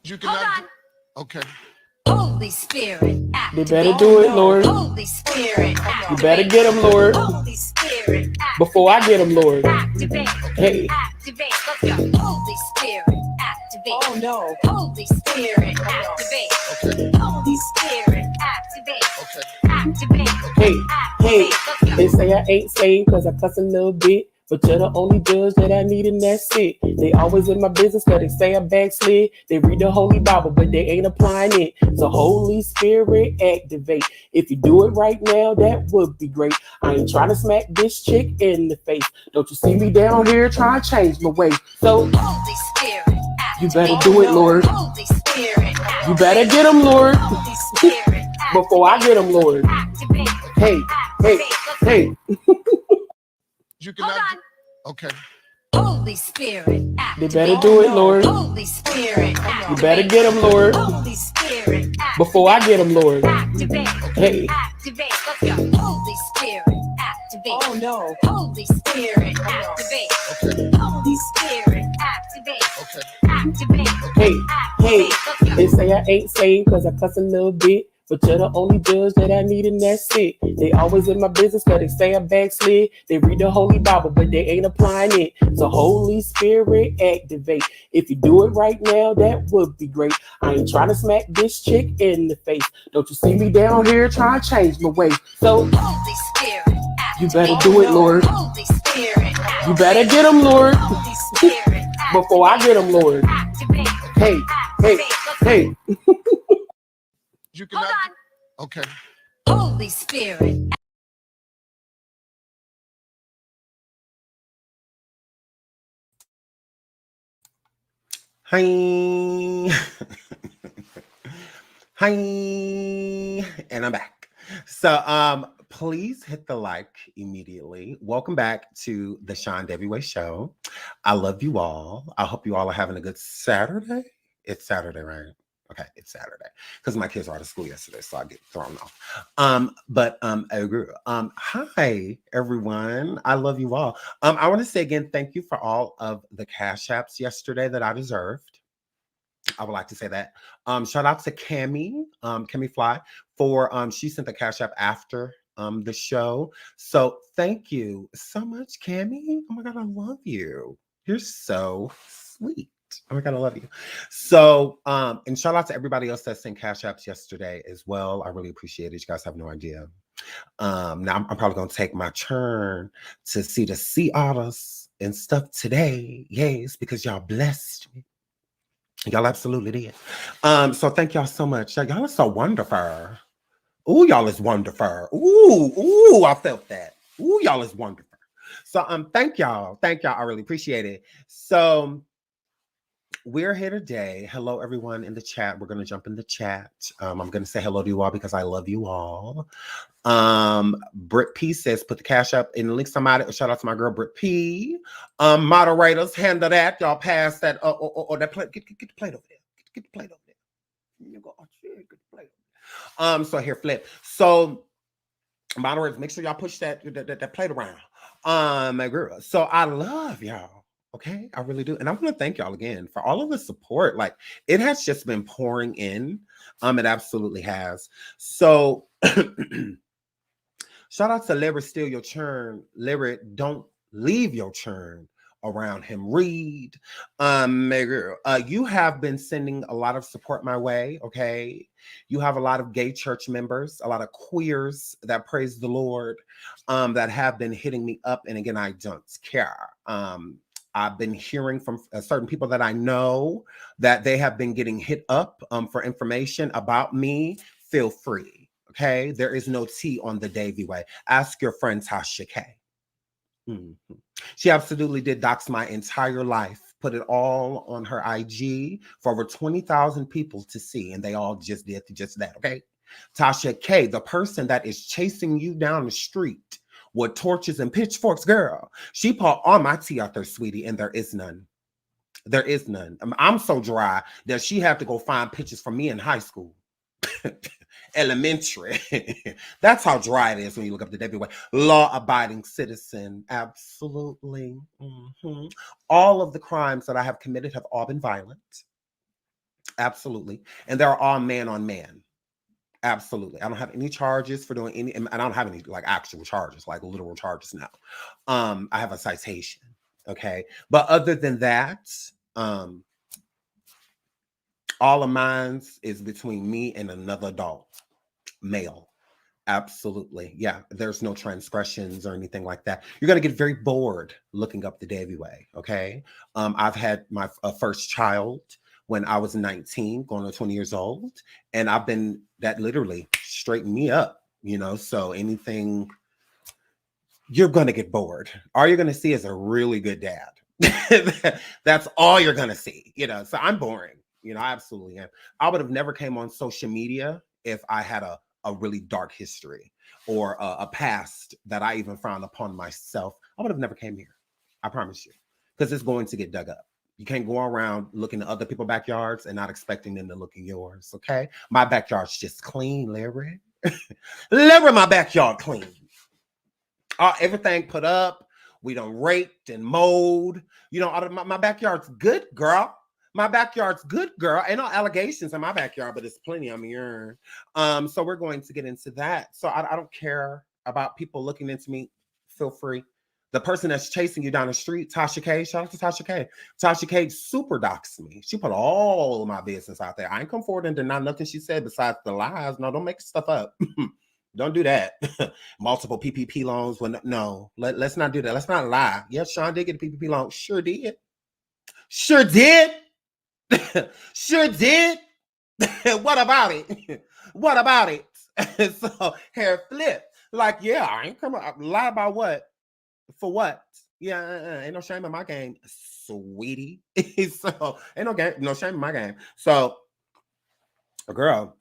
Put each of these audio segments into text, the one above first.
You cannot. Okay. Holy Spirit, activate. They better do it, Lord. Holy Spirit, activate. You better get them, Lord. Holy Spirit, activate. Before I get them, Lord. Activate. Hey. Activate. Let's go. Holy Spirit, activate. Oh no. Holy Spirit, activate. Okay. Holy Spirit, activate. Okay. Activate. Hey, hey, Let's go. they say I ain't saved cause I cuss a little bit. But you're the only judge that I need and that's it. They always in my business cause they say I backslid. They read the Holy Bible but they ain't applying it. So Holy Spirit activate. If you do it right now, that would be great. I ain't trying to smack this chick in the face. Don't you see me down here trying to change my way. So Holy Spirit, you better do it, Lord. Holy Spirit, You better get them, Lord. Holy Spirit, Before I get them, Lord. activate. Hey, hey, hey. You cannot. Okay. Holy Spirit, They activate. better do it, Lord. Holy Spirit, activate. You better get them, Lord. Holy Spirit, activate. Before I get them, Lord. Activate. Hey. Activate. Let's go. Holy Spirit, activate. Oh no. Holy Spirit, activate. Okay. Holy Spirit, activate. Okay. Activate. Hey, hey, Let's go. they say I ain't saved cause I cuss a little bit. But you're the only judge that I need and that's it. They always in my business cause they say I backslid. They read the Holy Bible but they ain't applying it. So Holy Spirit activate. If you do it right now, that would be great. I ain't trying to smack this chick in the face. Don't you see me down here trying to change my way. So Holy Spirit, you better do it, Lord. Holy Spirit, You better get them, Lord. Holy Spirit, Before I get them, Lord. activate. Hey, hey, hey. You cannot. Okay. Holy Spirit. Hi. Hi. And I'm back. So please hit the like immediately. Welcome back to the Sean Debbie Show. I love you all. I hope you all are having a good Saturday. It's Saturday, right? Okay, it's Saturday. Because my kids were out of school yesterday, so I get thrown off. I agree. Hi everyone. I love you all. I want to say again, thank you for all of the cash apps yesterday that I deserved. I would like to say that. Shout out to Cammy Fly for she sent the cash app after the show. So thank you so much, Cammy. Oh my God, I love you. You're so sweet. Oh my God, I love you. So and shout out to everybody else that sent cash apps yesterday as well. I really appreciate it. You guys have no idea. Now I'm probably gonna take my turn to see the sea otters and stuff today. Yes, because y'all blessed me. Y'all absolutely did. So thank y'all so much. Y'all are so wonderful. Ooh, y'all is wonderful. Ooh, I felt that. Ooh, y'all is wonderful. So thank y'all. Thank y'all. I really appreciate it. So we're here today. Hello, everyone in the chat. We're gonna jump in the chat. I'm gonna say hello to you all because I love you all. Britt P says, put the cash up in the link. Somebody, shout out to my girl Britt P. Moderators, handle that. Y'all pass that. That plate. Get the plate over there. Get the plate over there. You go. Oh, shit, get the plate over there. So here, flip. So moderators, make sure y'all push that plate around. My girl. So I love y'all. Okay, I really do. And I want to thank y'all again for all of the support. Like, it has just been pouring in. It absolutely has. So shout out to Larry, steal your churn. Larry, don't leave your churn around him. Reid, you have been sending a lot of support my way, okay? You have a lot of gay church members, a lot of queers that praise the Lord, that have been hitting me up. And again, I don't care. I've been hearing from certain people that I know that they have been getting hit up for information about me. Feel free. Okay, there is no T on the Davy way. Ask your friend Tasha K. Mm-hmm. She absolutely did dox my entire life, put it all on her IG for over 20,000 people to see, and they all just did just that, okay? Tasha K, the person that is chasing you down the street with torches and pitchforks, girl, she put all my tea out there, sweetie, and there is none. There is none. I'm so dry that she had to go find pictures from me in high school. Elementary. That's how dry it is when you look up the Debbie Way. Law-abiding citizen. Absolutely. Mm-hmm. All of the crimes that I have committed have all been violent. Absolutely. And they're all man on man. Absolutely. I don't have any charges for doing any, and I don't have any like actual charges, like literal charges now. I have a citation. Okay. But other than that, all of mine is between me and another adult, male. Absolutely. Yeah. There's no transgressions or anything like that. You're going to get very bored looking up the Davy Way. Okay. I've had my first child when I was 19, going on 20 years old. And I've been, that literally straightened me up, you know? So anything, you're going to get bored. All you're going to see is a really good dad. That's all you're going to see, you know? So I'm boring. You know, I absolutely am. I would have never came on social media if I had a really dark history or a past that I even frowned upon myself. I would have never came here. I promise you, because it's going to get dug up. You can't go around looking at other people's backyards and not expecting them to look in yours. Okay. My backyard's just clean, Larry. Larry, my backyard clean. Everything put up. We done raked and mowed. You know, my backyard's good, girl. My backyard's good, girl. Ain't no allegations in my backyard, but it's plenty of here. So we're going to get into that. So I don't care about people looking into me. Feel free. The person that's chasing you down the street, Tasha K, shout out to Tasha K. Tasha K super doxed me. She put all of my business out there. I ain't come forward and deny nothing she said besides the lies. No, don't make stuff up. Don't do that. Multiple PPP loans. No, let's not do that. Let's not lie. Yes, Sean did get a PPP loan. Sure did. Sure did. Sure did. What about it? What about it? So hair flip. Like, yeah, I ain't come up. Lie about what? For what? Yeah, ain't no shame in my game, sweetie. So ain't no shame in my game. So, girl,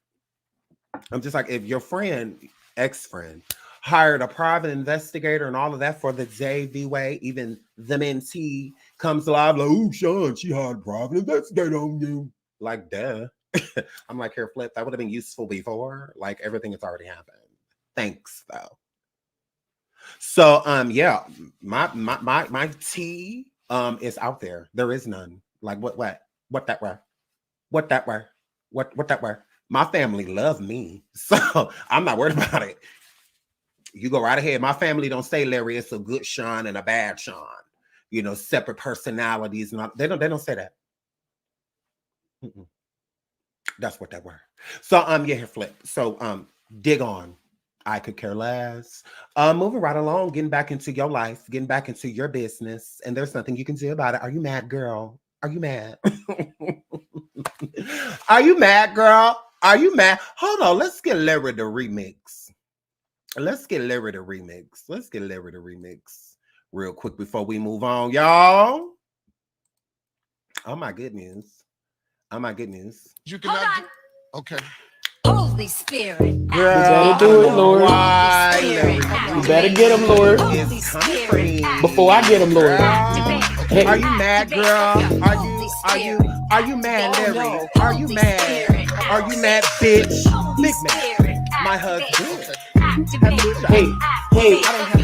I'm just like, if your friend, ex-friend, hired a private investigator and all of that for the Davy Way, even the mentee comes live like, oh, Sean, she hired a private investigator on you. Like, duh. I'm like, here, flip. That would have been useful before. Like, everything has already happened. Thanks, though. So, yeah, my tea is out there. There is none. Like, what that were? What that were? What that were? My family love me, so I'm not worried about it. You go right ahead. My family don't say Larry, it's a good Sean and a bad Sean. You know, separate personalities. They don't say that. Mm-mm. That's what that were. So yeah, here flip. So dig on. I could care less. Moving right along, getting back into your life, getting back into your business, and there's nothing you can do about it. Are you mad, girl? Are you mad? Are you mad, girl? Are you mad? Hold on, let's get Larry the remix. Let's get Larry the remix. Let's get Larry the remix real quick before we move on, y'all. Oh my goodness. Oh my goodness. You cannot. Okay. Holy Spirit. Girl, You better do it, Lord. Why, Spirit. Larry? You better get him, Lord. Holy It's Spirit. country. Before I get him, Lord. Hey. Are you mad, girl? Are you mad, Larry? Are you mad? Are you mad, bitch? Big mad. My husband. Hey,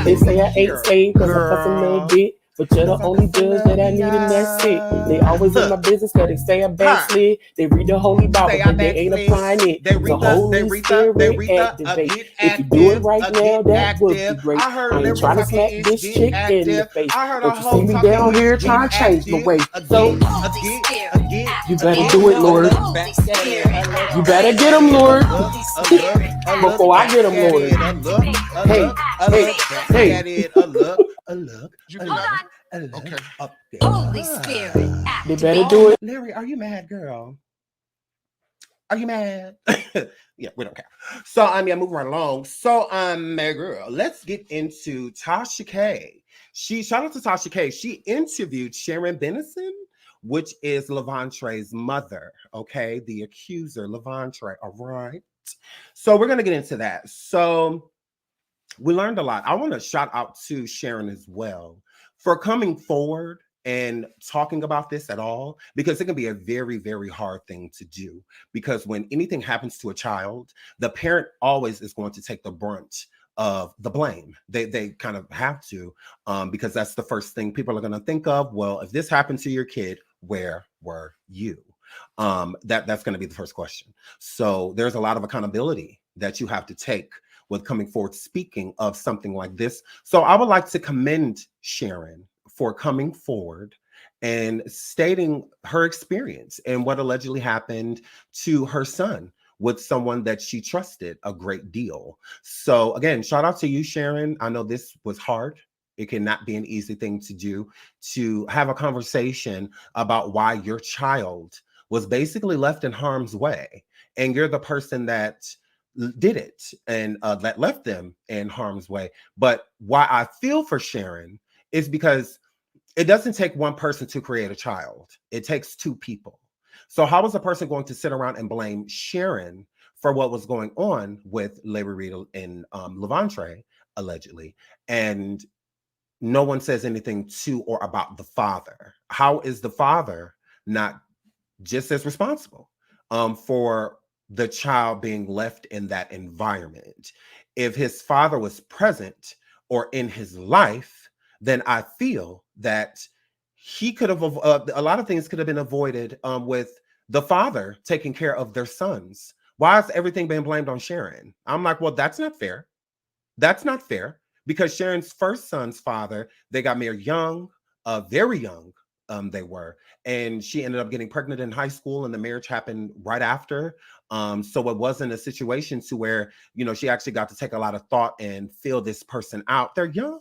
they say I ain't saved because I fuss a little bit. But you're the only judge that I need, and that's it. They always in my business because they say I backslid. They read the Holy Bible, but they ain't applying it. The Holy Spirit activate. If you do it right now, that would be great. I ain't trying to smack this chick in the face. But you see me down here trying to change the way. So, you better do it, Lord. You better get him, Lord. Before I get him, Lord. Hey. A look. You cannot. Okay. Up there. Holy Spirit. They better do it. Larry, are you mad, girl? Are you mad? Yeah, we don't care. So yeah, moving right along. So girl, let's get into Tasha K. Shout out to Tasha K. She interviewed Sharon Benison, which is Lavontraye's mother. Okay, the accuser, Lavontraye. All right. So we're gonna get into that. So we learned a lot. I want to shout out to Sharon as well for coming forward and talking about this at all, because it can be a very, very hard thing to do. Because when anything happens to a child, the parent always is going to take the brunt of the blame. They kind of have to, because that's the first thing people are going to think of. Well, if this happened to your kid, where were you? That's going to be the first question. So there's a lot of accountability that you have to take with coming forward, speaking of something like this. So I would like to commend Sharon for coming forward and stating her experience and what allegedly happened to her son with someone that she trusted a great deal. So again, shout out to you, Sharon. I know this was hard. It cannot be an easy thing to do, to have a conversation about why your child was basically left in harm's way. And you're the person that did it and that left them in harm's way. But why I feel for Sharon is because it doesn't take one person to create a child. It takes two people. So how is a person going to sit around and blame Sharon for what was going on with Larry Reid and Lavontraye, allegedly, and no one says anything to or about the father? How is the father not just as responsible for the child being left in that environment? If his father was present or in his life, then I feel that he could have, a lot of things could have been avoided with the father taking care of their sons. Why is everything being blamed on Sharon? I'm like, well, that's not fair. That's not fair, because Sharon's first son's father, they got married young, very young, they were. And she ended up getting pregnant in high school, and the marriage happened right after. So it wasn't a situation to where, she actually got to take a lot of thought and feel this person out. They're young.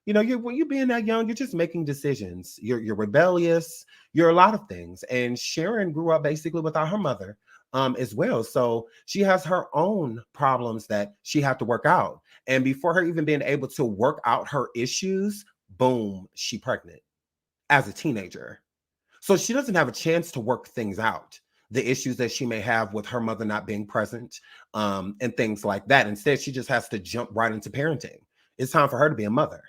When you're being that young, you're just making decisions. You're rebellious. You're a lot of things. And Sharon grew up basically without her mother as well. So she has her own problems that she had to work out. And before her even being able to work out her issues, boom, she pregnant as a teenager. So she doesn't have a chance to work things out, the issues that she may have with her mother not being present, and things like that. Instead, she just has to jump right into parenting. It's time for her to be a mother.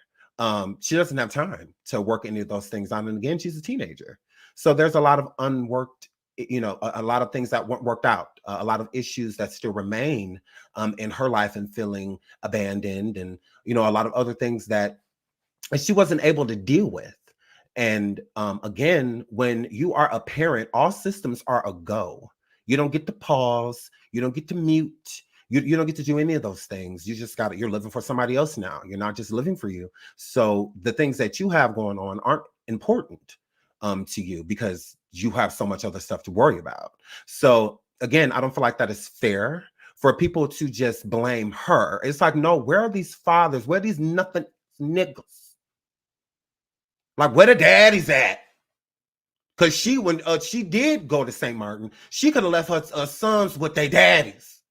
She doesn't have time to work any of those things out. And again, she's a teenager. So there's a lot of unworked, a lot of things that weren't worked out, a lot of issues that still remain in her life, and feeling abandoned, and, a lot of other things that she wasn't able to deal with. And again, when you are a parent, all systems are a go. You don't get to pause. You don't get to mute. You don't get to do any of those things. You just got it. You're living for somebody else now. You're not just living for you. So the things that you have going on aren't important to you, because you have so much other stuff to worry about. So again, I don't feel like that is fair for people to just blame her. It's like, no, where are these fathers? Where are these nothing niggas? Like, where the daddies at? Because when she did go to St. Martin, she could have left her sons with their daddies.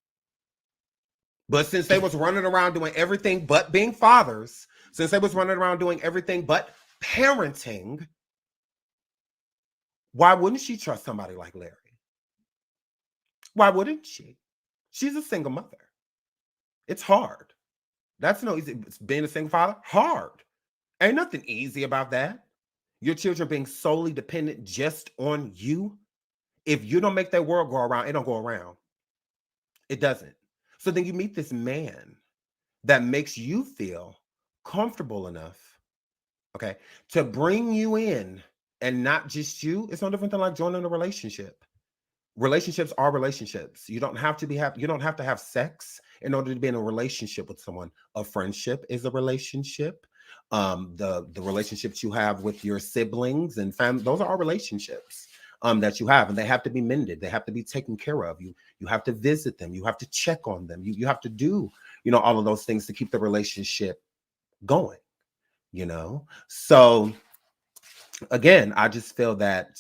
But since they was running around doing everything but being fathers, since they was running around doing everything but parenting, why wouldn't she trust somebody like Larry? Why wouldn't she? She's a single mother. It's hard. That's no easy. Being a single father, hard. Ain't nothing easy about that. Your children being solely dependent just on you. If you don't make that world go around, it don't go around. It doesn't. So then you meet this man that makes you feel comfortable enough, okay, to bring you in, and not just you. It's no different than like joining a relationship. Relationships are relationships. You don't have to you don't have to have sex in order to be in a relationship with someone. A friendship is a relationship. The relationships you have with your siblings and family, those are all relationships that you have, and they have to be mended. They have to be taken care of. You have to visit them. You have to check on them. You have to do, all of those things to keep the relationship going, So again, I just feel that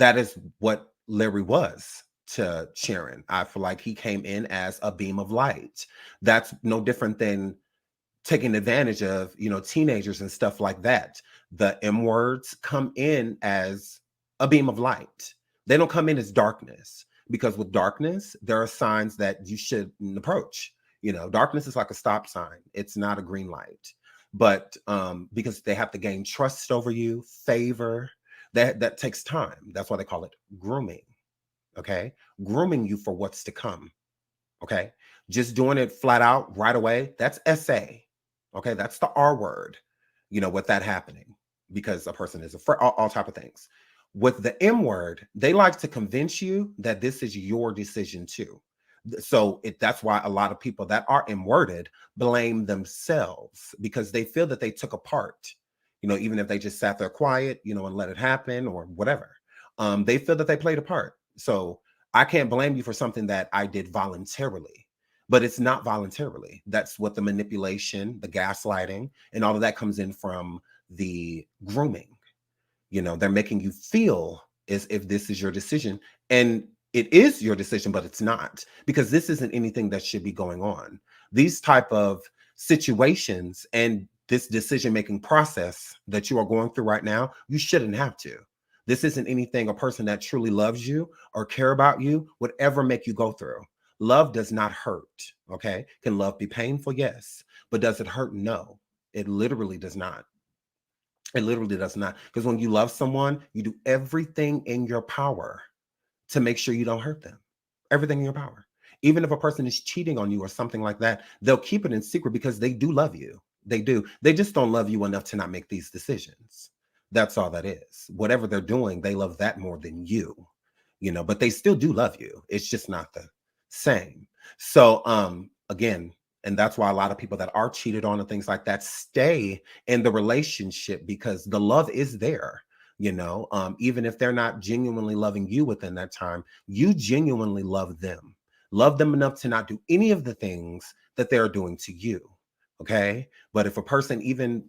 is what Larry was to Sharon. I feel like he came in as a beam of light. That's no different than taking advantage of, teenagers and stuff like that. The M words come in as a beam of light. They don't come in as darkness, because with darkness, there are signs that you shouldn't approach. Darkness is like a stop sign. It's not a green light. But because they have to gain trust over you, favor, that takes time. That's why they call it grooming. Okay. Grooming you for what's to come. Okay. Just doing it flat out right away, that's SA. Okay. That's the R word, with that happening, because a person is all type of things. With the M word, they like to convince you that this is your decision too. So that's why a lot of people that are M-worded blame themselves because they feel that they took a part, even if they just sat there quiet, and let it happen or whatever. They feel that they played a part. So I can't blame you for something that I did voluntarily, but it's not voluntarily. That's what the manipulation, the gaslighting, and all of that comes in from the grooming. They're making you feel as if this is your decision, and it is your decision, but it's not, because this isn't anything that should be going on. These type of situations and this decision-making process that you are going through right now, you shouldn't have to. This isn't anything a person that truly loves you or care about you would ever make you go through. Love does not hurt, okay? Can love be painful? Yes. But does it hurt? No. It literally does not. It literally does not. Because when you love someone, you do everything in your power to make sure you don't hurt them. Everything in your power. Even if a person is cheating on you or something like that, they'll keep it in secret because they do love you. They do. They just don't love you enough to not make these decisions. That's all that is. Whatever they're doing, they love that more than you, but they still do love you. It's just not the same. So, again, and that's why a lot of people that are cheated on and things like that stay in the relationship because the love is there. Even if they're not genuinely loving you within that time, you genuinely love them enough to not do any of the things that they're doing to you. Okay. But if a person even,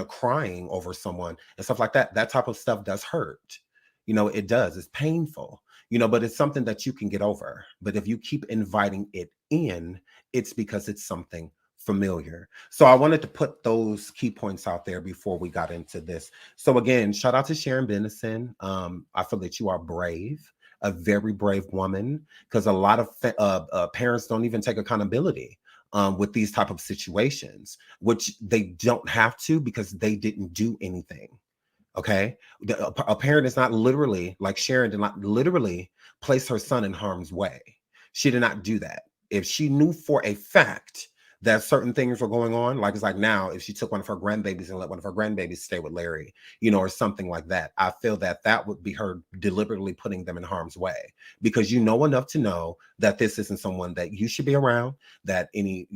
crying over someone and stuff like that, that type of stuff does hurt. It does. It's painful, but it's something that you can get over. But if you keep inviting it in, it's because it's something familiar. So I wanted to put those key points out there before we got into this. So again, shout out to Sharon Benison. I feel that you are brave, a very brave woman, because a lot of parents don't even take accountability with these type of situations, which they don't have to because they didn't do anything. Okay. A parent is not literally, like Sharon did not literally place her son in harm's way. She did not do that. If she knew for a fact that certain things were going on, like it's like now, if she took one of her grandbabies and let one of her grandbabies stay with Larry, or something like that, I feel that that would be her deliberately putting them in harm's way because you know enough to know that this isn't someone that you should be around, that any,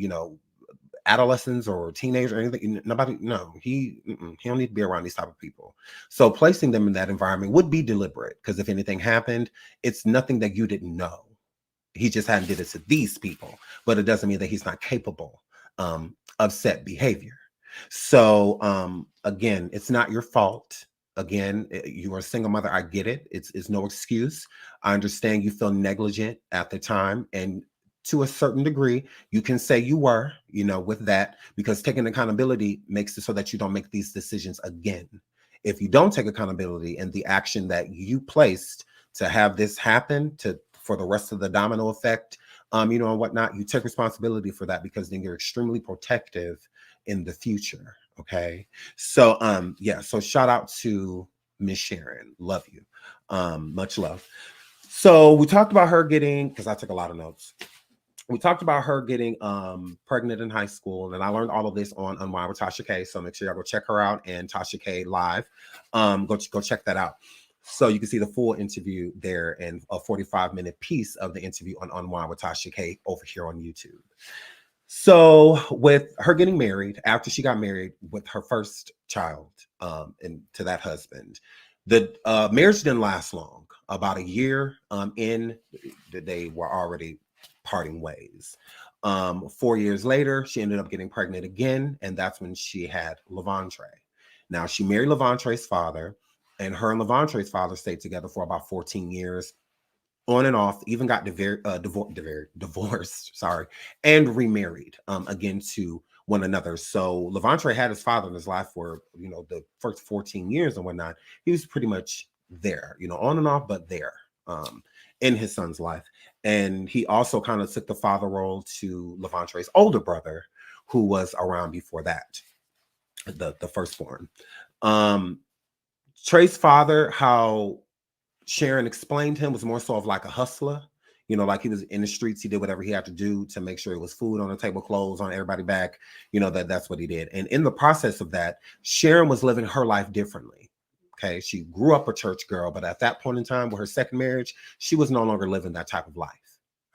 adolescents or teenagers or anything, nobody, no, he don't need to be around these type of people. So placing them in that environment would be deliberate because if anything happened, it's nothing that you didn't know. He just hadn't did it to these people, but it doesn't mean that he's not capable of set behavior. So again, it's not your fault. Again, you are a single mother. I get it. It's no excuse. I understand you feel negligent at the time, and to a certain degree, you can say you were, with that, because taking accountability makes it so that you don't make these decisions again. If you don't take accountability and the action that you placed to have this happen for the rest of the domino effect, and whatnot, you take responsibility for that because then you're extremely protective in the future. Okay. So, so shout out to Miss Sharon. Love you. Much love. So we talked about her getting, because I took a lot of notes. We talked about her getting pregnant in high school, and I learned all of this on Unwind with Tasha K. So make sure y'all go check her out and Tasha K live. Go check that out. So you can see the full interview there and a 45-minute piece of the interview on Unwind with Tasha K over here on YouTube. So with her getting married, after she got married with her first child, and to that husband, the marriage didn't last long. About a year in, they were already parting ways. 4 years later, she ended up getting pregnant again, and that's when she had Lavontraye. Now, she married Lavontraye's father, and her and Lavontraye's father stayed together for about 14 years, on and off, even got divorced, and remarried again to one another. So Lavontraye had his father in his life for, the first 14 years and whatnot. He was pretty much there, on and off, but there in his son's life. And he also kind of took the father role to Lavontraye's older brother, who was around before that, the firstborn. Trey's father, how Sharon explained him, was more so of like a hustler, like he was in the streets. He did whatever he had to do to make sure it was food on the table, clothes on everybody's back, that's what he did. And in the process of that, Sharon was living her life differently, Okay. She grew up a church girl, but at that point in time with her second marriage, she was no longer living that type of life.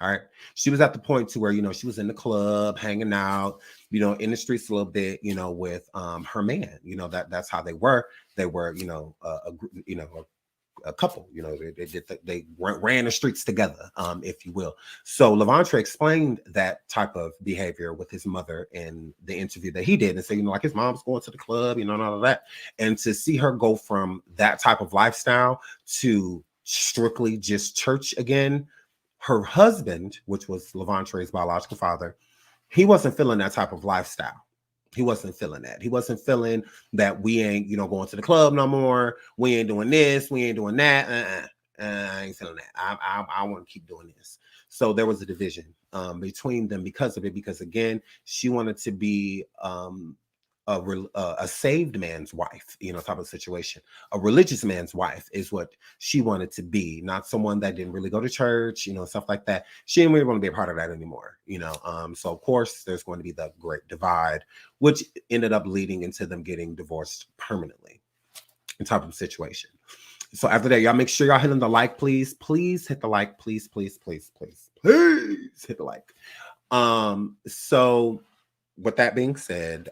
All right. She was at the point to where, she was in the club, hanging out, in the streets a little bit, with her man, that's how they were. They were, a couple, they ran the streets together, if you will. So Lavontraye explained that type of behavior with his mother in the interview that he did and said, like his mom's going to the club, and all of that. And to see her go from that type of lifestyle to strictly just church again, her husband, which was Lavontraye's biological father, he wasn't feeling that type of lifestyle. He wasn't feeling that. He wasn't feeling that we ain't, going to the club no more. We ain't doing this. We ain't doing that. I ain't feeling that. I want to keep doing this. So there was a division between them because of it. Because again, she wanted to be a saved man's wife, type of situation. A religious man's wife is what she wanted to be, not someone that didn't really go to church, stuff like that. She didn't really want to be a part of that anymore, so of course there's going to be the great divide, which ended up leading into them getting divorced permanently, in type of situation. So after that, y'all make sure y'all hitting the like, please hit the like, please hit the like. So with that being said,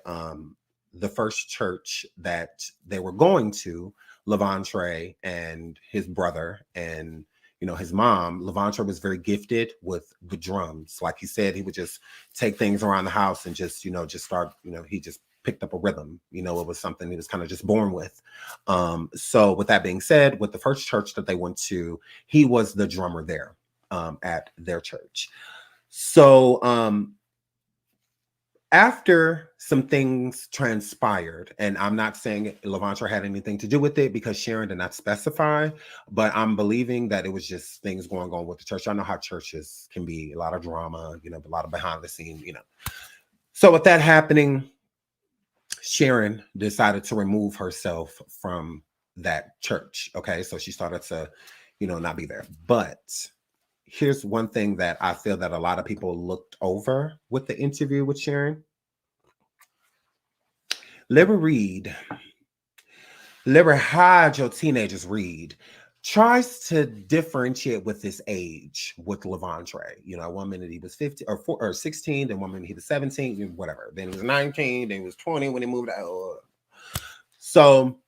the first church that they were going to, Lavontraye and his brother and, his mom, Lavontraye was very gifted with the drums. Like he said, he would just take things around the house and just start, he just picked up a rhythm. It was something he was kind of just born with. So with that being said, with the first church that they went to, he was the drummer there at their church. So, after some things transpired, and I'm not saying Lavontraye had anything to do with it because Sharon did not specify, but I'm believing that it was just things going on with the church. I know how churches can be, a lot of drama, a lot of behind the scenes, So with that happening, Sharon decided to remove herself from that church. Okay, so she started to, not be there. But here's one thing that I feel that a lot of people looked over with the interview with Sharon. Reid, hide your teenagers, Reid, tries to differentiate with his age with Lavontraye. One minute he was 15 or 16, then one minute he was 17, whatever. Then he was 19, then he was 20 when he moved out. So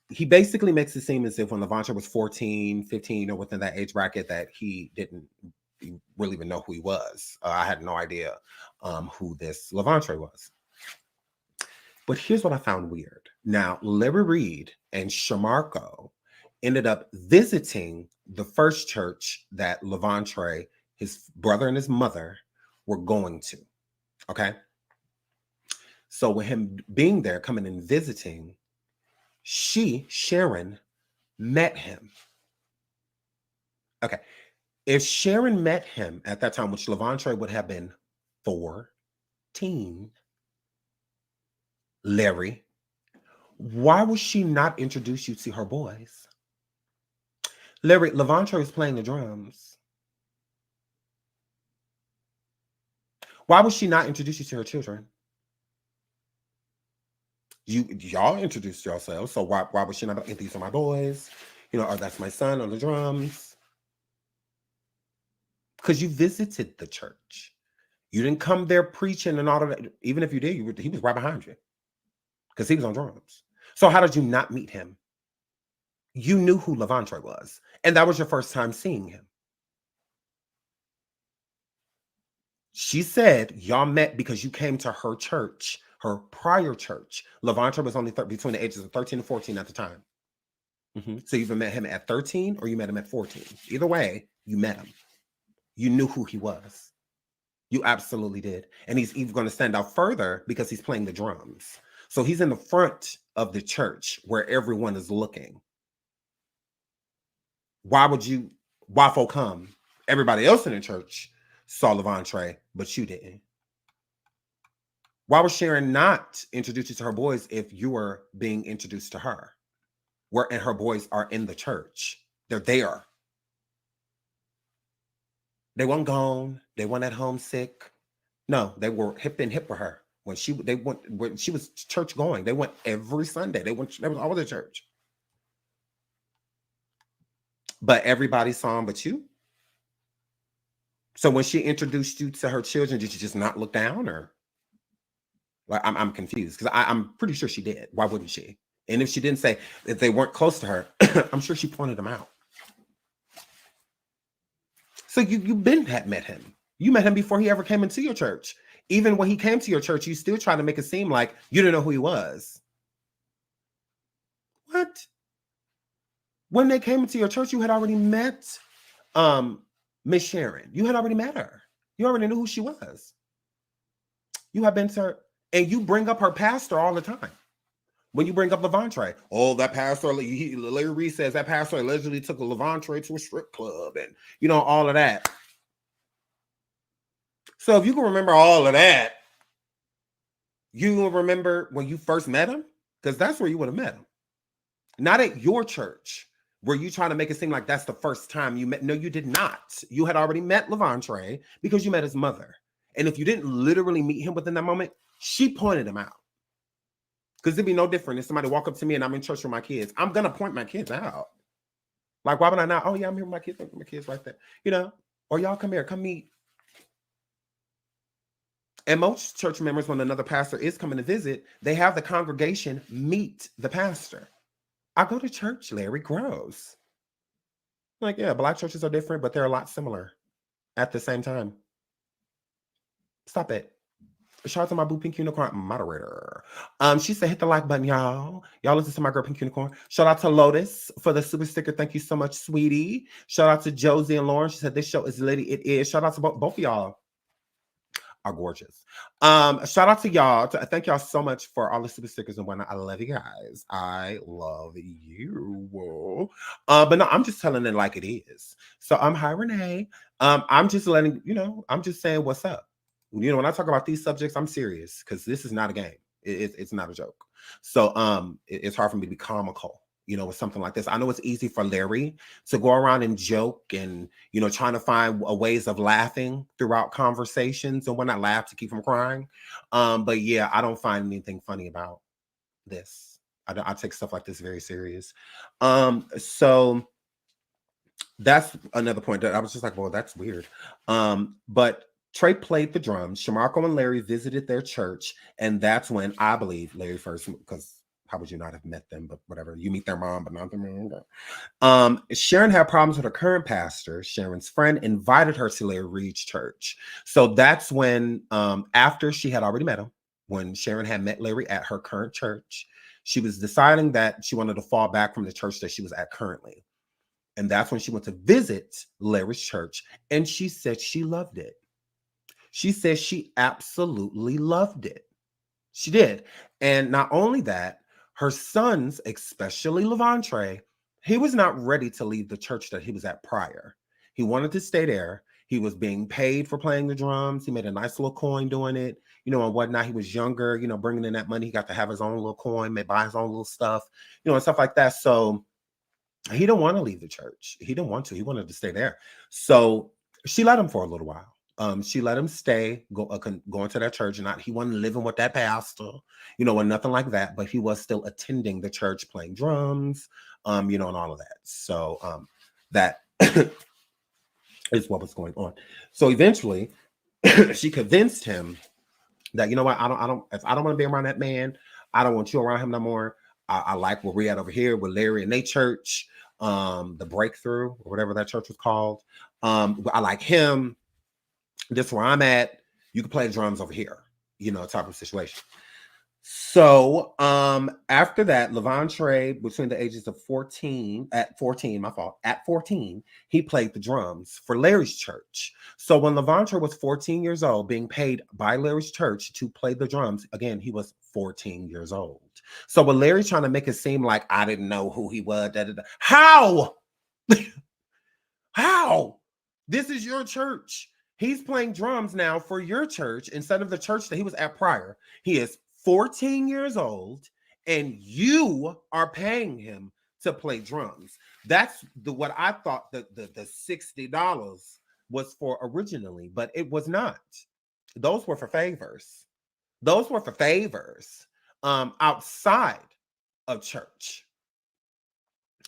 he basically makes it seem as if when Lavontraye was 14, 15, or within that age bracket, that he didn't really even know who he was. I had no idea who this Lavontraye was. But here's what I found weird. Now, Larry Reid and Shamarko ended up visiting the first church that Lavontraye, his brother and his mother, were going to. Okay. So with him being there, coming and visiting, Sharon, met him. Okay. If Sharon met him at that time, which Lavontraye would have been 14, Larry, why would she not introduce you to her boys? Larry, Lavontraye was playing the drums. Why would she not introduce you to her children? Y'all introduced yourselves, so why would she not be like, these are my boys, or that's my son on the drums? Because you visited the church. You didn't come there preaching and all of that. Even if you did, he was right behind you because he was on drums. So how did you not meet him? You knew who Lavontraye was, and that was your first time seeing him. She said y'all met because you came to her church, her prior church. Lavontraye was only between the ages of 13 and 14 at the time. So you either met him at 13 or you met him at 14. Either way, you met him. You knew who he was. You absolutely did. And he's even going to stand out further because he's playing the drums. So he's in the front of the church where everyone is looking. Why folk come? Everybody else in the church saw Lavontraye, but you didn't. Why was Sharon not introduced you to her boys if you were being introduced to her? And her boys are in the church. They're there. They weren't gone. They weren't at home sick. No, they were hip and hip for her. When she was church going, they went every Sunday. They was always at church. But everybody saw him but you? So when she introduced you to her children, did you just not look down, or like I'm confused because I'm pretty sure she did. Why wouldn't she? And if she didn't say if they weren't close to her, I'm sure she pointed them out. So had met him. You met him before he ever came into your church. Even when he came to your church, you still tried to make it seem like you didn't know who he was. What? When they came into your church, you had already met Miss Sharon. You had already met her. You already knew who she was. You have been to her, and you bring up her pastor all the time. When you bring up Lavontraye, oh, that pastor, Larry Reid says that pastor allegedly took a Lavontraye to a strip club, and all of that. So if you can remember all of that, you will remember when you first met him, because that's where you would have met him. Not at your church, where you trying to make it seem like that's the first time you met. No, you did not. You had already met Lavontraye because you met his mother. And if you didn't literally meet him within that moment, she pointed him out. Because it'd be no different if somebody walk up to me and I'm in church with my kids. I'm going to point my kids out. Like, why would I not? Oh, yeah, I'm here with my kids. My kids right there. Or y'all come here. Come meet. And most church members, when another pastor is coming to visit, they have the congregation meet the pastor. I go to church, Larry. Gross. Like, yeah, Black churches are different, but they're a lot similar at the same time. Stop it. Shout out to my boo Pink Unicorn moderator. She said, hit the like button, y'all. Y'all listen to my girl Pink Unicorn. Shout out to Lotus for the super sticker. Thank you so much, sweetie. Shout out to Josie and Lauren. She said, this show is litty. It is. Shout out to both of y'all. Are gorgeous. Shout out to y'all. Thank y'all so much for all the super stickers and whatnot. I love you guys. I love you. But no, I'm just telling it like it is. So hi, Renee. I'm just letting, I'm just saying what's up. When I talk about these subjects, I'm serious because this is not a game. It's not a joke. So it's hard for me to be comical, with something like this. I know it's easy for Larry to go around and joke and, trying to find ways of laughing throughout conversations and when I laugh to keep from crying. But yeah, I don't find anything funny about this. I take stuff like this very serious. So that's another point that I was just like, well, that's weird. But Trey played the drums. Shamarco and Larry visited their church. And that's when I believe Larry first, because how would you not have met them? But whatever, you meet their mom, but not their mom. Sharon had problems with her current pastor. Sharon's friend invited her to Larry Reid's church. So that's when, after she had already met him, when Sharon had met Larry at her current church, she was deciding that she wanted to fall back from the church that she was at currently. And that's when she went to visit Larry's church. And she said she loved it. She says she absolutely loved it. She did. And not only that, her sons, especially Lavontraye, he was not ready to leave the church that he was at prior. He wanted to stay there. He was being paid for playing the drums. He made a nice little coin doing it, and whatnot. He was younger, bringing in that money. He got to have his own little coin, may buy his own little stuff, and stuff like that. So he didn't want to leave the church. He didn't want to. He wanted to stay there. So she let him for a little while. She let him stay, go into that church. Not he wasn't living with that pastor, and nothing like that. But he was still attending the church, playing drums, and all of that. So that is what was going on. So eventually, she convinced him that what, I don't want to be around that man. I don't want you around him no more. I like where we're at over here with Larry and they church, the Breakthrough or whatever that church was called. I like him. This is where I'm at. You can play the drums over here, type of situation. So after that, Lavontraye, between the ages of 14, at 14, he played the drums for Larry's church. So when Lavontraye was 14 years old, being paid by Larry's church to play the drums, again, he was 14 years old. So when Larry's trying to make it seem like I didn't know who he was, how? How? This is your church. He's playing drums now for your church instead of the church that he was at prior. He is 14 years old and you are paying him to play drums. That's what I thought the $60 was for originally, but it was not. Those were for favors. Those were for favors outside of church.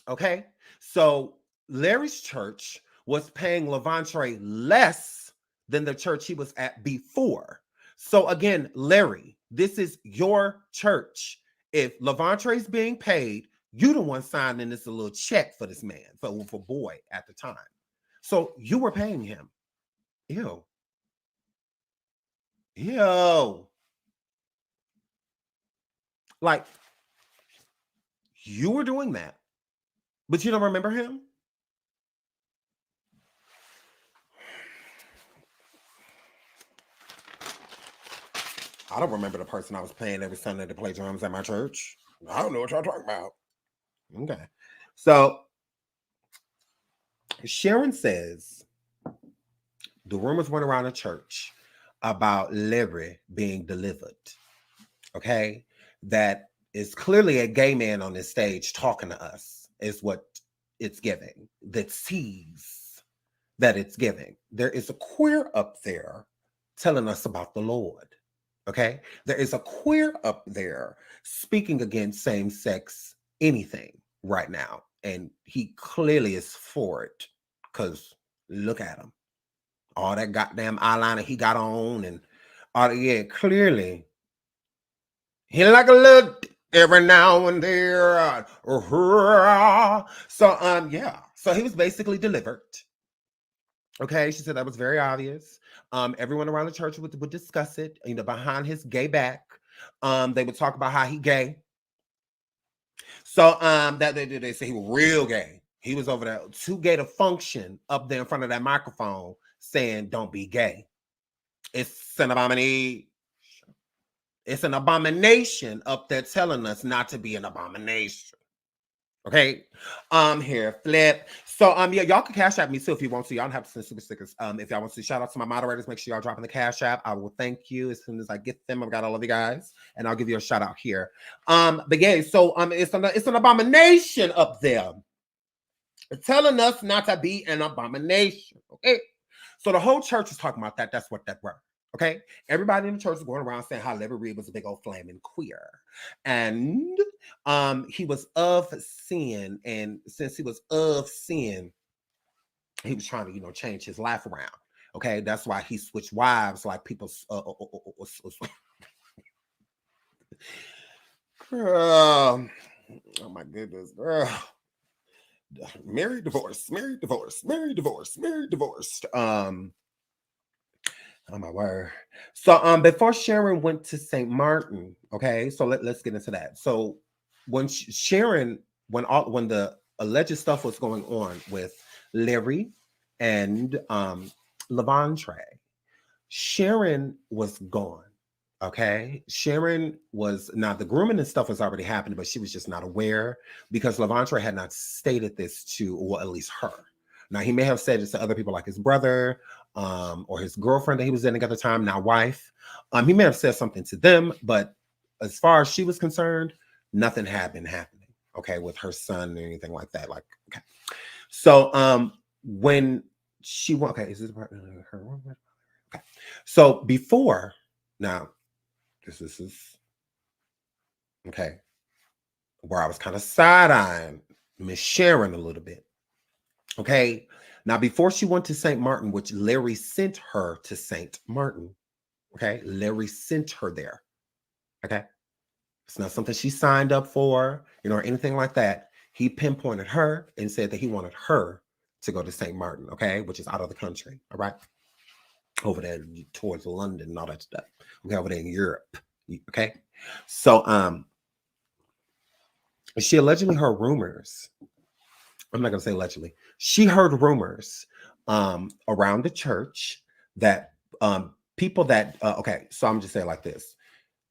Okay, so Larry's church was paying Lavontraye less than the church he was at before. So again, Larry, this is your church. If Lavontraye's being paid, you the one signing this a little check for this man, for boy at the time. So you were paying him. Ew. Ew. Like, you were doing that, but you don't remember him? I don't remember the person I was paying every Sunday to play drums at my church. I don't know what y'all talking about. Okay. So Sharon says the rumors went around the church about Larry being delivered. Okay. That is clearly a gay man on this stage talking to us, is what it's giving. That sees that it's giving. There is a queer up there telling us about the Lord. Okay, there is a queer up there speaking against same-sex anything right now, and he clearly is for it, because look at him, all that goddamn eyeliner he got on, and all yeah, clearly he like a little every now and there. So yeah, so he was basically delivered. Okay, she said that was very obvious. Everyone around the church would discuss it, behind his gay back. They would talk about how he gay. So that they say he was real gay. He was over there too gay to function up there in front of that microphone saying, "Don't be gay." It's an abomination. It's an abomination up there telling us not to be an abomination. Okay, here, flip. So, yeah, y'all can cash app me too if you want to. Y'all don't have to send super stickers. If y'all want to, shout out to my moderators. Make sure y'all drop in the cash app. I will thank you as soon as I get them. I've got all of you guys, and I'll give you a shout out here. But yeah, so it's an abomination up there. It's telling us not to be an abomination. Okay, so the whole church is talking about that. That's what that were. Okay, everybody in the church was going around saying how Larry Reid was a big old flaming queer, and he was of sin, and since he was of sin, he was trying to change his life around. Okay, that's why he switched wives, like people. Girl, oh my goodness, girl. Married, divorced, married, divorced, married, divorced, married, divorced. Oh my word. So before Sharon went to St. Martin, okay, so let's get into that. So when Sharon, when the alleged stuff was going on with Larry and Lavontraye, Sharon was gone. Okay, Sharon was not, the grooming and stuff was already happening, but she was just not aware because Lavontraye had not stated this to, or at least her. Now he may have said it to other people like his brother, or his girlfriend that he was dating at the time, now wife. He may have said something to them, but as far as she was concerned, nothing had been happening. Okay, with her son or anything like that. Like, okay, so when she went, okay, is this her? Okay, so before now. This is okay, where I was kind of side-eyeing Miss Sharon a little bit. Okay, now before she went to St. Martin, which Larry sent her to St. Martin. Okay, Larry sent her there. Okay, it's not something she signed up for, or anything like that. He pinpointed her and said that he wanted her to go to St. Martin. Okay, which is out of the country. All right, over there towards London and all that stuff. Okay, over there in Europe. Okay, so she allegedly heard rumors. I'm not gonna say allegedly. She heard rumors around the church that people that okay, so I'm just saying like this.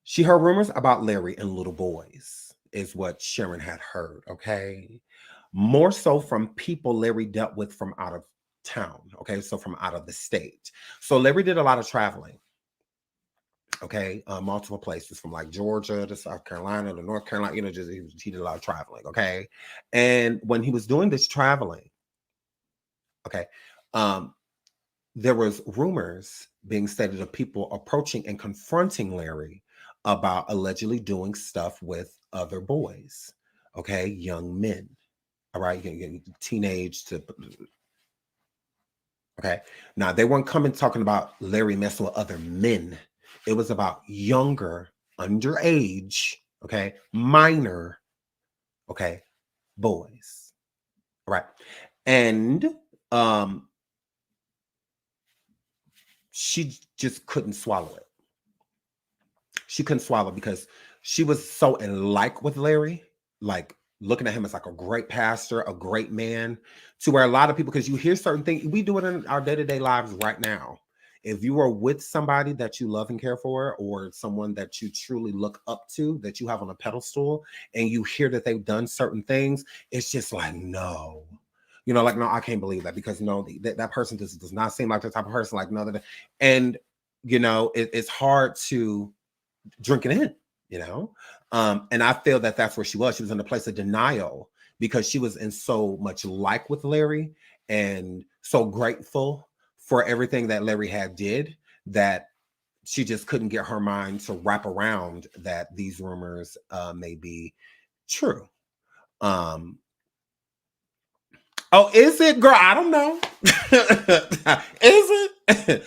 She heard rumors about Larry and little boys, is what Sharon had heard. Okay, more so from people Larry dealt with from out of town. Okay, so from out of the state. So Larry did a lot of traveling. Okay, multiple places from like Georgia to South Carolina to North Carolina. Just he did a lot of traveling. Okay, and when he was doing this traveling, okay, there was rumors being stated of people approaching and confronting Larry about allegedly doing stuff with other boys. Okay, young men. All right, teenage to okay. Now they weren't coming talking about Larry messing with other men. It was about younger, underage, okay, minor, okay, boys. All right. And she just couldn't swallow it. She couldn't swallow because she was so in like with Larry, like looking at him as like a great pastor, a great man, to where a lot of people, because you hear certain things, we do it in our day-to-day lives right now. If you are with somebody that you love and care for, or someone that you truly look up to, that you have on a pedestal, and you hear that they've done certain things, it's just like, no. You know, like, no, I can't believe that, because no, that person does not seem like the type of person, like, no, and, you know, it's hard to drink it in, you know? And I feel that that's where she was. She was in a place of denial because she was in so much like with Larry and so grateful for everything that Larry had did, that she just couldn't get her mind to wrap around that these rumors may be true. Oh, is it, girl? I don't know. Is it?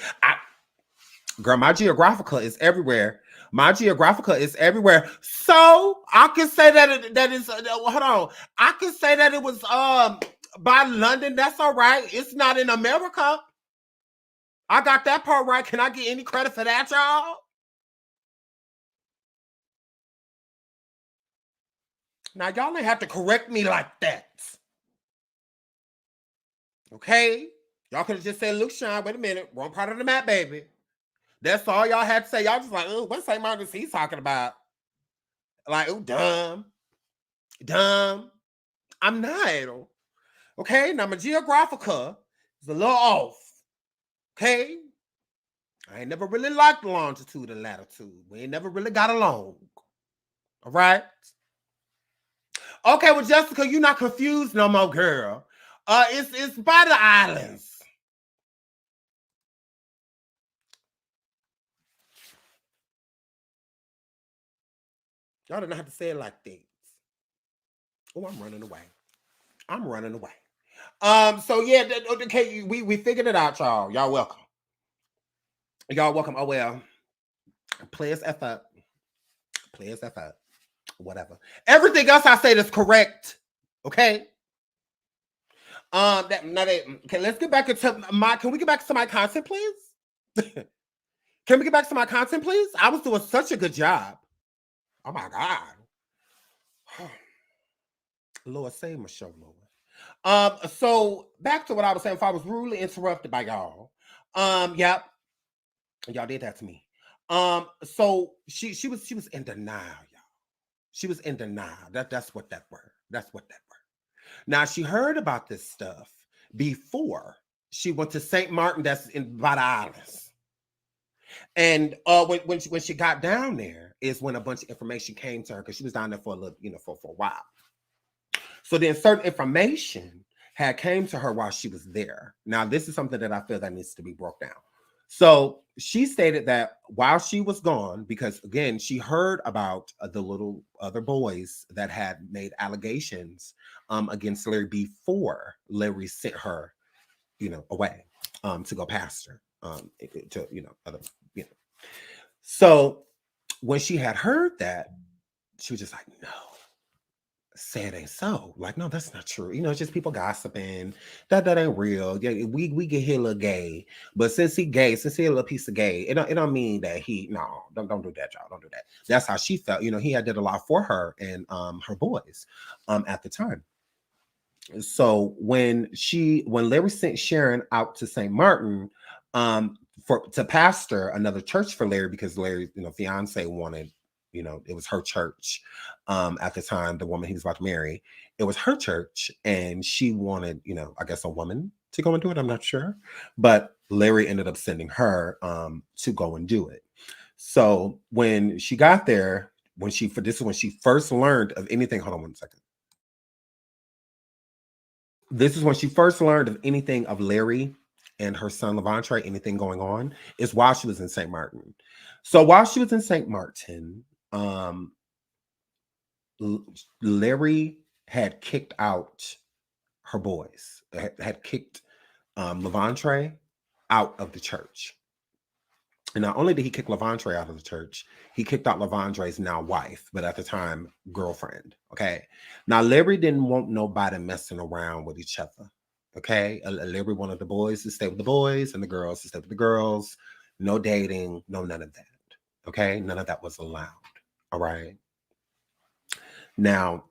Girl, my Geographica is everywhere. My Geographica is everywhere. So I can say that that is hold on. I can say that it was by London. That's all right. It's not in America. I got that part right. Can I get any credit for that, y'all? Now y'all ain't have to correct me like that. Okay? Y'all could have just said, "Look, Sean, wait a minute. Wrong part of the map, baby." That's all y'all had to say. Y'all just like, "Oh, what St. Martin is he talking about?" Like, "Oh, dumb. Dumb." I'm not. Okay? Now my Geographica is a little off. Okay? I ain't never really liked longitude and latitude. We ain't never really got along. All right? Okay, well, Jessica, you're not confused no more, girl. It's by the islands. Y'all didn't have to say it like this. Oh, I'm running away. I'm running away. So yeah, okay, we figured it out, y'all. Y'all welcome. Y'all welcome. Oh well. Players F up. Players F up. Whatever. Everything else I said is correct. Okay. Okay, let's get back into my. Can we get back to my content, please? Can we get back to my content, please? I was doing such a good job. Oh my God. Lord, save my show, Lord. So back to what I was saying. If I was rudely interrupted by y'all, yep, y'all did that to me. So she was in denial, y'all. She was in denial. That's what that word. That's what that word. Now she heard about this stuff before she went to St. Martin. That's in by the islands. And when she got down there is when a bunch of information came to her, because she was down there for a little, for a while. So then certain information had came to her while she was there. Now, this is something that I feel that needs to be broke down. So she stated that while she was gone, because again, she heard about the little other boys that had made allegations against Larry before Larry sent her, away to go pastor to, other, So when she had heard that, she was just like, no. Say it ain't so. Like, no, that's not true. It's just people gossiping. That ain't real. Yeah, we get here a little gay, but since he a little piece of gay, it don't mean that don't do that, y'all. Don't do that. That's how she felt. He had did a lot for her and her boys at the time. So when Larry sent Sharon out to St. Martin to pastor another church for Larry, because Larry's fiance wanted, it was her church at the time, the woman he was about to marry, it was her church, and she wanted, I guess a woman to go and do it. I'm not sure, but Larry ended up sending her to go and do it. So when she got there, this is when she first learned of anything. Hold on one second. This is when she first learned of anything of Larry and her son Lavontraye, anything going on, is while she was in St. Martin. So while she was in St. Martin, Larry had kicked out her boys, had kicked Lavontraye out of the church. And not only did he kick Lavontraye out of the church, he kicked out Lavontraye's now wife, but at the time, girlfriend. Okay. Now, Larry didn't want nobody messing around with each other. Okay. Larry wanted the boys to stay with the boys and the girls to stay with the girls. No dating, no none of that. Okay. None of that was allowed. All right. Now,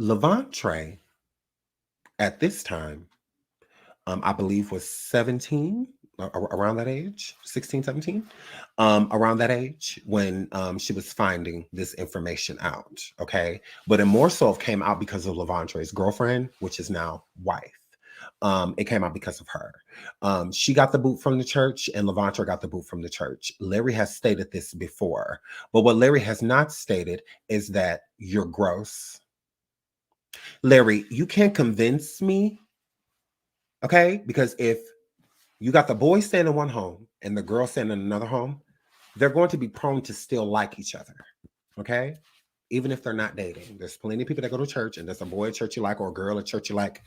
Lavontraye at this time, I believe was 17, around that age, 16, 17, around that age when she was finding this information out, okay? But it more so came out because of Lavontraye's girlfriend, which is now wife. It came out because of her. She got the boot from the church and Lavontraye got the boot from the church. Larry has stated this before, but what Larry has not stated is that you're gross. Larry, you can't convince me, okay? Because if you got the boy staying in one home and the girl staying in another home, they're going to be prone to still like each other, okay? Even if they're not dating. There's plenty of people that go to church and there's a boy at church you like or a girl at church you like.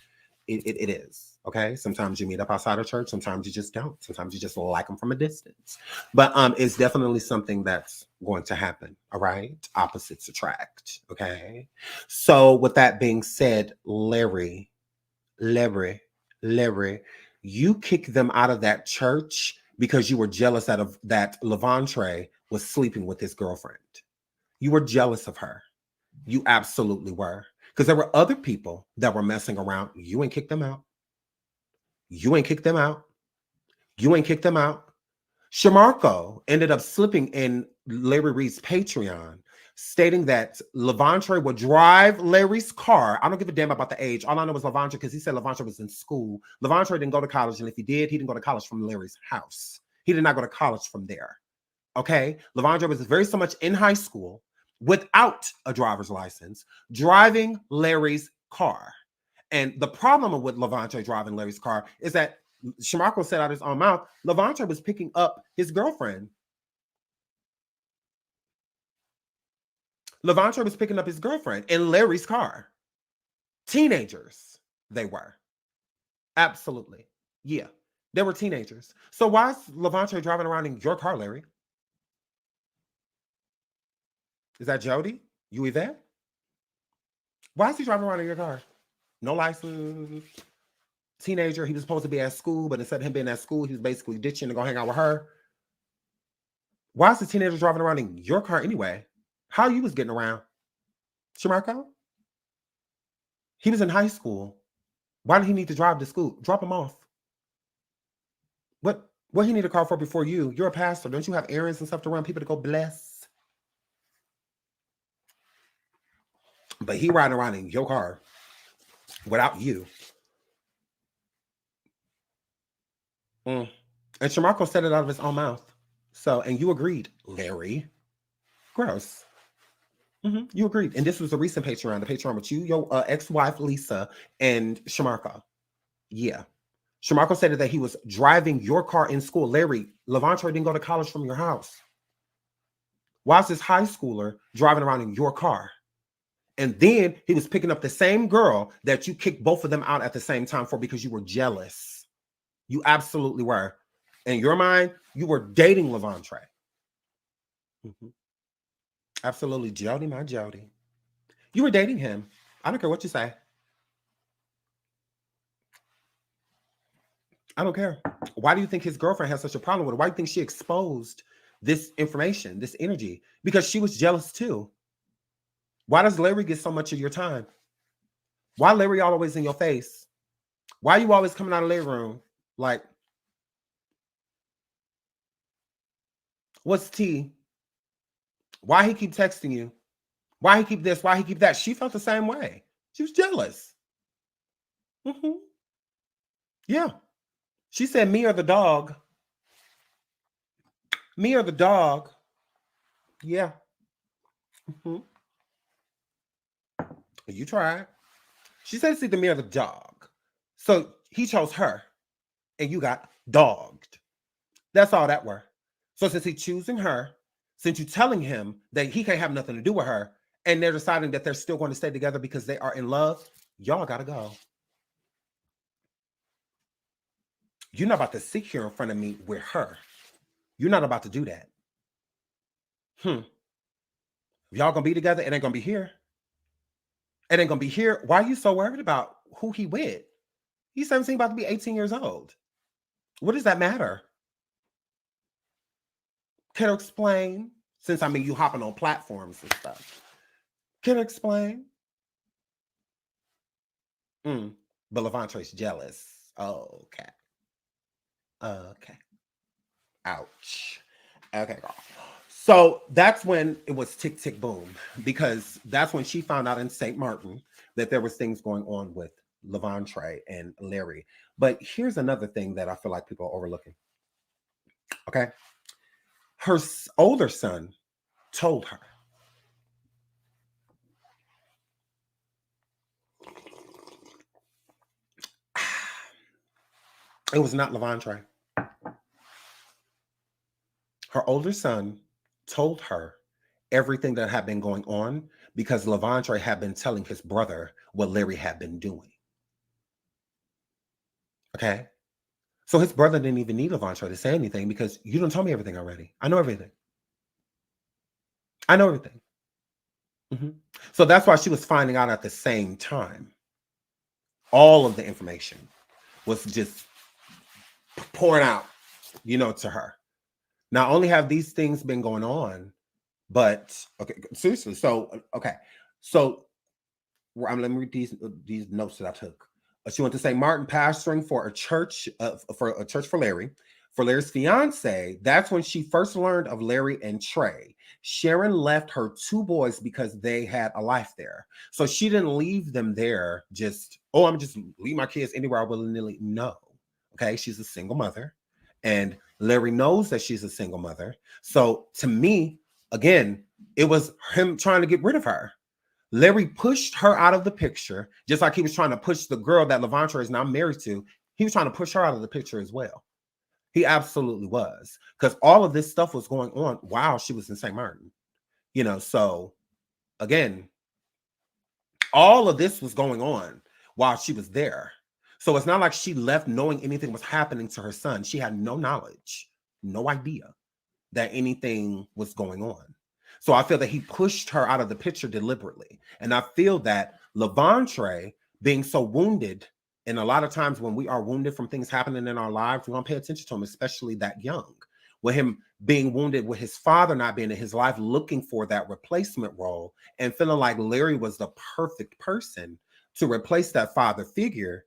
It is, okay? Sometimes you meet up outside of church. Sometimes you just don't. Sometimes you just like them from a distance. But it's definitely something that's going to happen, all right? Opposites attract, okay? So with that being said, Larry, you kicked them out of that church because you were jealous that Lavontraye was sleeping with his girlfriend. You were jealous of her. You absolutely were. Because there were other people that were messing around. You ain't kicked them out. You ain't kicked them out. You ain't kicked them out. Shamarko ended up slipping in Larry Reid's Patreon, stating that Lavontraye would drive Larry's car. I don't give a damn about the age. All I know is Lavontraye, because he said Lavontraye was in school. Lavontraye didn't go to college, and if he didn't go to college from Larry's house. He did not go to college from there. Okay? Lavontraye was very so much in high school without a driver's license, driving Larry's car. And the problem with Lavontraye driving Larry's car is that Shamarko said out his own mouth, Lavontraye was picking up his girlfriend. Lavontraye was picking up his girlfriend in Larry's car. Teenagers, they were. Absolutely. Yeah, they were teenagers. So why is Lavontraye driving around in your car, Larry? Is that Jody? You Yvette? Why is he driving around in your car? No license. Teenager. He was supposed to be at school, but instead of him being at school, he was basically ditching to go hang out with her. Why is the teenager driving around in your car anyway? How you was getting around? Shamarko? He was in high school. Why did he need to drive to school? Drop him off. What he need a car for before you? You're a pastor. Don't you have errands and stuff to run, people to go bless? But he riding around in your car without you. And Shamarko said it out of his own mouth. So, and you agreed, Larry. Gross. You agreed. And this was a recent Patreon, the Patreon with you, your ex-wife, Lisa, and Shamarko. Yeah. Shamarko said that he was driving your car in school. Larry, Lavontraye didn't go to college from your house. Why is this high schooler driving around in your car? And then he was picking up the same girl that you kicked both of them out at the same time for because you were jealous. You absolutely were. In your mind, you were dating Lavontraye. Absolutely. Jody, my Jody. You were dating him. I don't care what you say. I don't care. Why do you think his girlfriend has such a problem with it? Why do you think she exposed this information, this energy? Because she was jealous too. Why does Larry get so much of your time? Why Larry always in your face? Why are you always coming out of the living room? Like, what's tea? Why he keep texting you? Why he keep this? Why he keep that? She felt the same way. She was jealous. Yeah. She said, me or the dog. Me or the dog. Yeah. You tried. She said it's either me or the dog. So he chose her and you got dogged. That's all that were. So since he's choosing her, since you're telling him that he can't have nothing to do with her, and they're deciding that they're still going to stay together because they are in love, y'all gotta go. You're not about to sit here in front of me with her. You're not about to do that. If y'all gonna be together, it ain't gonna be here. It ain't gonna be here. Why are you so worried about who he with? He's 17, about to be 18 years old. What does that matter? Can you explain? Since, I mean, you hopping on platforms and stuff. Can you explain? But Lavontraye's jealous. Oh, okay. Okay. Ouch. Okay, girl. So that's when it was tick, tick, boom. Because that's when she found out in St. Martin that there was things going on with Lavontraye and Larry. But here's another thing that I feel like people are overlooking. Okay. Her older son told her. It was not Lavontraye. Her older son told her everything that had been going on because Lavontraye had been telling his brother what Larry had been doing. Okay? So his brother didn't even need Lavontraye to say anything because you done told me everything already. I know everything. I know everything. So that's why she was finding out at the same time. All of the information was just pouring out, to her. Not only have these things been going on, but okay, seriously. So okay, so let me read these notes that I took. She went to St. Martin pastoring for a church for Larry. For Larry's fiance, that's when she first learned of Larry and Trey. Sharon left her 2 boys because they had a life there. So she didn't leave them there I'm just leave my kids anywhere I willy-nilly. No. Okay, she's a single mother. And Larry knows that she's a single mother. So to me, again, it was him trying to get rid of her. Larry pushed her out of the picture, just like he was trying to push the girl that Lavontraye is now married to. He was trying to push her out of the picture as well. He absolutely was. Because all of this stuff was going on while she was in St. Martin. So again, all of this was going on while she was there. So it's not like she left knowing anything was happening to her son. She had no knowledge, no idea that anything was going on. So I feel that he pushed her out of the picture deliberately. And I feel that Lavontraye being so wounded, and a lot of times when we are wounded from things happening in our lives, we don't pay attention to him, especially that young. With him being wounded, with his father not being in his life, looking for that replacement role and feeling like Larry was the perfect person to replace that father figure.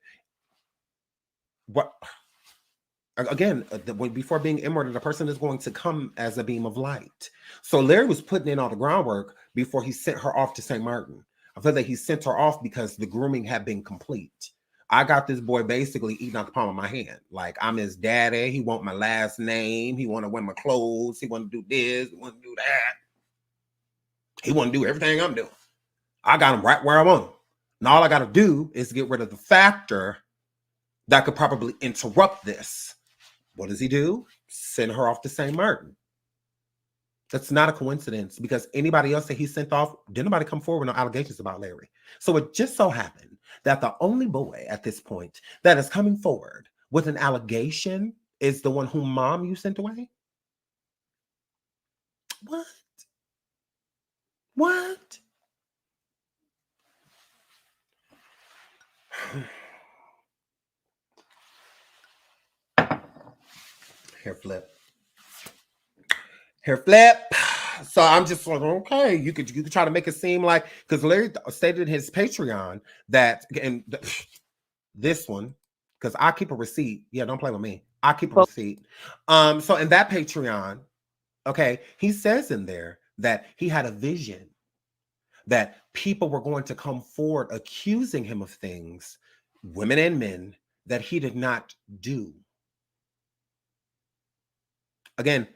Again, before being immortal, the person is going to come as a beam of light. So Larry was putting in all the groundwork before he sent her off to St. Martin. I feel that he sent her off because the grooming had been complete. I got this boy basically eating out the palm of my hand. Like, I'm his daddy. He want my last name. He want to wear my clothes. He want to do this. He want to do that. He want to do everything I'm doing. I got him right where I want him. And all I got to do is get rid of the factor that could probably interrupt this. What does he do? Send her off to St. Martin. That's not a coincidence because anybody else that he sent off, didn't nobody come forward with no allegations about Larry. So it just so happened that the only boy at this point that is coming forward with an allegation is the one whom mom you sent away. What? Hair flip. So I'm just like, okay, you could try to make it seem like, because Larry stated in his Patreon that, and this one, because I keep a receipt. Yeah, don't play with me. I keep a receipt. So in that Patreon, okay, he says in there that he had a vision that people were going to come forward accusing him of things, women and men, that he did not do. Again,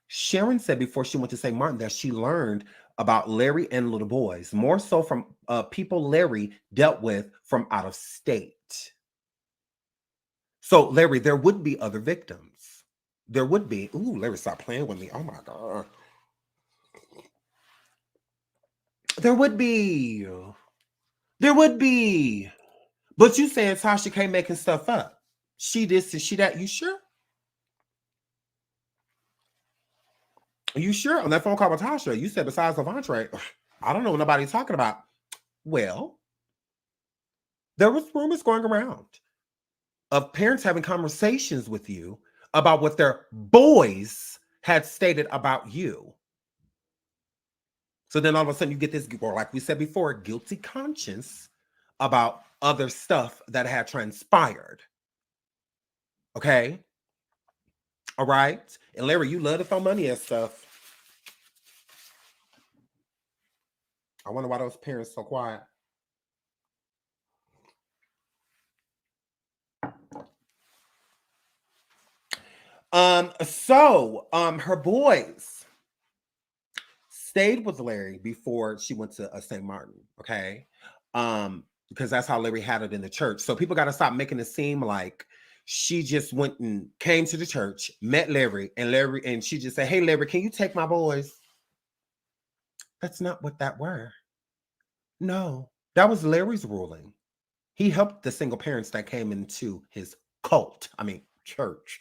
Sharon said before she went to St. Martin that she learned about Larry and little boys, more so from people Larry dealt with from out of state. So, Larry, there would be other victims. There would be. Ooh, Larry, stop playing with me. Oh, my God. There would be. There would be. But you saying Tasha K making stuff up. She this and she that. You sure? Are you sure? On that phone call with Tasha, you said besides Lavontraye, I don't know what nobody's talking about. Well, there was rumors going around of parents having conversations with you about what their boys had stated about you. So then all of a sudden you get this, or like we said before, guilty conscience about other stuff that had transpired. Okay? All right? And Larry, you love to throw money at stuff. I wonder why those parents so quiet. Her boys stayed with Larry before she went to St. Martin, okay? Because that's how Larry had it in the church. So people got to stop making it seem like she just went and came to the church, met Larry, and she just said, "Hey, Larry, can you take my boys?" That's not what that were. No, that was Larry's ruling. He helped the single parents that came into his church.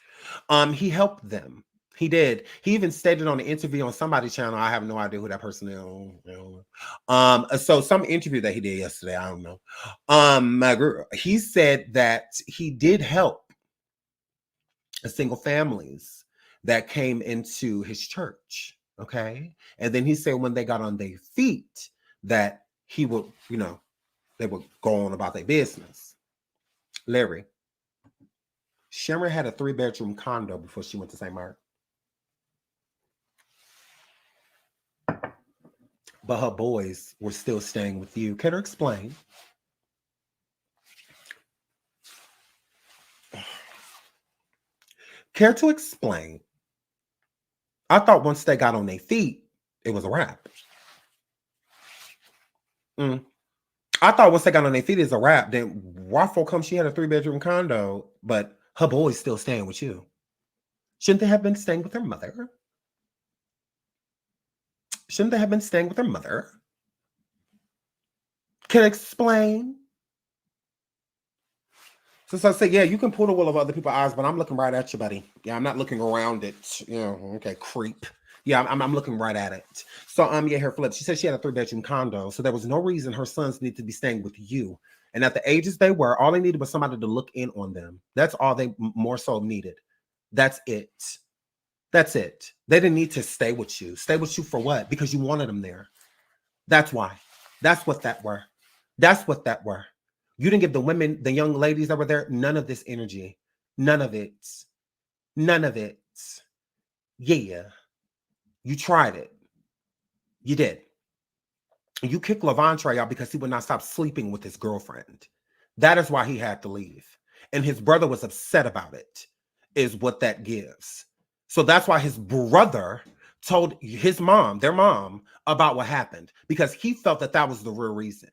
He helped them. He did. He even stated on an interview on somebody's channel. I have no idea who that person is. I don't know. So some interview that he did yesterday, I don't know. He said that he did help single families that came into his church. Okay. And then he said when they got on their feet that he would, they would go on about their business. Larry, Sharon had a 3-bedroom condo before she went to St. Martin. But her boys were still staying with you. Can you explain? Care to explain? I thought once they got on their feet, it was a wrap. I thought once they got on their feet, it's a wrap. Then why for come she had a 3-bedroom condo, but her boys still staying with you? Shouldn't they have been staying with their mother? Shouldn't they have been staying with their mother? Can I explain? So I say, yeah, you can pull the wool over other people's eyes, but I'm looking right at you, buddy. Yeah, I'm not looking around it. Okay, creep. Yeah, I'm looking right at it. So her flip. She said she had a 3-bedroom condo, so there was no reason her sons needed to be staying with you. And at the ages they were, all they needed was somebody to look in on them. That's all they more so needed. That's it. That's it. They didn't need to stay with you. Stay with you for what? Because you wanted them there. That's why. That's what that were. That's what that were. You didn't give the women, the young ladies that were there, none of this energy. None of it. None of it. Yeah. You tried it. You did. You kicked Lavontraye out because he would not stop sleeping with his girlfriend. That is why he had to leave. And his brother was upset about it, is what that gives. So that's why his brother told his mom, their mom, about what happened, because he felt that that was the real reason.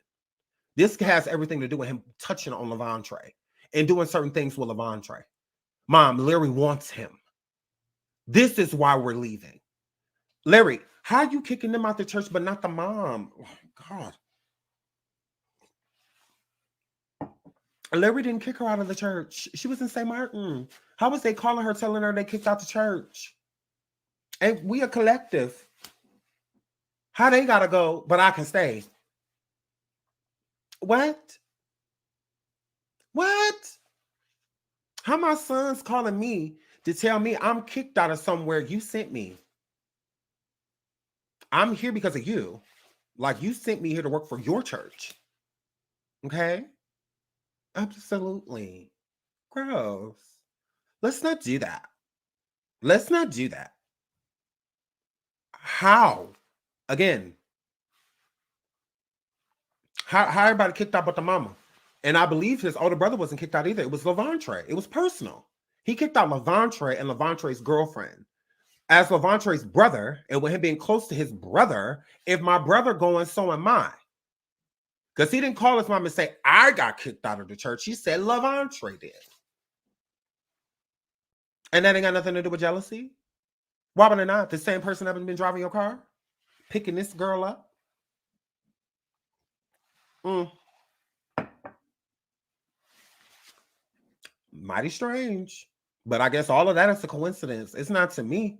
This has everything to do with him touching on Lavontraye and doing certain things with Lavontraye. Mom, Larry wants him. This is why we're leaving. Larry, how are you kicking them out the church, but not the mom? Oh, God. Larry didn't kick her out of the church. She was in St. Martin. How was they calling her, telling her they kicked out the church? And we a collective. How they gotta go, but I can stay? What? What? How my son's calling me to tell me I'm kicked out of somewhere you sent me? I'm here because of you. Like you sent me here to work for your church. Okay? Absolutely. Gross. Let's not do that. Let's not do that. How? Again. How everybody kicked out but the mama? And I believe his older brother wasn't kicked out either. It was Lavontraye. It was personal. He kicked out Lavontraye and Lavontraye's girlfriend. As Lavontraye's brother, and with him being close to his brother, if my brother going, so am I. Because he didn't call his mom and say, I got kicked out of the church. He said Lavontraye did. And that ain't got nothing to do with jealousy. Why would it not? The same person that has been driving your car? Picking this girl up? Mighty strange. But I guess all of that is a coincidence. It's not to me.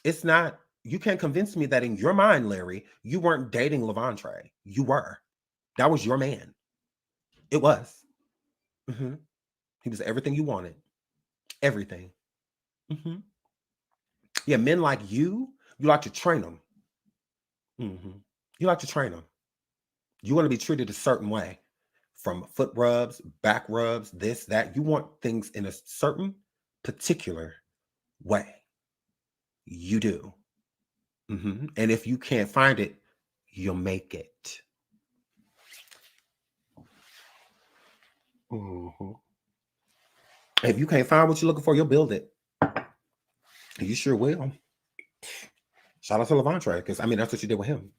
It's not. You can't convince me that in your mind, Larry, you weren't dating Lavontraye. You were. That was your man. It was. Mm-hmm. He was everything you wanted. Everything. Mm-hmm. Yeah, men like you like to train them. Mm-hmm. You like to train them. You want to be treated a certain way. From foot rubs, back rubs, this, that. You want things in a certain particular way. You do. Mm-hmm. And if you can't find it, you'll make it. Mm-hmm. If you can't find what you're looking for, you'll build it. You sure will. Shout out to Lavontraye, because I mean that's what you did with him.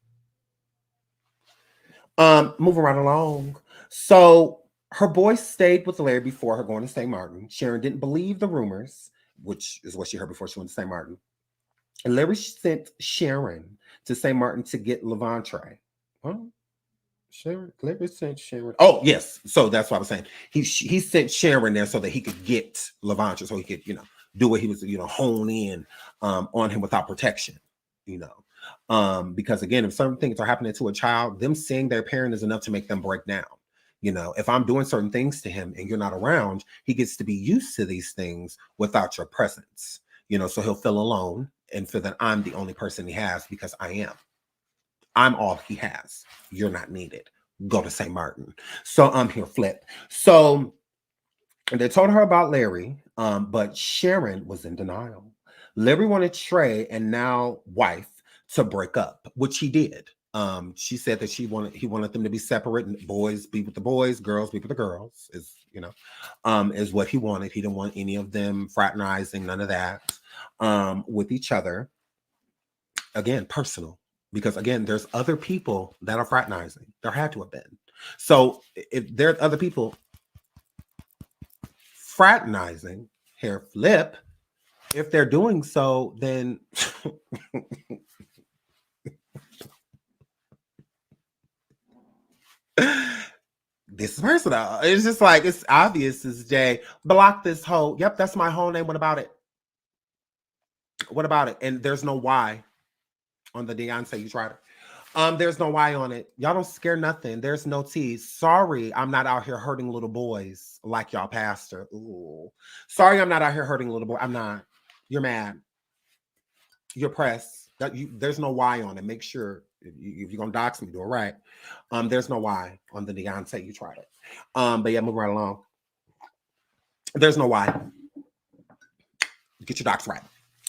Moving right along. So her boys stayed with Larry before her going to St. Martin. Sharon didn't believe the rumors, which is what she heard before she went to St. Martin. And Larry sent Sharon to St. Martin to get Lavontraye. Well, Larry sent Sharon. Oh, yes. So that's what I was saying. He sent Sharon there so that he could get Lavontraye, so he could, do what he was, hone in on him without protection, because again, if certain things are happening to a child, them seeing their parent is enough to make them break down. If I'm doing certain things to him and you're not around, he gets to be used to these things without your presence, so he'll feel alone and feel that I'm the only person he has because I am. I'm all he has. You're not needed. Go to St. Martin. So I'm here, flip. So they told her about Larry, but Sharon was in denial. Larry wanted Trey and now wife to break up, which he did. She said that he wanted them to be separate and boys be with the boys, girls be with the girls, is what he wanted. He didn't want any of them fraternizing, none of that, with each other. Again, personal. Because again, there's other people that are fraternizing. There had to have been. So if there are other people fraternizing, hair flip, if they're doing so, then this is personal. It's just like, it's obvious as day. Block this whole, yep, that's my whole name. What about it? What about it? And there's no why on the Beyonce, you tried it. There's no why on it. Y'all don't scare nothing. There's no tea. Sorry, I'm not out here hurting little boys like y'all pastor. Ooh. Sorry, I'm not out here hurting little boy. I'm not. You're mad. You're pressed. There's no why on it. Make sure if you're gonna dox me, do it right. There's no why on the Beyonce, you tried it. But yeah, moving right along. There's no why. Get your docs right.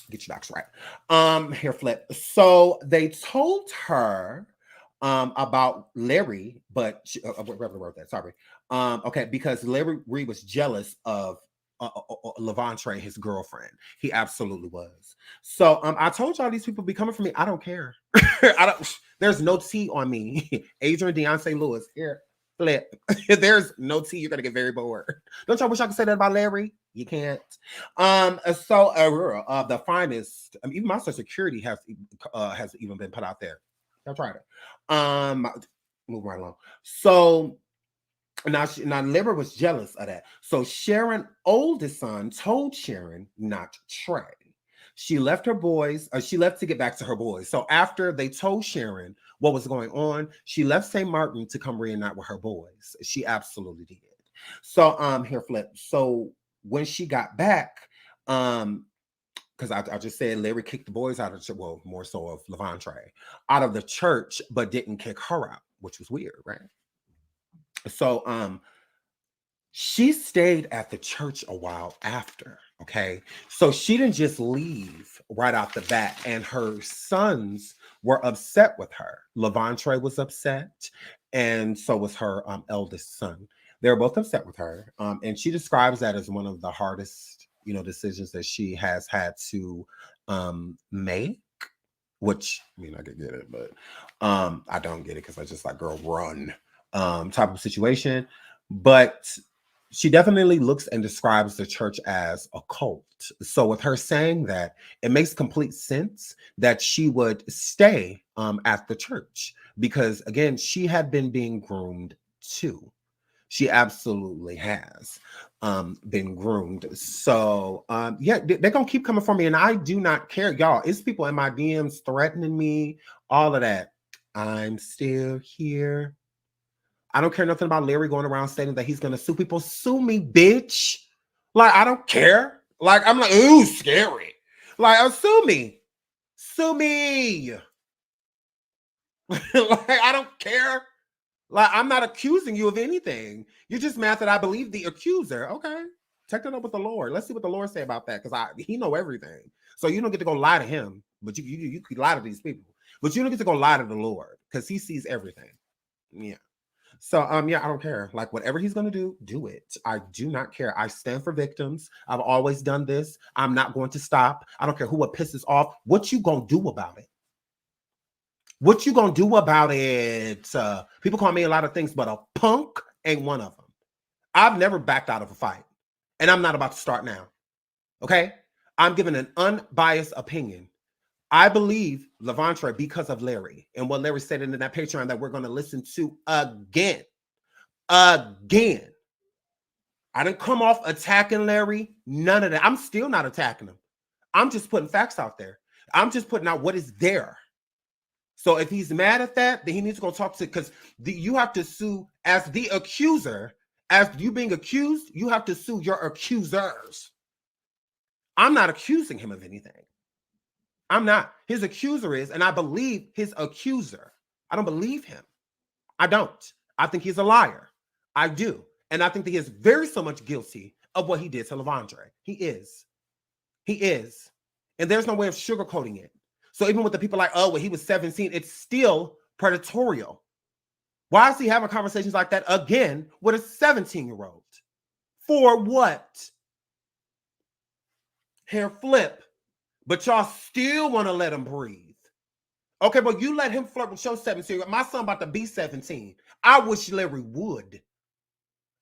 Get your docs right. Here, flip. So they told her about Larry, but sorry. Okay, because Larry Reid was jealous of Lavontraye, his girlfriend. He absolutely was. So I told y'all these people be coming for me. I don't care. There's no tea on me. Adrian Deontay Lewis. Here, flip. There's no tea. You're gonna get very bored. Don't y'all wish I could say that about Larry? You can't. So the finest, even my social security has even been put out there. Y'all tried it. Move right along. So now Larry was jealous of that. So Sharon's oldest son told Sharon not to Trey. She left her boys, she left to get back to her boys. So after they told Sharon what was going on, she left St. Martin to come reunite with her boys. She absolutely did. So here, flip. So when she got back, because I just said Larry kicked the boys out of the church, well, more so of Lavontraye, out of the church, but didn't kick her out, which was weird, right? So she stayed at the church a while after, okay? So she didn't just leave right out the bat, and her sons were upset with her. Lavontraye was upset, and so was her eldest son. They were both upset with her, and she describes that as one of the hardest, decisions that she has had to make. Which, I mean, I could get it, but I don't get it because I just like, girl, run type of situation. But she definitely looks and describes the church as a cult. So with her saying that, it makes complete sense that she would stay at the church because, again, she had been being groomed too. She absolutely has. been groomed. So yeah, they're gonna keep coming for me, and I do not care, y'all. It's people in my DMs threatening me, all of that. I'm still here. I don't care nothing about Larry going around stating that he's gonna sue people. Sue me, bitch. Like, I don't care. Like, I'm like, ooh, scary. Like, sue me. Sue me. Like, I don't care. Like, I'm not accusing you of anything. You're just mad that I believe the accuser. Okay. Take that up with the Lord. Let's see what the Lord say about that. Because he know everything. So you don't get to go lie to him. But you could lie to these people. But you don't get to go lie to the Lord. Because he sees everything. Yeah. So yeah, I don't care. Like, whatever he's gonna do it. I do not care. I stand for victims. I've always done this. I'm not going to stop. I don't care who it pisses off. What you gonna do about it? What you gonna do about it? People call me a lot of things, but a punk ain't one of them. I've never backed out of a fight, and I'm not about to start now. Okay? I'm giving an unbiased opinion. I believe Lavontraye because of Larry and what Larry said in that Patreon that we're going to listen to again. Again. I didn't come off attacking Larry. None of that. I'm still not attacking him. I'm just putting facts out there. I'm just putting out what is there. So if he's mad at that, then he needs to go talk to, because you have to sue as the accuser. As you being accused, you have to sue your accusers. I'm not accusing him of anything. I'm not. His accuser is, and I believe his accuser. I don't believe him. I don't. I think he's a liar. I do. And I think that he is very so much guilty of what he did to Lavontraye. He is. He is. And there's no way of sugarcoating it. So even with the people like, oh, well, he was 17, it's still predatorial. Why is he having conversations like that again with a 17-year-old? For what? Hair flip. But y'all still want to let him breathe. Okay, but you let him flirt with your 17. My son about to be 17. I wish Larry would.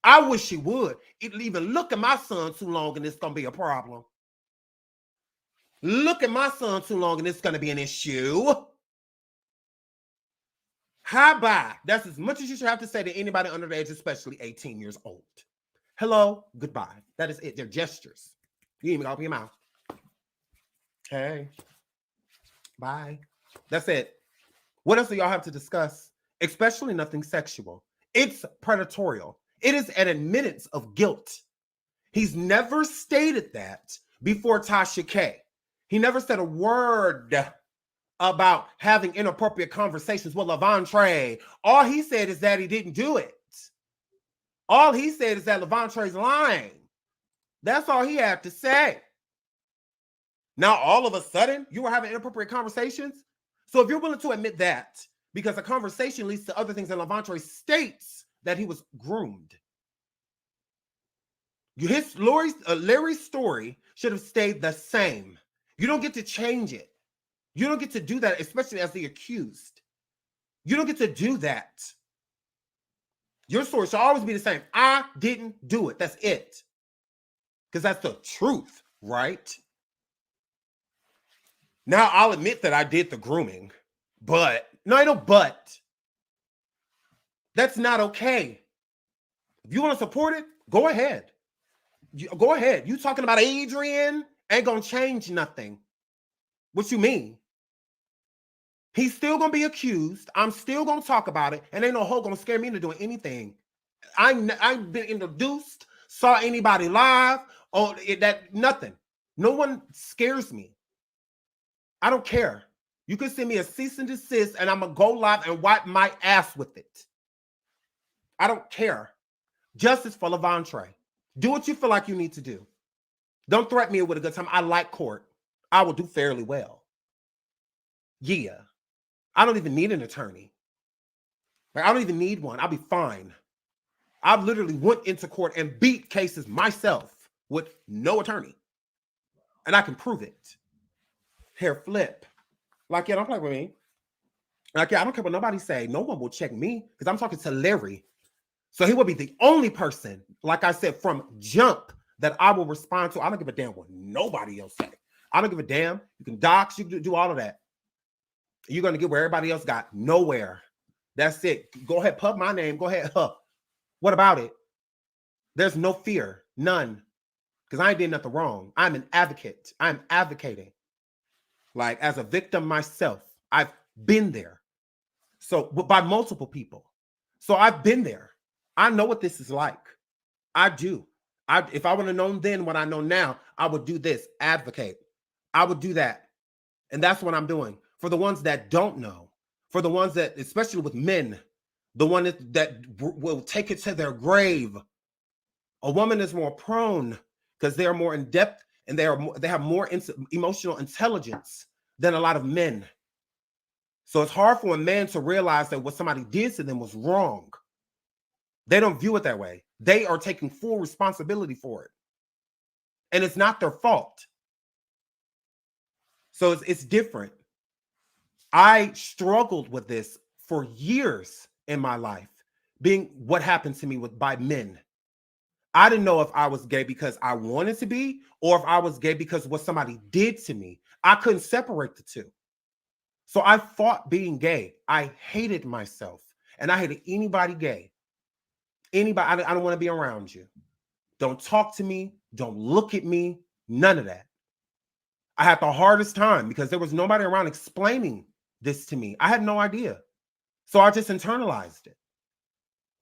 I wish he would. It'll even look at my son too long and it's going to be a problem. Look at my son too long and it's going to be an issue. Bye. That's as much as you should have to say to anybody under the age, especially 18 years old. Hello, goodbye. That is it. They're gestures. You ain't even open your mouth. Hey, bye. That's it. What else do y'all have to discuss? Especially nothing sexual. It's predatorial. It is an admittance of guilt. He's never stated that before Tasha K. He never said a word about having inappropriate conversations with Lavontraye. All he said is that he didn't do it. All he said is that Lavontraye's lying. That's all he had to say. Now, all of a sudden, you were having inappropriate conversations? So if you're willing to admit that, because a conversation leads to other things, and Lavontraye states that he was groomed. Larry's story should have stayed the same. You don't get to change it. You don't get to do that, especially as the accused. You don't get to do that. Your story should always be the same. I didn't do it. That's it. Because that's the truth, right? Now, I'll admit that I did the grooming, but that's not okay. If you want to support it, go ahead. Go ahead. You talking about Adrian ain't going to change nothing. What you mean? He's still going to be accused. I'm still going to talk about it, and ain't no hoe going to scare me into doing anything. I've been introduced, saw anybody live, nothing. No one scares me. I don't care. You can send me a cease and desist and I'm going to go live and wipe my ass with it. I don't care. Justice for Lavontraye. Do what you feel like you need to do. Don't threaten me with a good time. I like court. I will do fairly well. Yeah. I don't even need an attorney. Like, I don't even need one. I'll be fine. I've literally went into court and beat cases myself with no attorney. And I can prove it. Hair flip. Like, yeah, don't play with me. Like, yeah, I don't care what nobody say. No one will check me because I'm talking to Larry. So he will be the only person, like I said, from jump that I will respond to. I don't give a damn what nobody else say. I don't give a damn. You can dox, you can do all of that. You're going to get where everybody else got. Nowhere. That's it. Go ahead, pub my name. Go ahead. What about it? There's no fear. None. Because I ain't did nothing wrong. I'm an advocate. I'm advocating. Like, as a victim myself, I've been there. So, by multiple people. So I've been there. I know what this is like. I do. If I would have known then what I know now, I would do this, advocate. I would do that. And that's what I'm doing. For the ones that don't know, for the ones that, especially with men, the one that will take it to their grave. A woman is more prone because they are more in depth and they have more emotional intelligence than a lot of men. So it's hard for a man to realize that what somebody did to them was wrong. They don't view it that way. They are taking full responsibility for it. And it's not their fault. So it's different. I struggled with this for years in my life, being what happened to me by men. I didn't know if I was gay because I wanted to be, or if I was gay because what somebody did to me. I couldn't separate the two. So I fought being gay. I hated myself, and I hated anybody gay. Anybody, I don't want to be around you. Don't talk to me. Don't look at me. None of that. I had the hardest time because there was nobody around explaining this to me. I had no idea. So I just internalized it.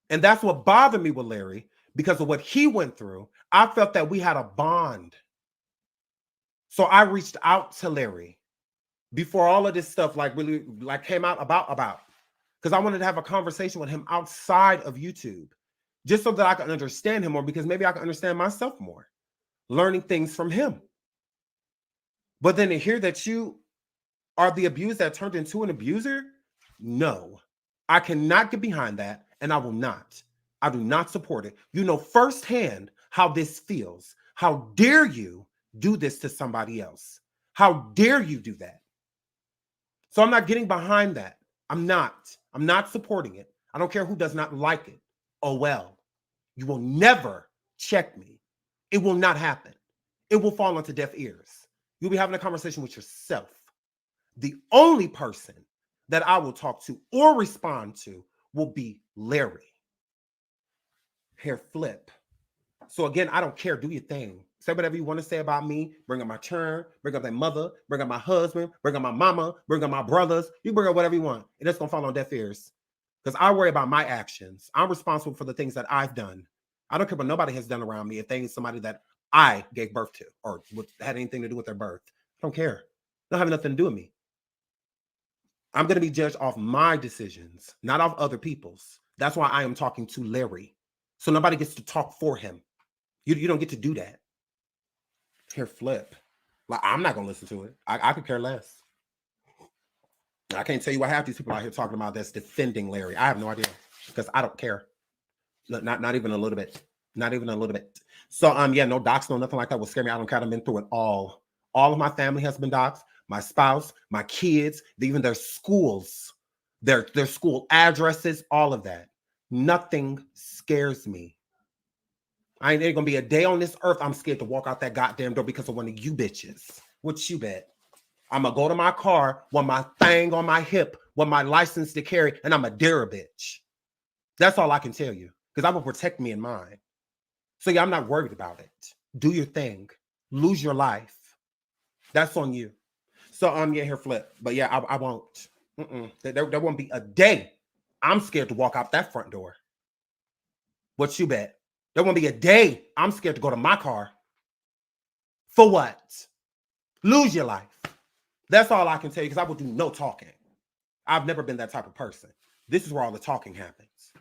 And that's what bothered me with Larry, because of what he went through. I felt that we had a bond. So I reached out to Larry before all of this stuff really came out about, because I wanted to have a conversation with him outside of YouTube, just so that I could understand him more, because maybe I could understand myself more, learning things from him. But then to hear that you are the abused that turned into an abuser, no, I cannot get behind that, and I will not. I do not support it. You know firsthand how this feels. How dare you do this to somebody else? How dare you do that? So I'm not getting behind that. I'm not supporting it. I don't care who does not like it. Oh, well, you will never check me. It will not happen. It will fall onto deaf ears. You'll be having a conversation with yourself. The only person that I will talk to or respond to will be Larry. Hair flip. So again, I don't care. Do your thing. Say whatever you want to say about me. Bring up my churn. Bring up their mother. Bring up my husband. Bring up my mama. Bring up my brothers. You bring up whatever you want. And it's going to fall on deaf ears. Because I worry about my actions. I'm responsible for the things that I've done. I don't care what nobody has done around me if they ain't somebody that I gave birth to or had anything to do with their birth. I don't care. Don't have nothing to do with me. I'm going to be judged off my decisions, not off other people's. That's why I am talking to Larry. So nobody gets to talk for him. You don't get to do that. Hair flip. Like, I'm not going to listen to it. I could care less. I can't tell you what half these people out here talking about that's defending Larry. I have no idea because I don't care. Not even a little bit. Not even a little bit. So, yeah, no docs, no nothing like that will scare me. I don't care. I've been through it all. All of my family has been doxxed. My spouse, my kids, even their schools, their school addresses, all of that. Nothing scares me. I ain't gonna be a day on this earth I'm scared to walk out that goddamn door because of one of you bitches. What you bet? I'm gonna go to my car with my thing on my hip, with my license to carry, and I'm a dare a bitch. That's all I can tell you, because I will protect me and mine. So yeah, I'm not worried about it. Do your thing. Lose your life. That's on you. So yeah, hair flip. But yeah, I won't. There won't be a day I'm scared to walk out that front door. What you bet? There won't be a day I'm scared to go to my car. For what? Lose your life. That's all I can tell you, because I will do no talking. I've never been that type of person. This is where all the talking happens.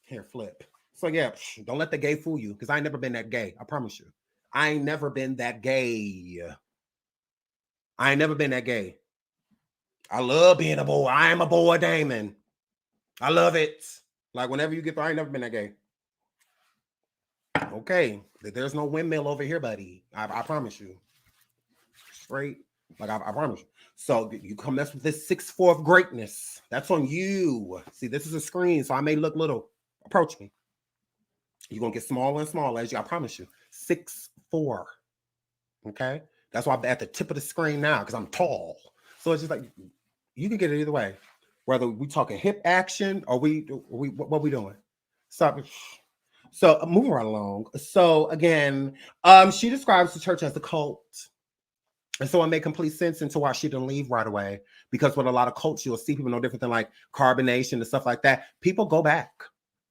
Hair flip. So yeah, don't let the gay fool you, because I ain't never been that gay. I promise you. I ain't never been that gay. I ain't never been that gay. I love being a boy. I am a boy, Damon. I love it. Like, whenever you get there, I ain't never been that gay. Okay. There's no windmill over here, buddy. I promise you. Straight. Like, I promise you. So you come mess with this 6'4" greatness. That's on you. See, this is a screen, so I may look little. Approach me. You're going to get smaller and smaller as you, I promise you. 6'4". Okay? That's why I'm at the tip of the screen now, because I'm tall. So it's just like, you can get it either way. Whether we talking hip action or what we doing. So So moving right along. So again, she describes the church as a cult. And so it made complete sense into why she didn't leave right away. Because with a lot of cults, you'll see people no different than like carbonation and stuff like that. People go back.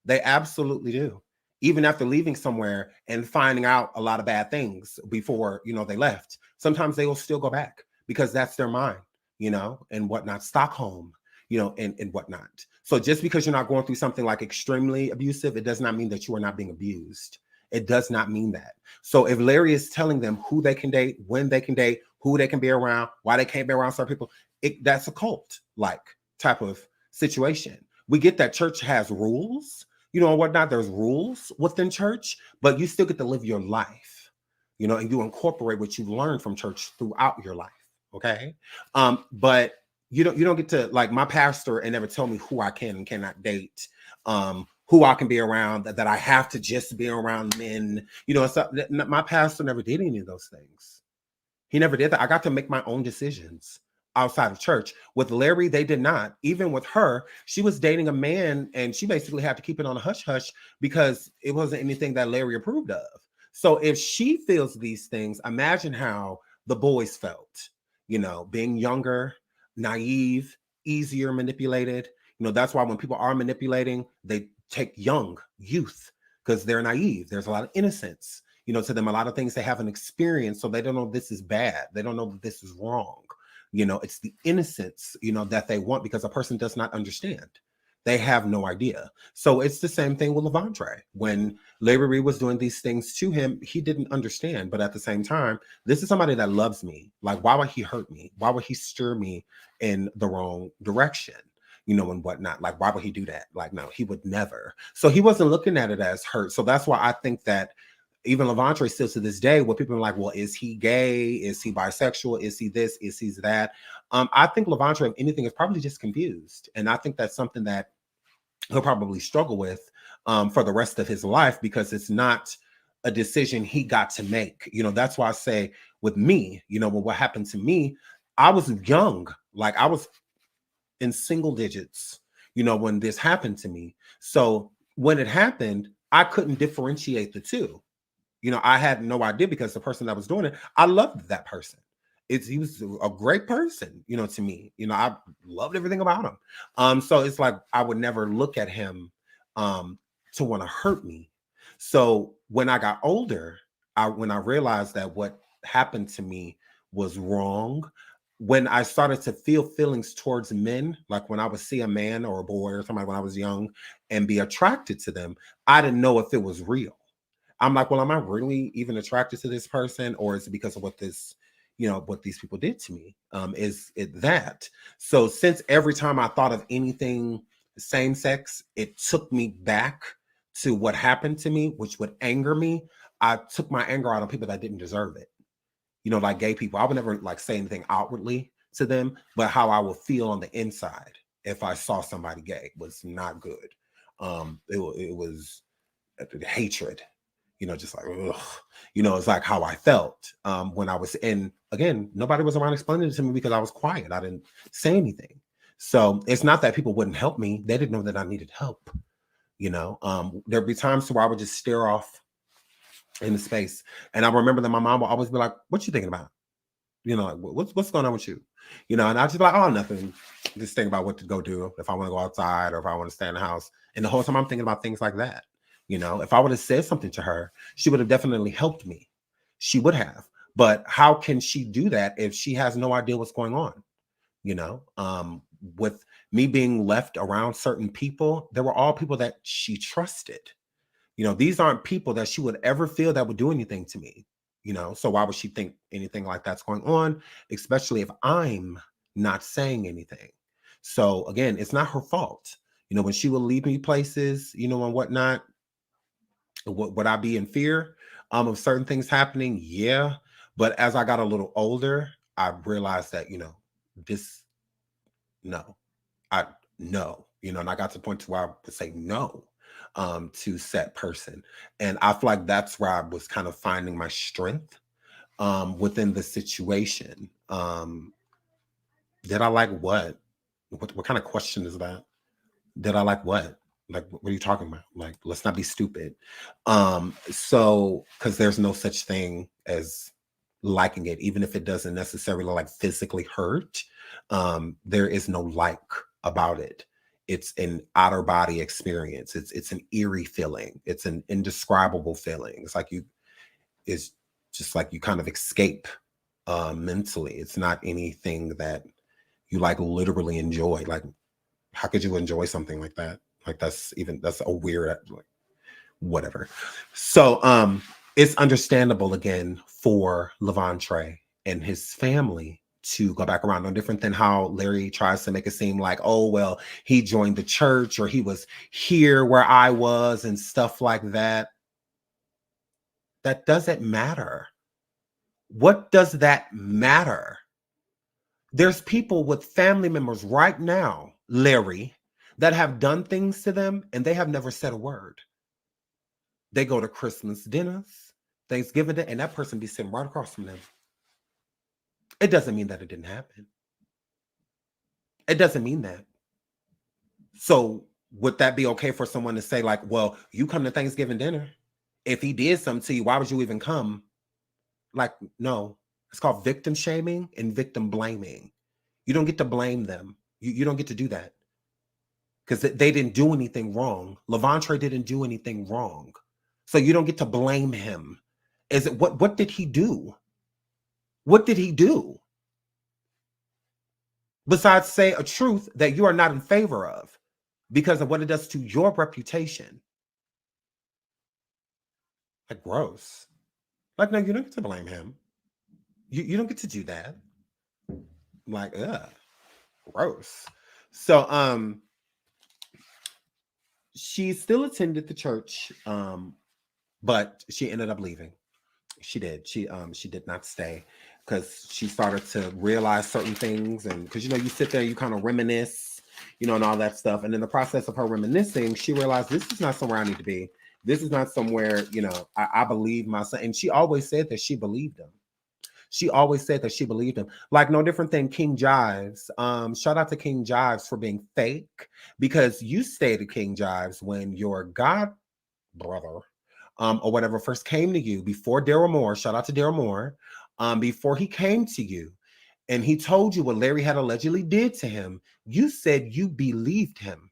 They absolutely do. Even after leaving somewhere and finding out a lot of bad things before, they left. Sometimes they will still go back because that's their mind, and whatnot. Stockholm, and whatnot. So just because you're not going through something like extremely abusive, it does not mean that you are not being abused. It does not mean that. So if Larry is telling them who they can date, when they can date, who they can be around, why they can't be around certain people, that's a cult-like type of situation. We get that church has rules, and whatnot. There's rules within church, but you still get to live your life, and you incorporate what you've learned from church throughout your life. Okay. But you don't get to, like, my pastor and never tell me who I can and cannot date, who I can be around, that I have to just be around men, so my pastor never did any of those things. He never did that. I got to make my own decisions outside of church. With Larry, they did not. Even with her, she was dating a man and she basically had to keep it on a hush hush because it wasn't anything that Larry approved of. So if she feels these things, imagine how the boys felt, being younger, naive, easier manipulated. That's why when people are manipulating, they take youth, because they're naive. There's a lot of innocence, to them, a lot of things they haven't experienced. So they don't know this is bad. They don't know that this is wrong. It's the innocence, that they want, because a person does not understand. They have no idea. So it's the same thing with Lavontraye. When Larry Reid was doing these things to him, he didn't understand. But at the same time, this is somebody that loves me. Like, why would he hurt me? Why would he steer me in the wrong direction? And whatnot. Like, why would he do that? Like, no, he would never. So he wasn't looking at it as hurt. So that's why I think that even Lavontraye still to this day, where people are like, well, is he gay? Is he bisexual? Is he this? Is he that? I think Lavontraye, if anything, is probably just confused. And I think that's something that he'll probably struggle with for the rest of his life, because it's not a decision he got to make. That's why I say with me, what happened to me, I was young. Like, I was in single digits, when this happened to me. So when it happened, I couldn't differentiate the two. I had no idea, because the person that was doing it, I loved that person. He was a great person, to me. I loved everything about him. So it's like I would never look at him to want to hurt me. So when I got older, when I realized that what happened to me was wrong, when I started to feel feelings towards men, like when I would see a man or a boy or somebody when I was young and be attracted to them, I didn't know if it was real. I'm like, well, am I really even attracted to this person, or is it because of what this, what these people did to me? Is it that? So since every time I thought of anything same sex, it took me back to what happened to me, which would anger me. I took my anger out on people that didn't deserve it. Like gay people, I would never like say anything outwardly to them, but how I would feel on the inside if I saw somebody gay was not good. It was hatred. Just like, ugh. It's like how I felt when I was in, again, nobody was around explaining it to me because I was quiet. I didn't say anything. So it's not that people wouldn't help me. They didn't know that I needed help. There'd be times where I would just stare off in the space. And I remember that my mom would always be like, what you thinking about? Like, what's going on with you? And I just be like, oh, nothing. Just think about what to go do, if I want to go outside or if I want to stay in the house. And the whole time I'm thinking about things like that. If I would have said something to her, she would have definitely helped me. She would have. But how can she do that if she has no idea what's going on? With me being left around certain people, there were all people that she trusted. These aren't people that she would ever feel that would do anything to me. So why would she think anything like that's going on, especially if I'm not saying anything? So again, it's not her fault. When she would leave me places, and whatnot, would I be in fear of certain things happening? Yeah. But as I got a little older, I realized that, this, no, and I got to the point to where I would say no to said person. And I feel like that's where I was kind of finding my strength within the situation. Did I like what? What kind of question is that? Did I like what? Like, what are you talking about? Like, let's not be stupid. So because there's no such thing as liking it, even if it doesn't necessarily like physically hurt. There is no like about it. It's an outer body experience. It's an eerie feeling. It's an indescribable feeling. It's just like you kind of escape mentally. It's not anything that you like literally enjoy. Like, how could you enjoy something like that? Like, that's a weird, like, whatever. So it's understandable again for Lavontraye and his family to go back around, no different than how Larry tries to make it seem like, oh, well, he joined the church or he was here where I was and stuff like that. That doesn't matter. What does that matter? There's people with family members right now, Larry, that have done things to them and they have never said a word. They go to Christmas dinners, Thanksgiving dinner, and that person be sitting right across from them. It doesn't mean that it didn't happen. It doesn't mean that. So would that be okay for someone to say, like, well, you come to Thanksgiving dinner. If he did something to you, why would you even come? Like, no. It's called victim shaming and victim blaming. You don't get to blame them. You don't get to do that. Because they didn't do anything wrong. Lavontraye didn't do anything wrong. So you don't get to blame him. What did he do? What did he do? Besides say a truth that you are not in favor of because of what it does to your reputation. Like, gross. Like, no, you don't get to blame him. You don't get to do that. Like, ugh, gross. So she still attended the church, but she ended up leaving. She did. She did not stay because she started to realize certain things, and because you sit there, you kind of reminisce, and all that stuff. And in the process of her reminiscing, she realized this is not somewhere I need to be. This is not somewhere, I believe my son. And she always said that she believed him. She always said that she believed him. Like, no different than King Jives. Shout out to King Jives for being fake, because you stayed at King Jives when your god brother or whatever first came to you before Daryl Moore. Shout out to Daryl Moore. Before he came to you and he told you what Larry had allegedly did to him, you said you believed him.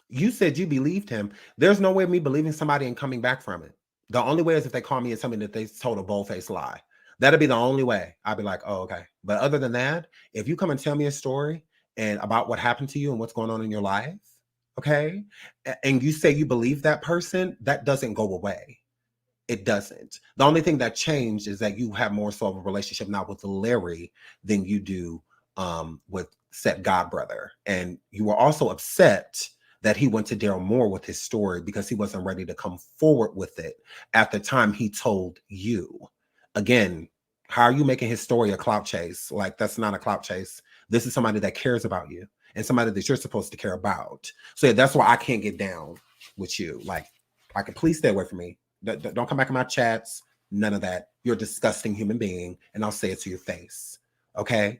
You said you believed him. There's no way of me believing somebody and coming back from it. The only way is if they call me and tell me that they told a bold-faced lie. That'd be the only way. I'd be like, oh, okay. But other than that, if you come and tell me a story and about what happened to you and what's going on in your life, okay, and you say you believe that person, that doesn't go away. It doesn't. The only thing that changed is that you have more so of a relationship now with Larry than you do with said godbrother. And you were also upset that he went to Daryl Moore with his story because he wasn't ready to come forward with it at the time he told you. Again, how are you making his story a clout chase? Like, that's not a clout chase. This is somebody that cares about you and somebody that you're supposed to care about. So yeah, that's why I can't get down with you. Like, please stay away from me. Don't come back in my chats. None of that. You're a disgusting human being, and I'll say it to your face. Okay?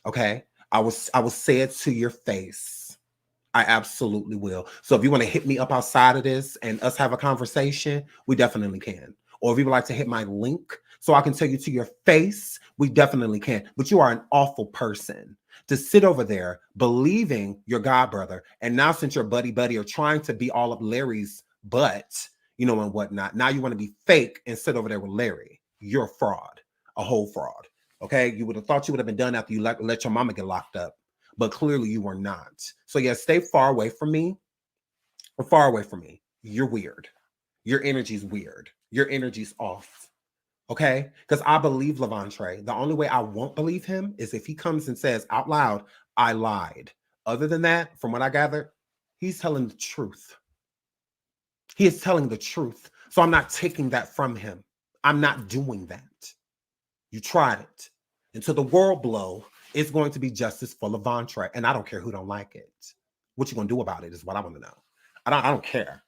Okay? I will say it to your face. I absolutely will. So if you want to hit me up outside of this and us have a conversation, we definitely can. Or if you would like to hit my link so I can tell you to your face, we definitely can. But you are an awful person to sit over there believing your godbrother. And now since your buddy are trying to be all up Larry's butt, and whatnot, now you want to be fake and sit over there with Larry. You're a fraud, a whole fraud. Okay? You would have thought you would have been done after you let your mama get locked up. But clearly you were not. So yeah, stay far away from me. Or far away from me. You're weird. Your energy's weird. Your energy's off. Okay? Because I believe Lavontraye. The only way I won't believe him is if he comes and says out loud, I lied. Other than that, from what I gather, he's telling the truth. He is telling the truth. So I'm not taking that from him. I'm not doing that. You tried it. Until the world blow, it's going to be justice for Lavontraye. And I don't care who don't like it. What you going to do about it is what I want to know. I don't care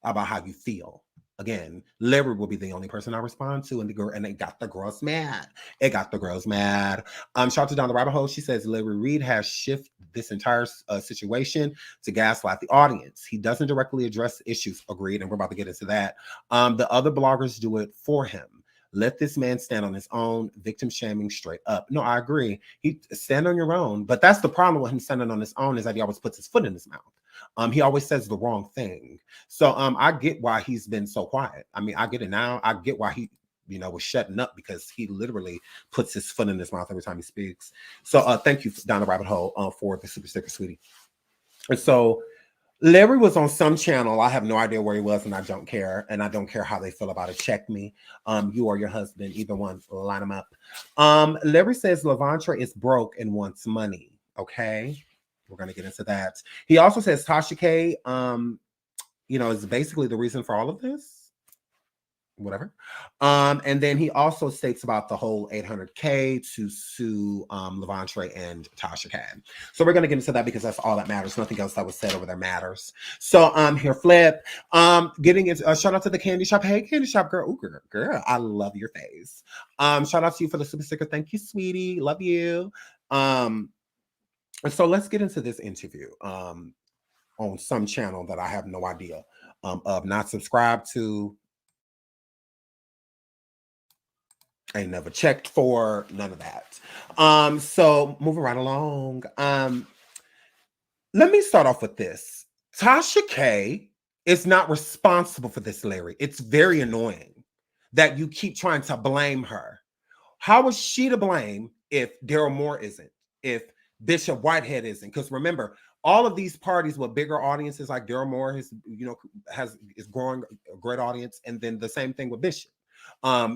about how you feel. Again, Larry will be the only person I respond to, and it got the girls mad. It got the girls mad. Shout out to Down the Rabbit Hole. She says Larry Reid has shifted this entire situation to gaslight the audience. He doesn't directly address issues. Agreed, and we're about to get into that. The other bloggers do it for him. Let this man stand on his own. Victim shaming straight up. No, I agree. He stand on your own, but that's the problem with him standing on his own is that he always puts his foot in his mouth. He always says the wrong thing. So I get why he's been so quiet. I mean, I get it now. I get why he, was shutting up because he literally puts his foot in his mouth every time he speaks. So thank you, Down the Rabbit Hole, for the super sticker, sweetie. And so Larry was on some channel. I have no idea where he was, and I don't care. And I don't care how they feel about it. Check me. You or your husband, either one, line them up. Larry says Lavontraye is broke and wants money. Okay. We're going to get into that. He also says Tasha K, is basically the reason for all of this. Whatever. And then he also states about the whole $800K to sue Lavontraye and Tasha K. So we're going to get into that because that's all that matters. Nothing else that was said over there matters. So here, Flip. Getting into shout out to the candy shop. Hey, candy shop girl. Ooh, girl, I love your face. Shout out to you for the super sticker. Thank you, sweetie. Love you. And so let's get into this interview on some channel that I have no idea of, not subscribed to, ain't never checked for, none of that. So moving right along. Let me start off with this. Tasha K is not responsible for this, Larry. It's very annoying that you keep trying to blame her. How is she to blame if Daryl Moore isn't? If Bishop Whitehead isn't? Because remember, all of these parties with bigger audiences, like Daryl Moore is growing a great audience, and then the same thing with Bishop.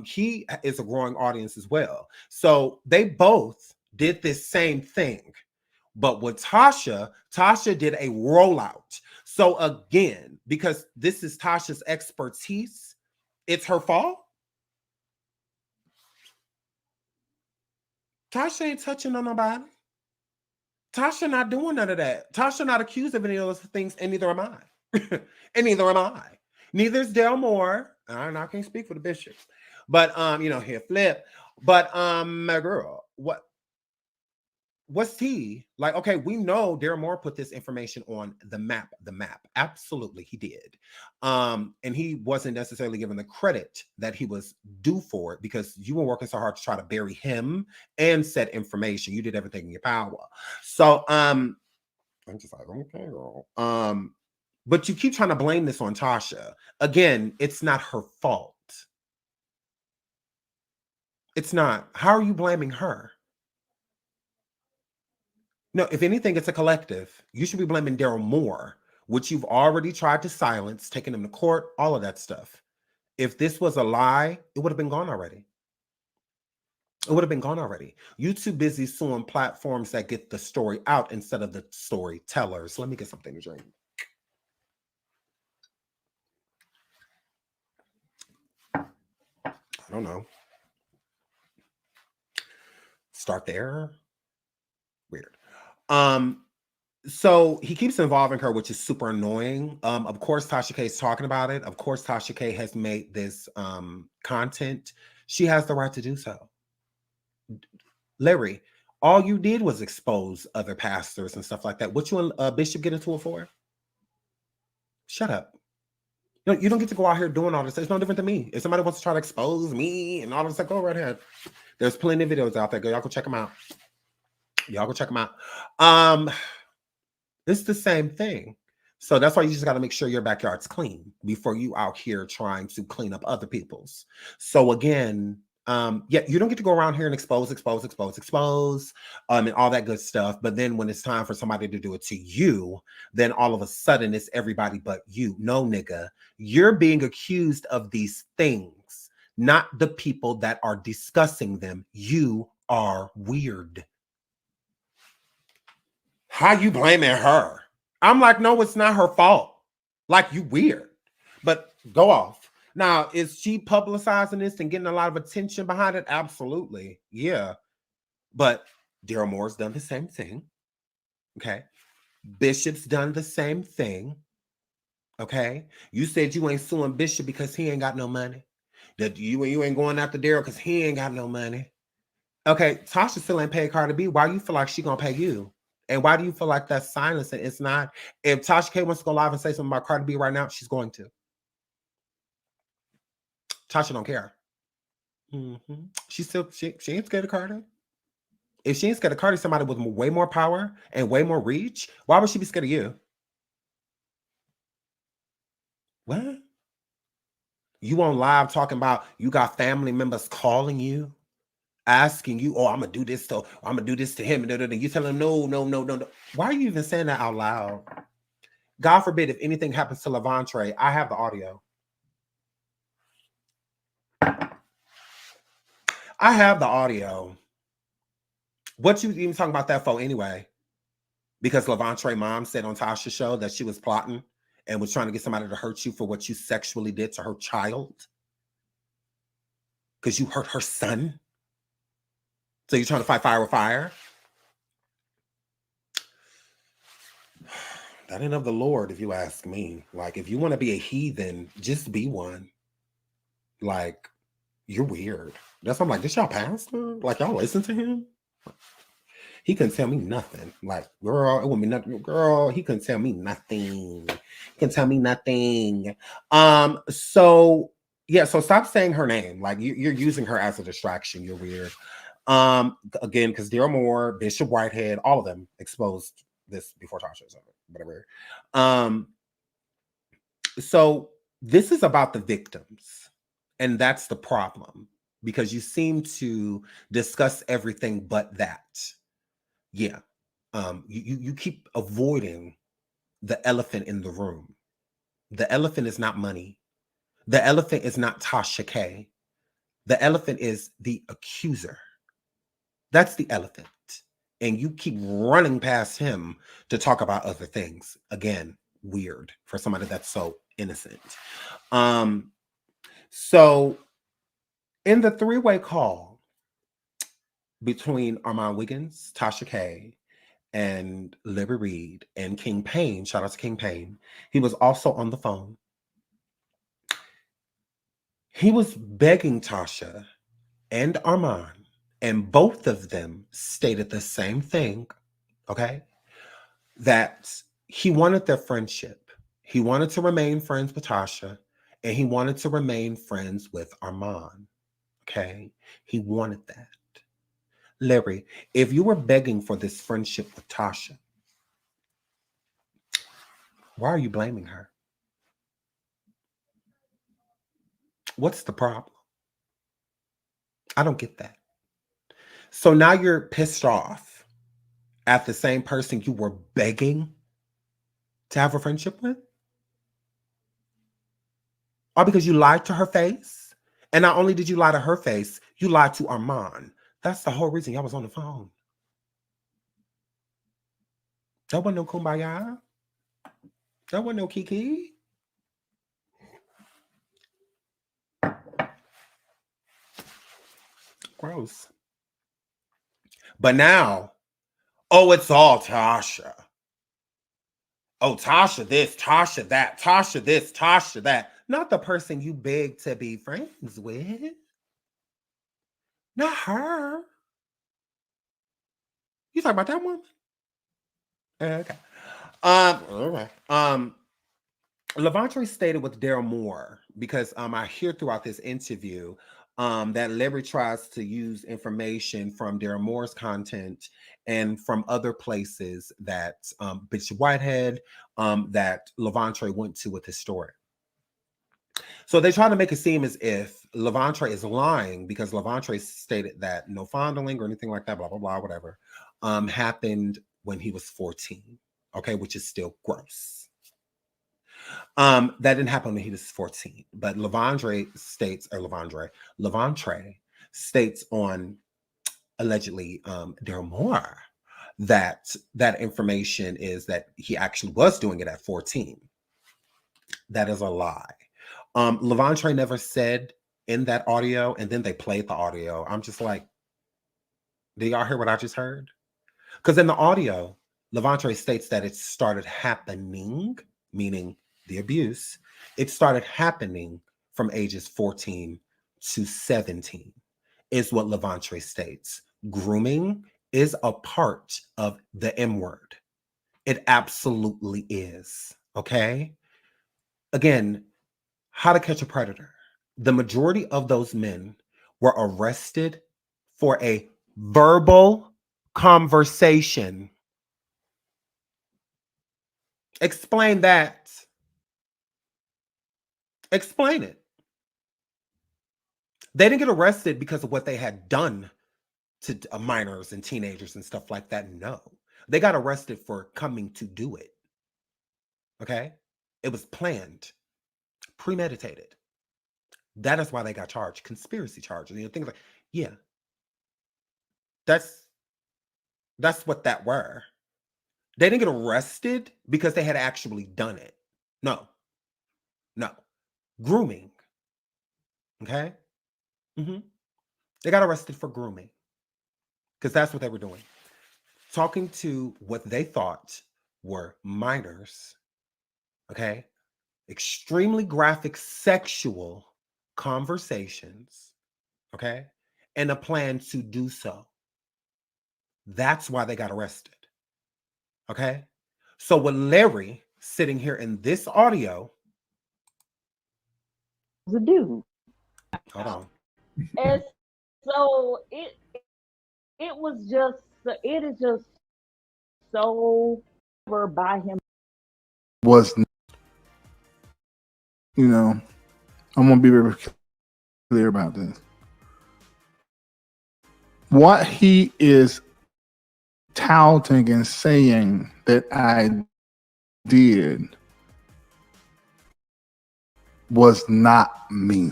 He is a growing audience as well. So they both did this same thing, but with Tasha did a rollout. So again, because this is Tasha's expertise, it's her fault. Tasha ain't touching on nobody. Tasha not doing none of that. Tasha not accused of any of those things, and neither am I. And neither am I. Neither is Daryl Moore. I can't speak for the bishop. But here, Flip. But my girl, what's he like? Okay, we know Daryl Moore put this information on the map. Absolutely, he did. And he wasn't necessarily given the credit that he was due for it because you were working so hard to try to bury him and set information. You did everything in your power. So I'm just like, okay, girl. But you keep trying to blame this on Tasha. Again, it's not her fault. It's not. How are you blaming her? No, if anything, it's a collective. You should be blaming Daryl Moore, which you've already tried to silence, taking him to court, all of that stuff. If this was a lie, it would have been gone already. It would have been gone already. You too busy suing platforms that get the story out instead of the storytellers. Let me get something to drink. I don't know. Start there. Weird. So he keeps involving her, which is super annoying. Of course, Tasha K is talking about it. Of course, Tasha K has made this content. She has the right to do so. Larry, all you did was expose other pastors and stuff like that. What you and Bishop get into it for? Shut up. You don't get to go out here doing all this. It's no different than me. If somebody wants to try to expose me and all this, like, go right ahead. There's plenty of videos out there. Y'all go check them out. It's the same thing. So that's why you just got to make sure your backyard's clean before you out here trying to clean up other people's. So again, you don't get to go around here and expose, and all that good stuff. But then when it's time for somebody to do it to you, then all of a sudden it's everybody but you. No, nigga, you're being accused of these things, not the people that are discussing them. You are weird. How you blaming her? I'm like, no, it's not her fault. Like, you weird. But go off. Now, is she publicizing this and getting a lot of attention behind it? Absolutely. Yeah. But Daryl Moore's done the same thing. Okay. Bishop's done the same thing. Okay? You said you ain't suing Bishop because he ain't got no money. That you ain't going after Daryl because he ain't got no money. Okay, Tasha still ain't paid Cardi B. Why do you feel like she gonna pay you? And why do you feel like that's silence? And it's not. If Tasha K wants to go live and say something about Cardi B right now, she's going to. Tasha don't care. Mm-hmm. She ain't scared of Cardi. If she ain't scared of Cardi, somebody with way more power and way more reach, why would she be scared of you? What? You on live talking about you got family members calling you, asking you, oh, I'm gonna do this to him. You tell them no. Why are you even saying that out loud? God forbid if anything happens to Lavontraye, I have the audio. I have the audio. What you even talking about that for anyway? Because Lavontraye mom said on Tasha's show that she was plotting and was trying to get somebody to hurt you for what you sexually did to her child. Because you hurt her son. So you're trying to fight fire with fire? That ain't of the Lord, if you ask me. Like, if you want to be a heathen, just be one. Like, you're weird. That's why I'm like, this y'all pastor? Like, y'all listen to him? He couldn't tell me nothing. Like, girl, it wouldn't be nothing. Girl, he couldn't tell me nothing. He can tell me nothing. So yeah, so stop saying her name. Like, you're using her as a distraction. You're weird. Again, because Daryl Moore, Bishop Whitehead, all of them exposed this before Tasha, so whatever. So this is about the victims, and that's the problem, because you seem to discuss everything but that. Yeah. You keep avoiding the elephant in the room. The elephant is not money. The elephant is not Tasha K. The elephant is the accuser. That's the elephant. And you keep running past him to talk about other things. Again, weird for somebody that's so innocent. So in the three-way call between Armand Wiggins, Tasha K, and Larry Reid and King Payne, shout out to King Payne, he was also on the phone. He was begging Tasha and Armand, and both of them stated the same thing, okay? That he wanted their friendship. He wanted to remain friends with Tasha, and he wanted to remain friends with Armand, okay? He wanted that. Larry, if you were begging for this friendship with Tasha, why are you blaming her? What's the problem? I don't get that. So now you're pissed off at the same person you were begging to have a friendship with? All because you lied to her face? And not only did you lie to her face, you lied to Armand. That's the whole reason y'all was on the phone. That wasn't no kumbaya. That wasn't no kiki. Gross. But now, oh, it's all Tasha. Oh, Tasha this, Tasha that, Tasha this, Tasha that. Not the person you begged to be friends with. Not her. You talking about that woman? Okay. Okay. Lavontraye stated with Daryl Moore, because I hear throughout this interview that Larry tries to use information from Daryl Moore's content and from other places that Bishop Whitehead, that Lavontraye went to with his story. So they try to make it seem as if Lavontraye is lying, because Lavontraye stated that no fondling or anything like that, blah, blah, blah, whatever, happened when he was 14, okay, which is still gross. That didn't happen when he was 14, but Lavontraye states on allegedly Daryl Moore that information is that he actually was doing it at 14. That is a lie. Lavontraye never said in that audio, and then they played the audio. I'm just like, do y'all hear what I just heard? Because in the audio, Lavontraye states that it started happening, meaning the abuse, it started happening from ages 14 to 17, is what Lavontraye states. Grooming is a part of the M word. It absolutely is. Okay? Again, How to Catch a Predator. The majority of those men were arrested for a verbal conversation. Explain that. Explain it. They didn't get arrested because of what they had done to minors and teenagers and stuff like that. No. They got arrested for coming to do it. Okay? It was planned, premeditated. That is why they got charged. Conspiracy charges. You know, things like, yeah. That's what that were. They didn't get arrested because they had actually done it. No. Grooming. Okay? They got arrested for grooming because that's what they were doing. Talking to what they thought were minors. Okay? Extremely graphic sexual conversations. Okay? And a plan to do so. That's why they got arrested. Okay? So with Larry sitting here in this audio, the dude. hold on. And so it is just so by him. Was, you know, I'm gonna be very clear about this. What he is touting and saying that I did was not me.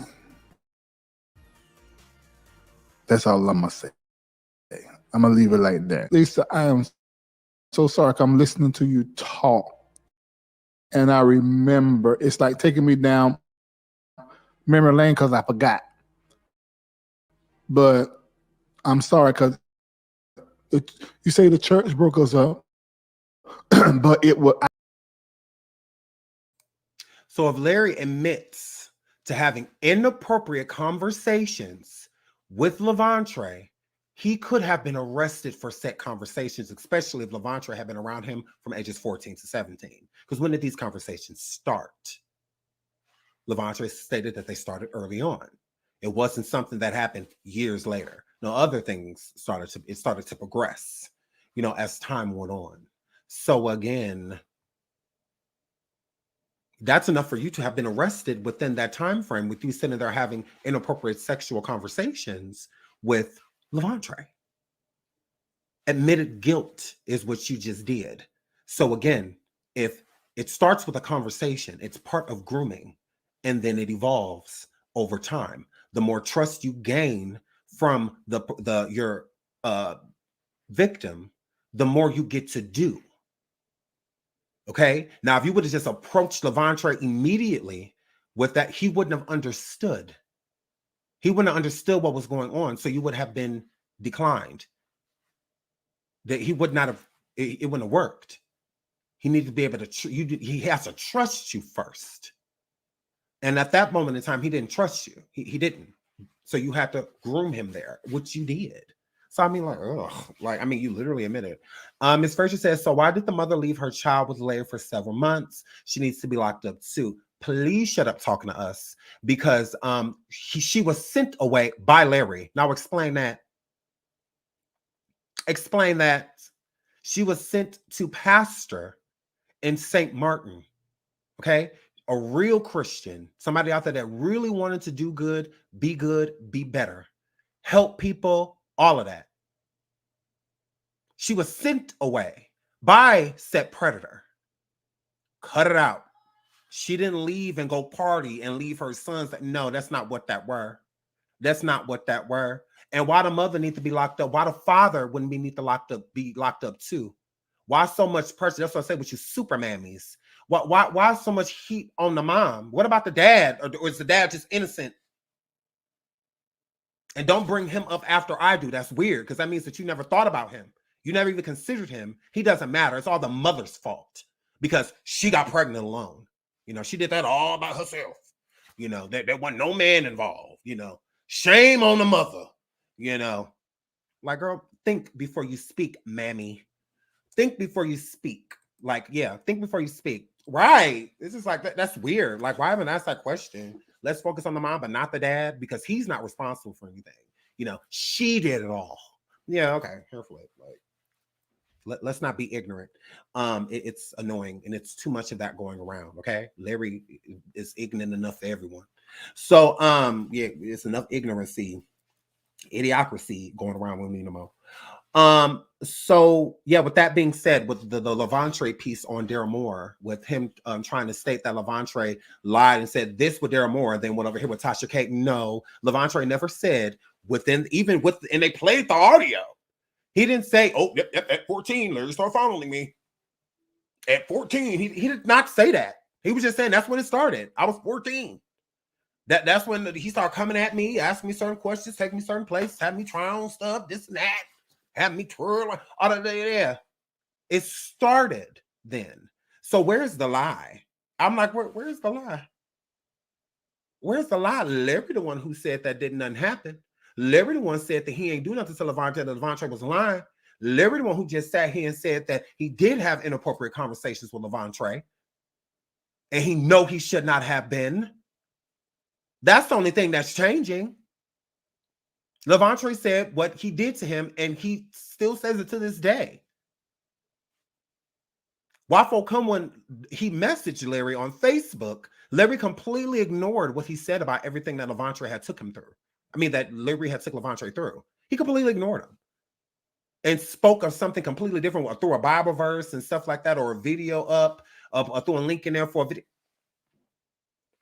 That's all I'm gonna say. I'm gonna leave it like that. Lisa, I am so sorry. I'm listening to you talk, and I remember it's like taking me down memory lane because I forgot. But I'm sorry because you say the church broke us up, but it was. So if Larry admits to having inappropriate conversations with Lavontraye, he could have been arrested for said conversations, especially if Lavontraye had been around him from ages 14 to 17. Because when did these conversations start? Lavontraye stated that they started early on. It wasn't something that happened years later. No, other things started to progress, you know, as time went on. So again, that's enough for you to have been arrested within that time frame with you sitting there having inappropriate sexual conversations with Lavontraye. Admitted guilt is what you just did. So again, if it starts with a conversation, it's part of grooming, and then it evolves over time. The more trust you gain from your victim, the more you get to do. Okay. Now, if you would have just approached Lavontraye immediately with that, he wouldn't have understood. He wouldn't have understood what was going on. So you would have been declined. That he would not have. It wouldn't have worked. He needed to be able to. He has to trust you first. And at that moment in time, he didn't trust you. He didn't. So you had to groom him there, which you did. So I mean, like, ugh, like, I mean, you literally admitted it. Ms. Frazier says, so why did the mother leave her child with Larry for several months? She needs to be locked up too. Please shut up talking to us, because she was sent away by Larry. Now explain that. Explain that. She was sent to pastor in St. Martin. Okay. A real Christian, somebody out there that really wanted to do good, be better, help people, all of that. She was sent away by said predator. Cut it out. She didn't leave and go party and leave her sons. No, that's not what that were. That's not what that were. And why the mother need to be locked up? Why the father wouldn't need to be locked up too? Why so much pressure? That's what I say with you super mammies. Why so much heat on the mom? What about the dad? Or is the dad just innocent? And don't bring him up after I do. That's weird, because that means that you never thought about him. You never even considered him. He doesn't matter. It's all the mother's fault because she got pregnant alone. You know, she did that all by herself. You know, there wasn't no man involved. You know, shame on the mother. You know, like, girl, think before you speak, mammy. Think before you speak. Like, yeah, think before you speak. Right. This is like, that's weird. Like, why haven't I asked that question? Let's focus on the mom, but not the dad, because he's not responsible for anything. You know, she did it all. Yeah, okay, careful. Like, let's not be ignorant. It's annoying, and it's too much of that going around. Okay, Larry is ignorant enough for everyone. So, yeah, it's enough ignorancy, idiocracy going around with me no more. So yeah, with that being said, with the Lavontraye piece on Daryl Moore, with him trying to state that Lavontraye lied and said this with Daryl Moore, then went over here with Tasha K. No, Lavontraye never said and they played the audio. He didn't say, oh, yep, at 14, Larry started following me. At 14, he did not say that. He was just saying that's when it started. I was 14. That's when he started coming at me, asking me certain questions, taking me certain places, having me try on stuff, this and that. Have me twirl out of there. It started then. So where's the lie? I'm like, where's the lie? Where's the lie? Larry the one who said that nothing happen. Larry the one said that he ain't do nothing to Lavontraye, that Lavontraye was lying. Larry the one who just sat here and said that he did have inappropriate conversations with Lavontraye. And he know he should not have been. That's the only thing that's changing. Lavontraye said what he did to him, and he still says it to this day. Waffle come when he messaged Larry on Facebook, Larry completely ignored what he said about everything that Lavontraye had took him through. I mean, that Larry had took Lavontraye through. He completely ignored him and spoke of something completely different through a Bible verse and stuff like that, or a video through a link in there for a video.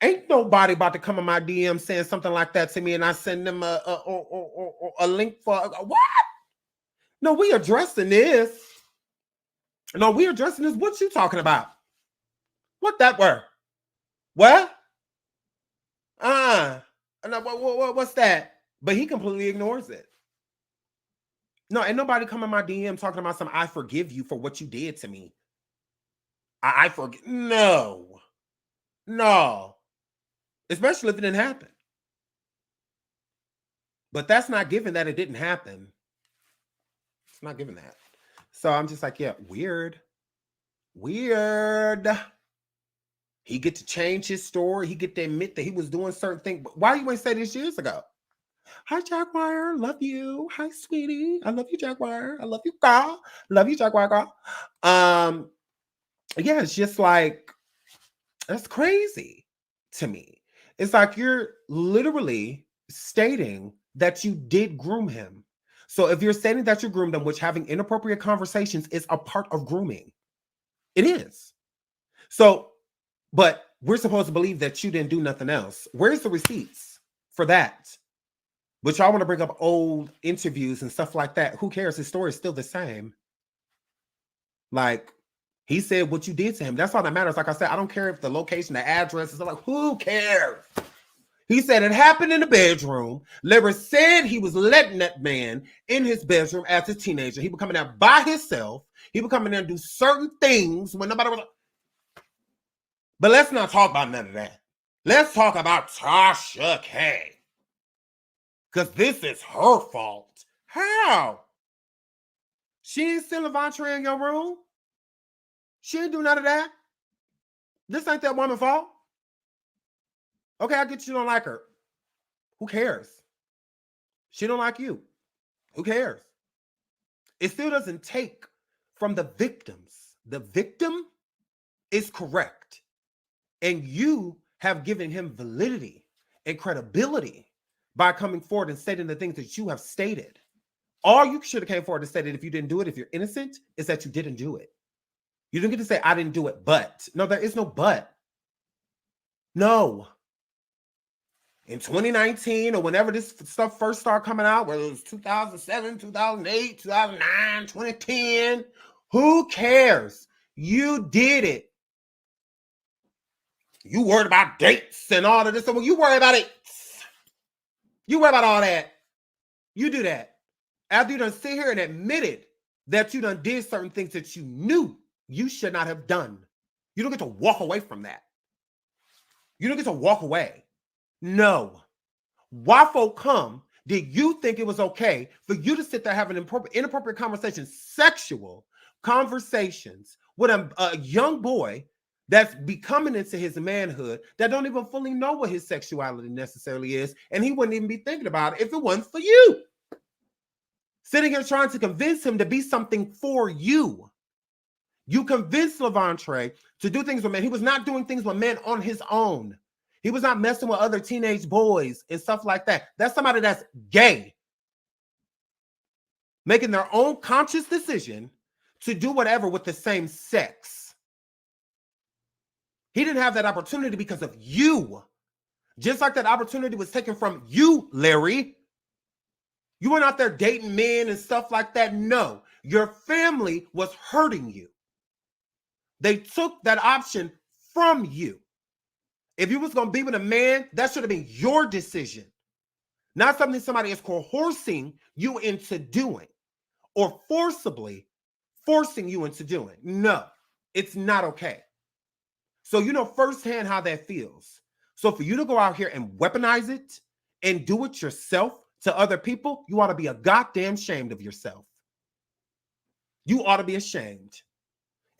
Ain't nobody about to come in my DM saying something like that to me, and I send them a link for what? No, we addressing this. No, we addressing this. What you talking about? What that word? What? No, what's that? But he completely ignores it. No, ain't nobody come in my DM talking about I forgive you for what you did to me. I forgive. No. Especially if it didn't happen. But that's not given that it didn't happen. It's not given that. So I'm just like, yeah, weird. He get to change his story. He get to admit that he was doing certain things. But why you ain't say this years ago? Hi, Jaguar. Love you. Hi, sweetie. I love you, Jaguar. I love you, girl. Love you, Jaguar, girl. Yeah, it's just like, that's crazy to me. It's like you're literally stating that you did groom him. So if you're stating that you groomed him, which having inappropriate conversations is a part of grooming, it is. So, but we're supposed to believe that you didn't do nothing else. Where's the receipts for that? But y'all want to bring up old interviews and stuff like that. Who cares? His story is still the same. Like, he said what you did to him. That's all that matters. Like I said, I don't care if the location, the address is like, who cares? He said it happened in the bedroom. Larry said he was letting that man in his bedroom as a teenager. He would come in there by himself. He would come in there and do certain things when nobody was. But let's not talk about none of that. Let's talk about Tasha K. Because this is her fault. How? She ain't still Lavontraye in your room. She didn't do none of that. This ain't that woman's fault. Okay, I get you don't like her. Who cares? She don't like you. Who cares? It still doesn't take from the victims. The victim is correct. And you have given him validity and credibility by coming forward and stating the things that you have stated. All you should have came forward and stated if you didn't do it, if you're innocent, is that you didn't do it. You didn't get to say, I didn't do it, but. No, there is no but. No. In 2019 or whenever this stuff first started coming out, whether it was 2007, 2008, 2009, 2010, who cares? You did it. You worried about dates and all of this. So you worry about it. You worry about all that. You do that. After you done sit here and admitted that you done did certain things that you knew you should not have done. You don't get to walk away from that. You don't get to walk away. No. Why folk come? Did you think it was okay for you to sit there having inappropriate conversations, sexual conversations with a young boy that's becoming into his manhood that don't even fully know what his sexuality necessarily is, and he wouldn't even be thinking about it if it wasn't for you? Sitting here trying to convince him to be something for you. You convinced Lavontraye to do things with men. He was not doing things with men on his own. He was not messing with other teenage boys and stuff like that. That's somebody that's gay, making their own conscious decision to do whatever with the same sex. He didn't have that opportunity because of you. Just like that opportunity was taken from you, Larry. You went out there dating men and stuff like that. No, your family was hurting you. They took that option from you. If you was going to be with a man, that should have been your decision, not something somebody is coercing you into doing or forcibly forcing you into doing. No, it's not okay. So you know firsthand how that feels. So for you to go out here and weaponize it and do it yourself to other people, you ought to be a goddamn ashamed of yourself. You ought to be ashamed.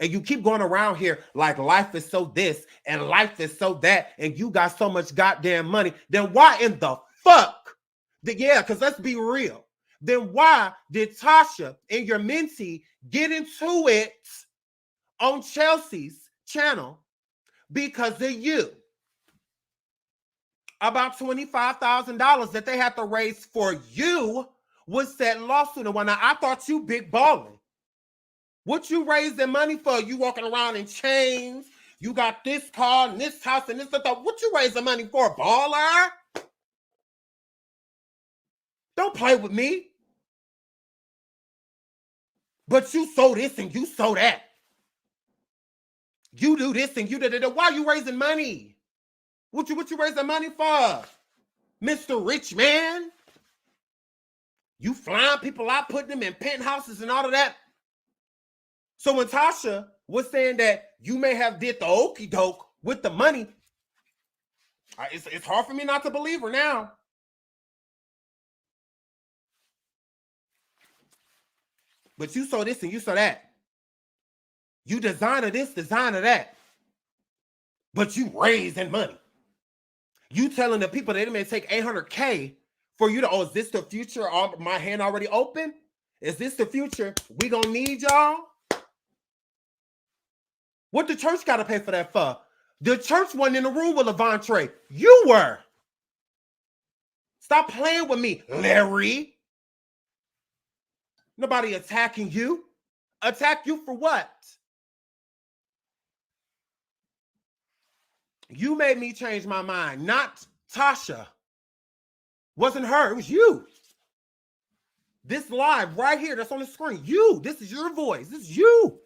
And you keep going around here like life is so this and life is so that, and you got so much goddamn money. Then why in the fuck? Because let's be real. Then why did Tasha and your mentee get into it on Chelsea's channel? Because of you. About $25,000 that they had to raise for you was that lawsuit. And when I thought you big balling. What you raising money for? You walking around in chains. You got this car and this house and this stuff. What you raising money for, baller? Don't play with me. But you sold this and you sold that. You do this and you do that. Why are you raising money? What you raising money for? Mr. Rich Man? You flying people out, putting them in penthouses and all of that? So when Tasha was saying that you may have did the okie doke with the money, it's hard for me not to believe her now. But you saw this and you saw that. You designer this, designer that. But you raising money. You telling the people that it may take $800K for you to, is this the future? My hand already open? Is this the future? We gonna need y'all? What the church got to pay for that for? The church wasn't in the room with Lavontraye. You were. Stop playing with me, Larry. Nobody attacking you. Attack you for what? You made me change my mind, not Tasha. Wasn't her, it was you. This live right here that's on the screen, you. This is your voice. This is you.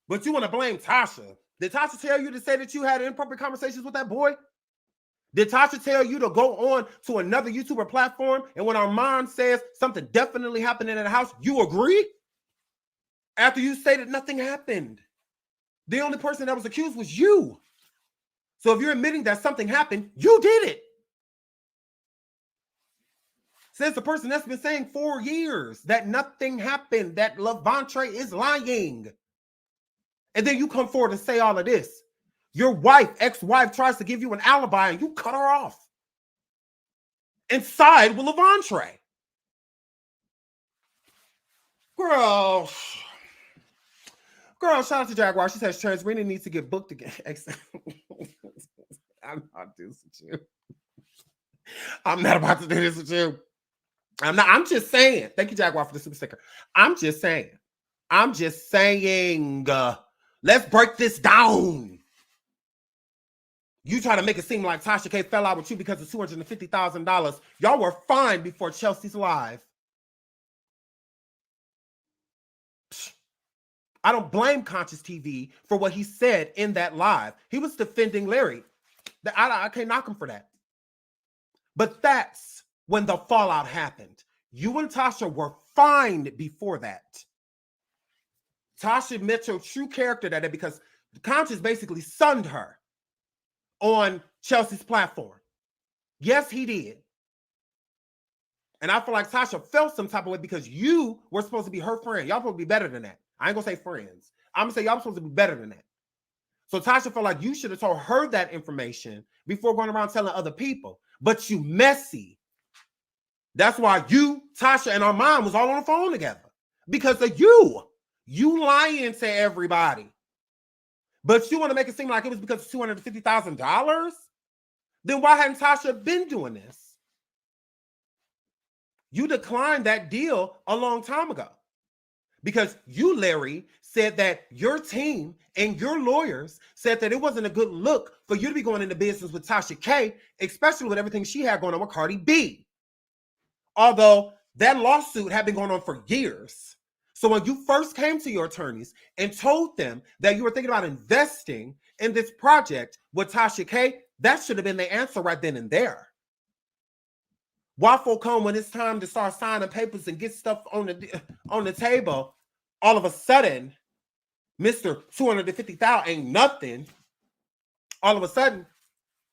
But you want to blame Tasha. Did Tasha tell you to say that you had inappropriate conversations with that boy? Did Tasha tell you to go on to another YouTuber platform and when Armand says something definitely happened in the house, you agree? After you say that nothing happened. The only person that was accused was you. So if you're admitting that something happened, you did it. Says the person that's been saying 4 years that nothing happened, that Lavontraye is lying. And then you come forward and say all of this. Your wife, ex-wife, tries to give you an alibi and you cut her off. And side with Lavontraye. Girl, shout out to Jaguar. She says Transrena needs to get booked again. I'm not doing this with you. I'm not about to do this with you. I'm just saying. Thank you, Jaguar, for the super sticker. I'm just saying. Let's break this down. You try to make it seem like Tasha K fell out with you because of $250,000. Y'all were fine before Chelsea's live. I don't blame Conscious TV for what he said in that live. He was defending Larry. I can't knock him for that. But that's when the fallout happened. You and Tasha were fine before that. Tasha met your true character that day because Conscious basically sunned her. on Chelsea's platform. Yes, he did. And I feel like Tasha felt some type of way because you were supposed to be her friend. Y'all supposed to be better than that. I ain't gonna say friends. I'm gonna say y'all supposed to be better than that. So Tasha felt like you should have told her that information before going around telling other people. But you messy. That's why you, Tasha, and Armand was all on the phone together. Because of you. You lying to everybody. But you want to make it seem like it was because of $250,000? Then why hadn't Tasha been doing this? You declined that deal a long time ago. Because you, Larry, said that your team and your lawyers said that it wasn't a good look for you to be going into business with Tasha K, especially with everything she had going on with Cardi B. Although that lawsuit had been going on for years. So when you first came to your attorneys and told them that you were thinking about investing in this project with Tasha K, that should have been the answer right then and there. Waffle cone, when it's time to start signing papers and get stuff on the table, all of a sudden, Mr. 250,000 ain't nothing. All of a sudden,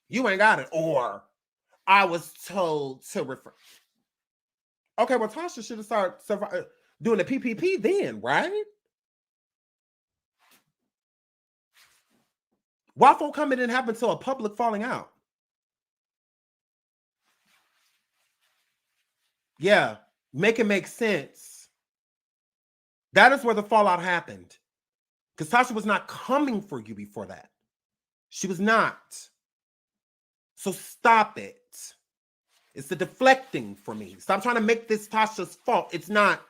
you ain't got it. Or I was told to refer. Okay, well, Tasha should have started doing the PPP then, right? Waffle coming didn't happen until a public falling out. Yeah, make it make sense. That is where the fallout happened. Because Tasha was not coming for you before that. She was not. So stop it. It's the deflecting for me. Stop trying to make this Tasha's fault. It's not.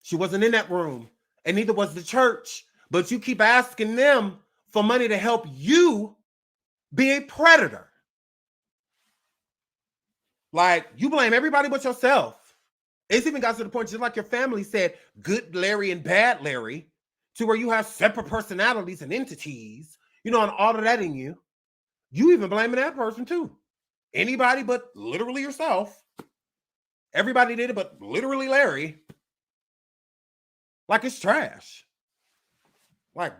She wasn't in that room. And neither was the church. But you keep asking them for money to help you be a predator. Like, you blame everybody but yourself. It's even got to the point, just like your family said, good Larry and bad Larry, to where you have separate personalities and entities, and all of that in you. You even blaming that person too. Anybody but literally yourself. Everybody did it but literally Larry. Like it's trash. Like,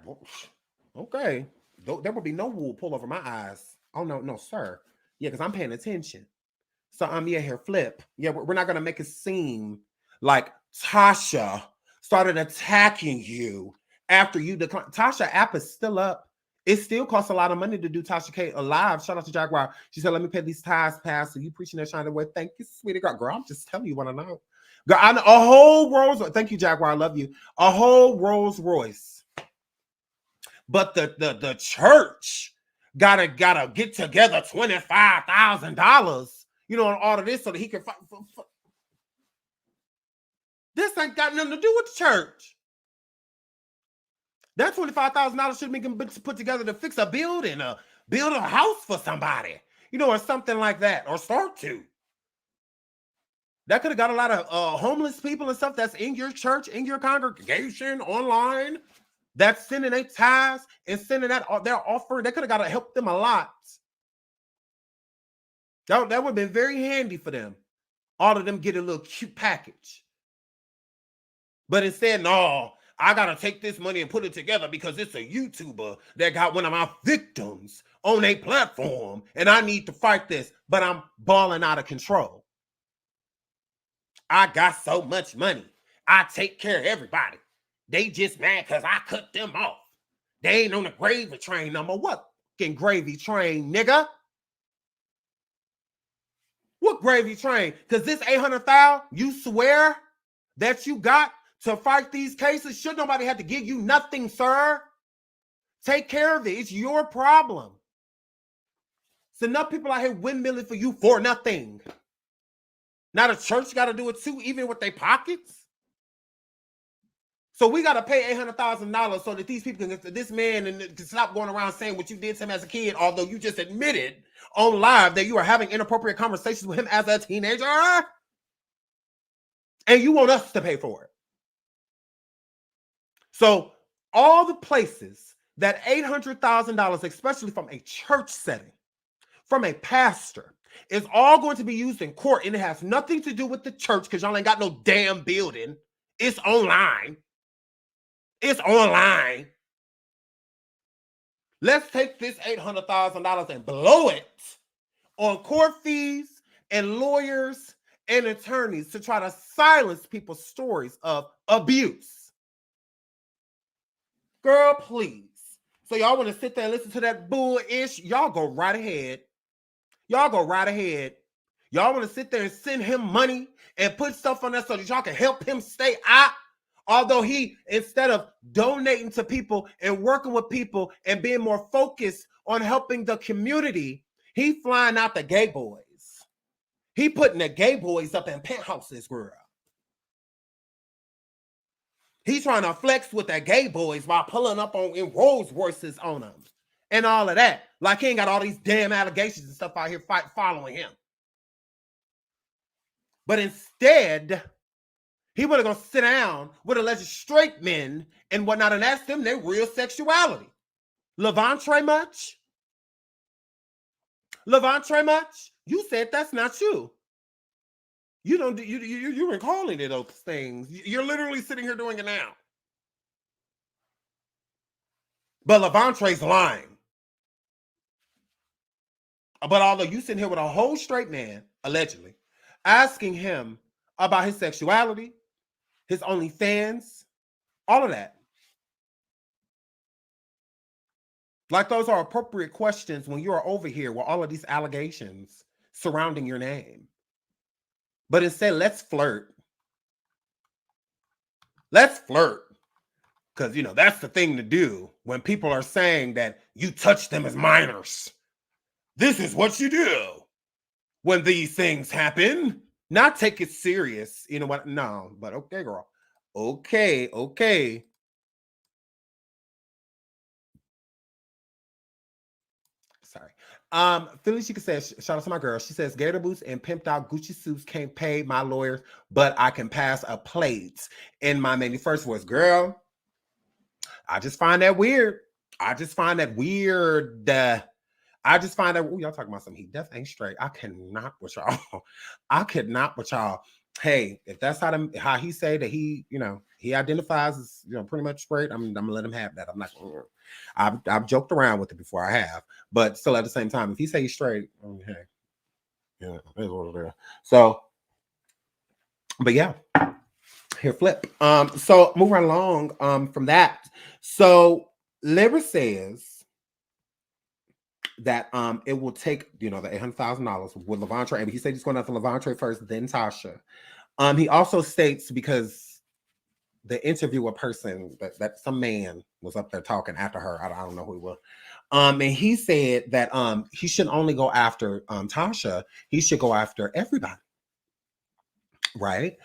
okay. There will be no wool pull over my eyes. Oh, no, sir. Yeah, because I'm paying attention. So yeah, here, flip. Yeah, we're not going to make it seem like Tasha started attacking you after you declined. Tasha app is still up. It still costs a lot of money to do Tasha K alive. Shout out to Jaguar. She said, let me pay these ties past. So you preaching that China way. Thank you, sweetie girl. Girl, I'm just telling you what I know. Girl, I know a whole Rolls Royce. Thank you, Jaguar. I love you. A whole Rolls Royce. But the church gotta get together $25,000. On all of this so that he can fight. This ain't got nothing to do with the church. That $25,000 should have been put together to fix a building, build a house for somebody, or something like that, or start to. That could have got a lot of homeless people and stuff that's in your church, in your congregation, online, that's sending their tithes and sending that their offering. That could have got to help them a lot. That would have been very handy for them. All of them get a little cute package. But instead, no, I got to take this money and put it together because it's a YouTuber that got one of my victims on a platform and I need to fight this, but I'm balling out of control. I got so much money. I take care of everybody. They just mad because I cut them off. They ain't on the gravy train no more. What fucking gravy train, nigga? What gravy train? Because this 800,000, you swear that you got to fight these cases? Should nobody have to give you nothing, sir? Take care of it. It's your problem. So enough people out here windmilling for you for nothing. Now the church got to do it too, even with their pockets. So we got to pay $800,000 so that these people can, this man can stop going around saying what you did to him as a kid, although you just admitted on live that you are having inappropriate conversations with him as a teenager. And you want us to pay for it. So all the places that $800,000, especially from a church setting, from a pastor, is all going to be used in court, and it has nothing to do with the church because y'all ain't got no damn building. It's online. It's online. Let's take this $800,000 and blow it on court fees and lawyers and attorneys to try to silence people's stories of abuse. Girl, please. So y'all want to sit there and listen to that bull-ish? Y'all go right ahead. Y'all go right ahead. Y'all want to sit there and send him money and put stuff on there so that y'all can help him stay out? Although he, instead of donating to people and working with people and being more focused on helping the community, he flying out the gay boys. He putting the gay boys up in penthouses, girl. He's trying to flex with the gay boys while pulling up in Rolls Royces on them and all of that. Like he ain't got all these damn allegations and stuff out here following him. But instead, he would have gone sit down with alleged straight men and whatnot and ask them their real sexuality. Lavontraye much? Lavontraye much? You said that's not you. You don't. You're recalling it, those things. You're literally sitting here doing it now. But Lavontraye's lying. But although you sitting here with a whole straight man, allegedly, asking him about his sexuality, his OnlyFans, all of that. Like those are appropriate questions when you're over here with all of these allegations surrounding your name. But instead, let's flirt. Let's flirt. Because, you know, that's the thing to do when people are saying that you touch them as minors. This is what you do when these things happen. Not take it serious. You know what? No, but okay, girl. Okay. Sorry. Philly, she could say, shout out to my girl. She says, Gator boots and pimped out Gucci suits can't pay my lawyers, but I can pass a plate in my many first voice. Girl, I just find that weird. I just find that, ooh, y'all talking about some heat. Death ain't straight. I cannot with y'all. Hey, if that's how he say that he identifies as, pretty much straight, I'm gonna let him have that. I'm not gonna, I've joked around with it before, I have, but still at the same time, if he say he's straight, hey, yeah, that's what it is. So, but yeah, here flip. So moving right along from that. So Larry says that it will take, the $800,000 with Lavontraye. He said he's going after Lavontraye first, then Tasha. He also states, because the interviewer person, that some man was up there talking after her, I don't know who he was. And he said that he shouldn't only go after Tasha, he should go after everybody. Right?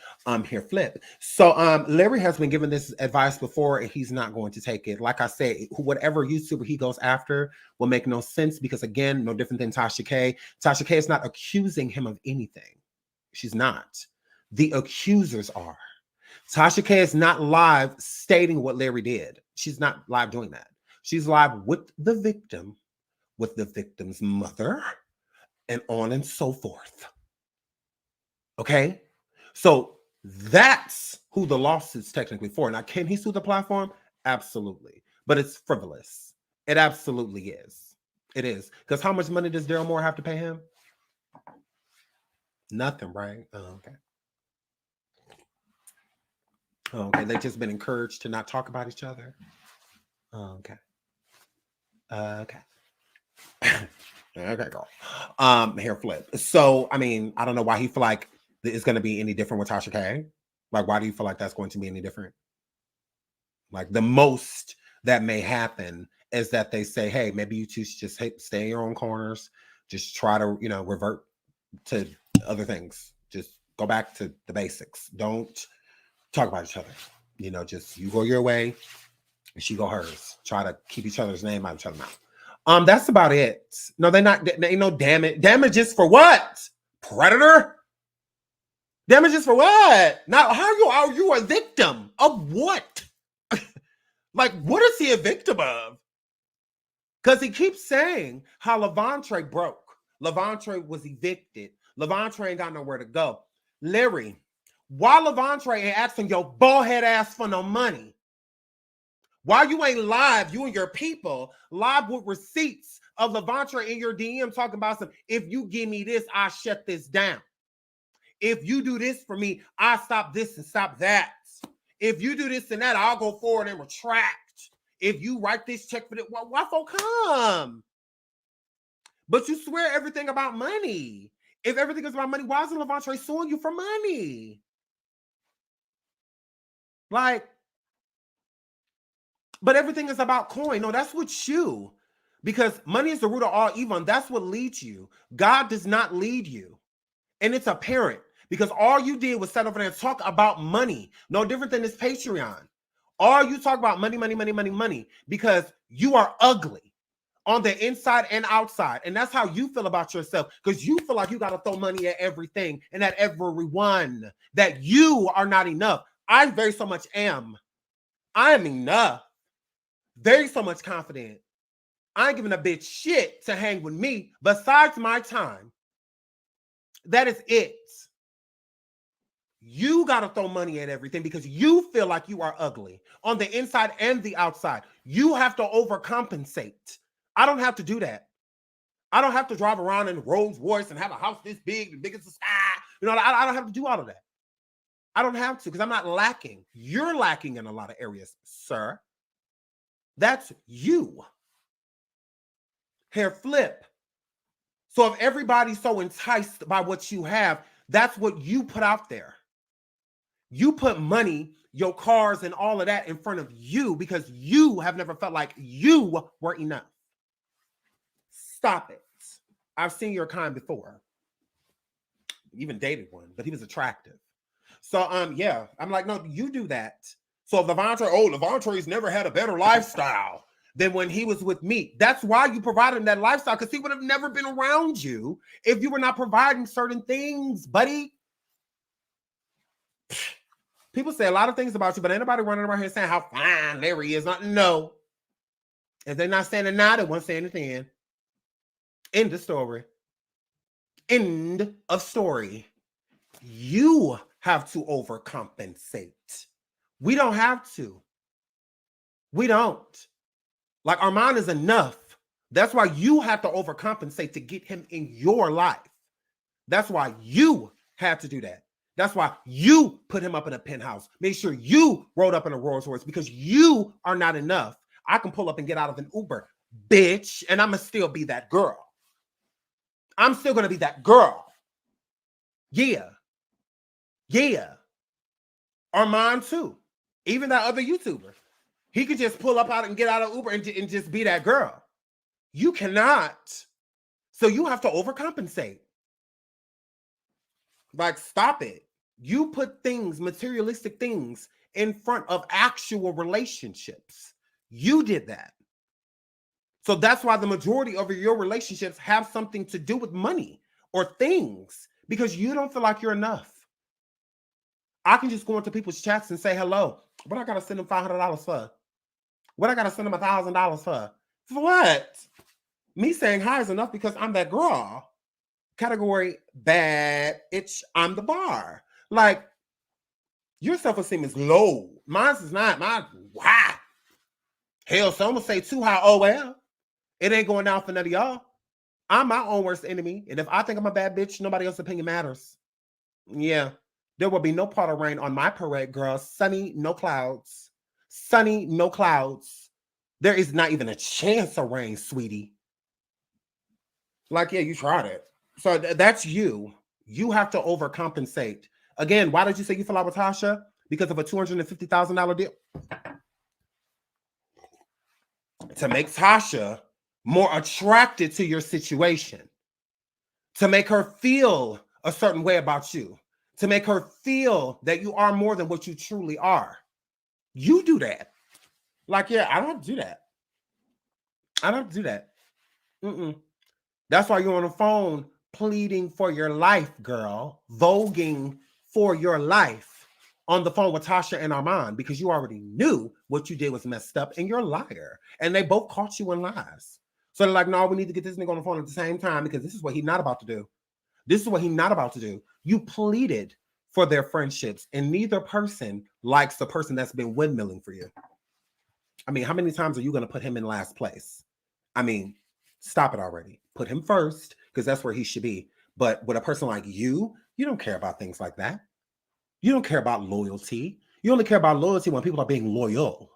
Here flip. So Larry has been given this advice before and he's not going to take it. Like I said, whatever YouTuber he goes after will make no sense, because again, no different than Tasha K. Tasha K is not accusing him of anything. She's not. The accusers are. Tasha K is not live stating what Larry did. She's not live doing that. She's live with the victim, with the victim's mother, and on and so forth. Okay? So that's who the lawsuit's technically for. Now, can he sue the platform? Absolutely. But it's frivolous. It absolutely is. It is. Because how much money does Daryl Moore have to pay him? Nothing, right? Oh, okay. Oh, okay. They've just been encouraged to not talk about each other. Oh, okay. Okay. Okay, girl. Here flip. So, I mean, I don't know why he feel like it's going to be any different with Tasha K. Like, why do you feel like that's going to be any different? Like, the most that may happen is that they say, hey, maybe you two should just stay in your own corners. Just try to, revert to other things. Just go back to the basics. Don't talk about each other. Just you go your way and she go hers. Try to keep each other's name out of each other's mouth. That's about it. No, they ain't no damages for what? Predator? Damages for what? Now, how are you a victim of what? Like, what is he a victim of? Because he keeps saying how Lavontraye broke. Lavontraye was evicted. Lavontraye ain't got nowhere to go. Larry, why Lavontraye ain't asking your bald head ass for no money? Why you ain't live, you and your people, live with receipts of Lavontraye in your DM talking about some, if you give me this, I shut this down. If you do this for me, I stop this and stop that. If you do this and that, I'll go forward and retract. If you write this check for it, why folk come? But you swear everything about money. If everything is about money, why isn't Lavontraye suing you for money? Like, but everything is about coin. No, that's what you. Because money is the root of all evil, and that's what leads you. God does not lead you. And it's apparent. Because all you did was sit over there and talk about money. No different than this Patreon. All you talk about money, money, money, money, money. Because you are ugly on the inside and outside. And that's how you feel about yourself. Because you feel like you got to throw money at everything and at everyone. That you are not enough. I very so much am. I am enough. Very so much confident. I ain't giving a bitch shit to hang with me besides my time. That is it. You got to throw money at everything because you feel like you are ugly on the inside and the outside. You have to overcompensate. I don't have to do that. I don't have to drive around in a Rolls Royce and have a house this big, the biggest the sky. You know, I don't have to do all of that. I don't have to because I'm not lacking. You're lacking in a lot of areas, sir. That's you. Hair flip. So if everybody's so enticed by what you have, that's what you put out there. You put money, your cars, and all of that in front of you because you have never felt like you were enough. Stop it. I've seen your kind before. Even dated one, but he was attractive. So, yeah, I'm like, no, you do that. So if Lavontraye's never had a better lifestyle than when he was with me. That's why you provided him that lifestyle, because he would have never been around you if you were not providing certain things, buddy. People say a lot of things about you, but ain't nobody running around here saying how fine Larry is. No. If they're not saying it now, they won't say anything. End of story. End of story. You have to overcompensate. We don't have to. We don't. Like, Armand is enough. That's why you have to overcompensate to get him in your life. That's why you had to do that. That's why you put him up in a penthouse. Make sure you rode up in a Rolls Royce because you are not enough. I can pull up and get out of an Uber, bitch, and I'm going to still be that girl. I'm still going to be that girl. Yeah. Yeah. Armand too. Even that other YouTuber. He could just pull up out and get out of Uber and just be that girl. You cannot. So you have to overcompensate. Like, stop it. You put things, materialistic things, in front of actual relationships. You did that. So that's why the majority of your relationships have something to do with money or things, because you don't feel like you're enough. I can just go into people's chats and say hello. What I got to send them $500 for? What I got to send them $1,000 for? For what? Me saying hi is enough because I'm that girl. Category bad, I'm the bar. Like, your self-esteem is low. Mine is not. Mine, wow. Hell, some will say too high. Oh, well. It ain't going down for none of y'all. I'm my own worst enemy. And if I think I'm a bad bitch, nobody else's opinion matters. Yeah. There will be no part of rain on my parade, girl. Sunny, no clouds. Sunny, no clouds. There is not even a chance of rain, sweetie. Like, yeah, you tried it. So that's you. You have to overcompensate. Again, why did you say you fell out with Tasha? Because of a $250,000 deal? To make Tasha more attracted to your situation. To make her feel a certain way about you. To make her feel that you are more than what you truly are. You do that. Like, yeah, I don't do that. I don't do that. That's why you're on the phone pleading for your life, girl. Voguing for your life on the phone with Tasha and Armand, because you already knew what you did was messed up and you're a liar. And they both caught you in lies. So they're like, no, we need to get this nigga on the phone at the same time because this is what he's not about to do. This is what he's not about to do. You pleaded for their friendships, and neither person likes the person that's been windmilling for you. I mean, how many times are you going to put him in last place? I mean, stop it already. Put him first because that's where he should be. But with a person like you don't care about things like that. You don't care about loyalty. You only care about loyalty when people are being loyal.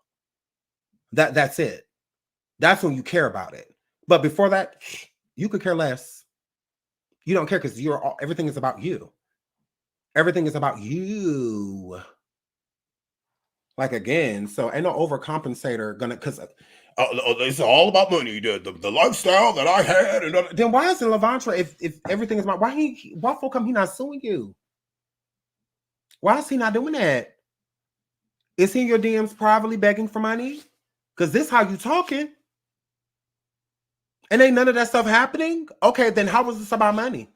That's it. That's when you care about it. But before that, you could care less. You don't care because everything is about you. Everything is about you. Like again, so ain't no overcompensator gonna because it's all about money. The lifestyle that I had, and then why is it Lavontraye if everything is about why for come he not suing you? Why is he not doing that? Is he in your DMs privately begging for money? Because this how you talking. And ain't none of that stuff happening? Okay, then how was this about money?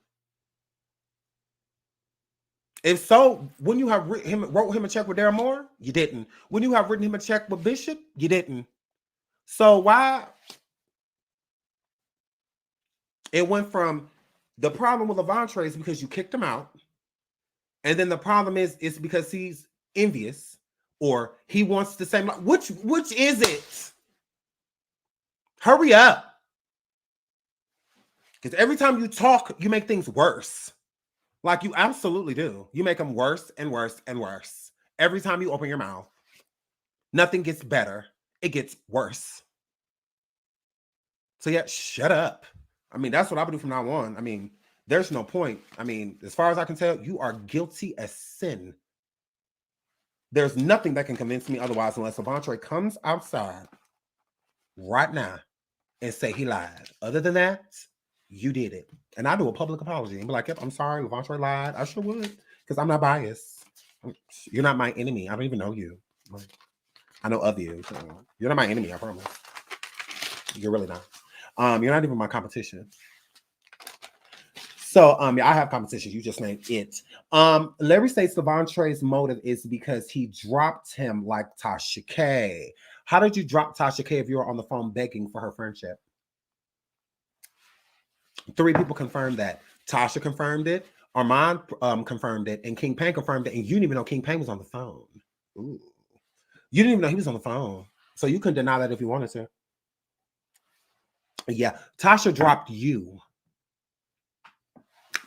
If so, when you have wrote him a check with Darren Moore, you didn't. When you have written him a check with Bishop, you didn't. So why? It went from the problem with Lavontraye is because you kicked him out. And then the problem is it's because he's envious or he wants the same. Which is it? Hurry up. Because every time you talk, you make things worse. Like you absolutely do. You make them worse and worse and worse. Every time you open your mouth, nothing gets better. It gets worse. So yeah, shut up. I mean, that's what I would do from now on. I mean, there's no point. I mean, as far as I can tell, you are guilty as sin. There's nothing that can convince me otherwise unless Lavontraye comes outside right now and say he lied. Other than that, you did it. And I do a public apology and be like, yep, I'm sorry, Lavontraye lied. I sure would, because I'm not biased. You're not my enemy. I don't even know you. I know of you. So you're not my enemy, I promise. You're really not. You're not even my competition. So yeah, I have competition. You just named it. Larry states Lavontraye's motive is because he dropped him like Tasha K. How did you drop Tasha K if you were on the phone begging for her friendship? 3 people confirmed that. Tasha confirmed it, Armand confirmed it, and King Payne confirmed it, and you didn't even know King Payne was on the phone. Ooh. You didn't even know he was on the phone. So you couldn't deny that if you wanted to. Yeah, Tasha dropped you.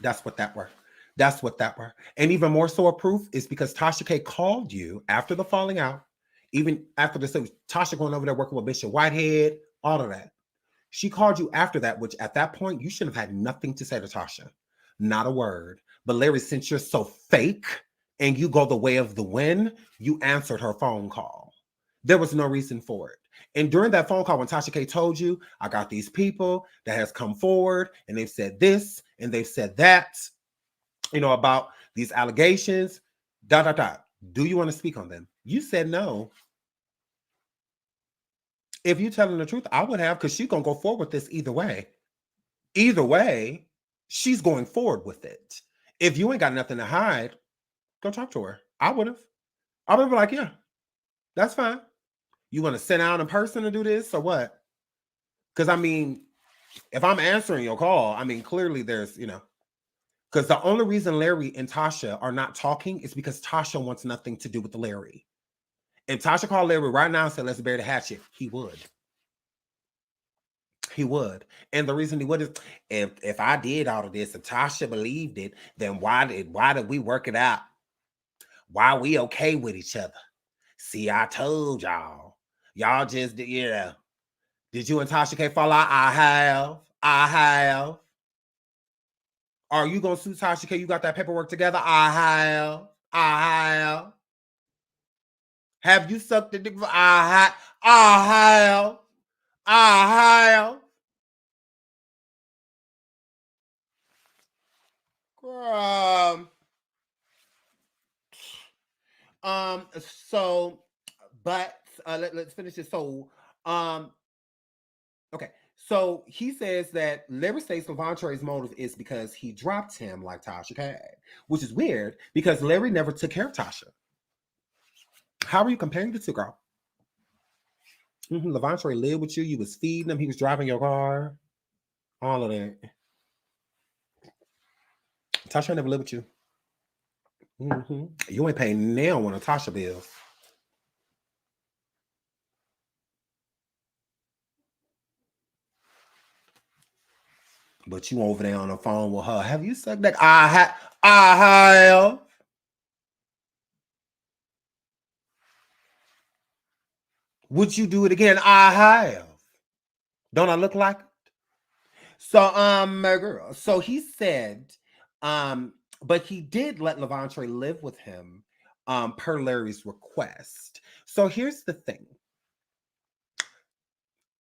That's what that were. That's what that were. And even more so a proof is because Tasha K called you after the falling out, even after the Tasha going over there working with Bishop Whitehead, all of that. She called you after that, which at that point, you should have had nothing to say to Tasha. Not a word. But Larry, since you're so fake and you go the way of the wind, you answered her phone call. There was no reason for it. And during that phone call, when Tasha K told you, I got these people that has come forward and they've said this and they've said that, about these allegations, ... Do you want to speak on them? You said no. If you're telling the truth, I would have, because she's going to go forward with this either way. Either way, she's going forward with it. If you ain't got nothing to hide, go talk to her. I would have. I would have been like, yeah, that's fine. You want to sit down in person and do this or what? Because, I mean, if I'm answering your call, I mean, clearly there's, because the only reason Larry and Tasha are not talking is because Tasha wants nothing to do with the Larry. If Tasha called Larry right now and said, let's bury the hatchet, he would. He would. And the reason he would is if I did all of this and Tasha believed it, then why did we work it out? Why are we okay with each other? See, I told y'all. Y'all just, Did you and Tasha K fall out? I have. Are you going to sue Tasha K? You got that paperwork together? I have. Have you sucked the dick? I have. So, but let's finish this. So, okay. So he says that Larry states Lavontraye's motive is because he dropped him like Tasha K, which is weird because Larry never took care of Tasha. How are you comparing the two, girl? Lavontraye lived with you. You was feeding him. He was driving your car. All of that. Tasha never lived with you. You ain't paying nail one of Tasha bills. But you over there on the phone with her. Have you sucked that? I have. Would you do it again? I have. Don't I look like it? So, my girl. So he said, but he did let Lavontraye live with him, per Larry's request. So here's the thing.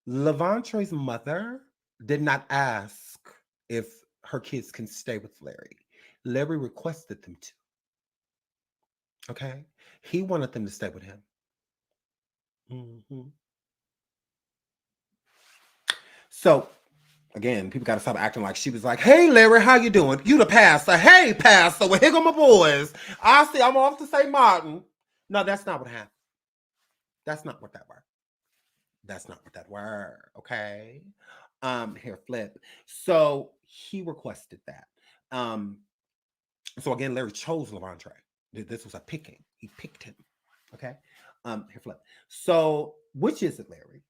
Lavontraye's mother did not ask if her kids can stay with Larry. Larry requested them to. Okay? He wanted them to stay with him. Mhm. So again, people got to stop acting like she was like, "Hey, Larry, how you doing? You the pastor. Hey, pastor. Well, here go my boys. I see. I'm off to St. Martin." No, that's not what happened. That's not what that word. That's not what that word. Okay. Here, flip. So he requested that. So again, Larry chose Lavontraye. This was a picking. He picked him. Okay. Here, flip. So which is it, Larry?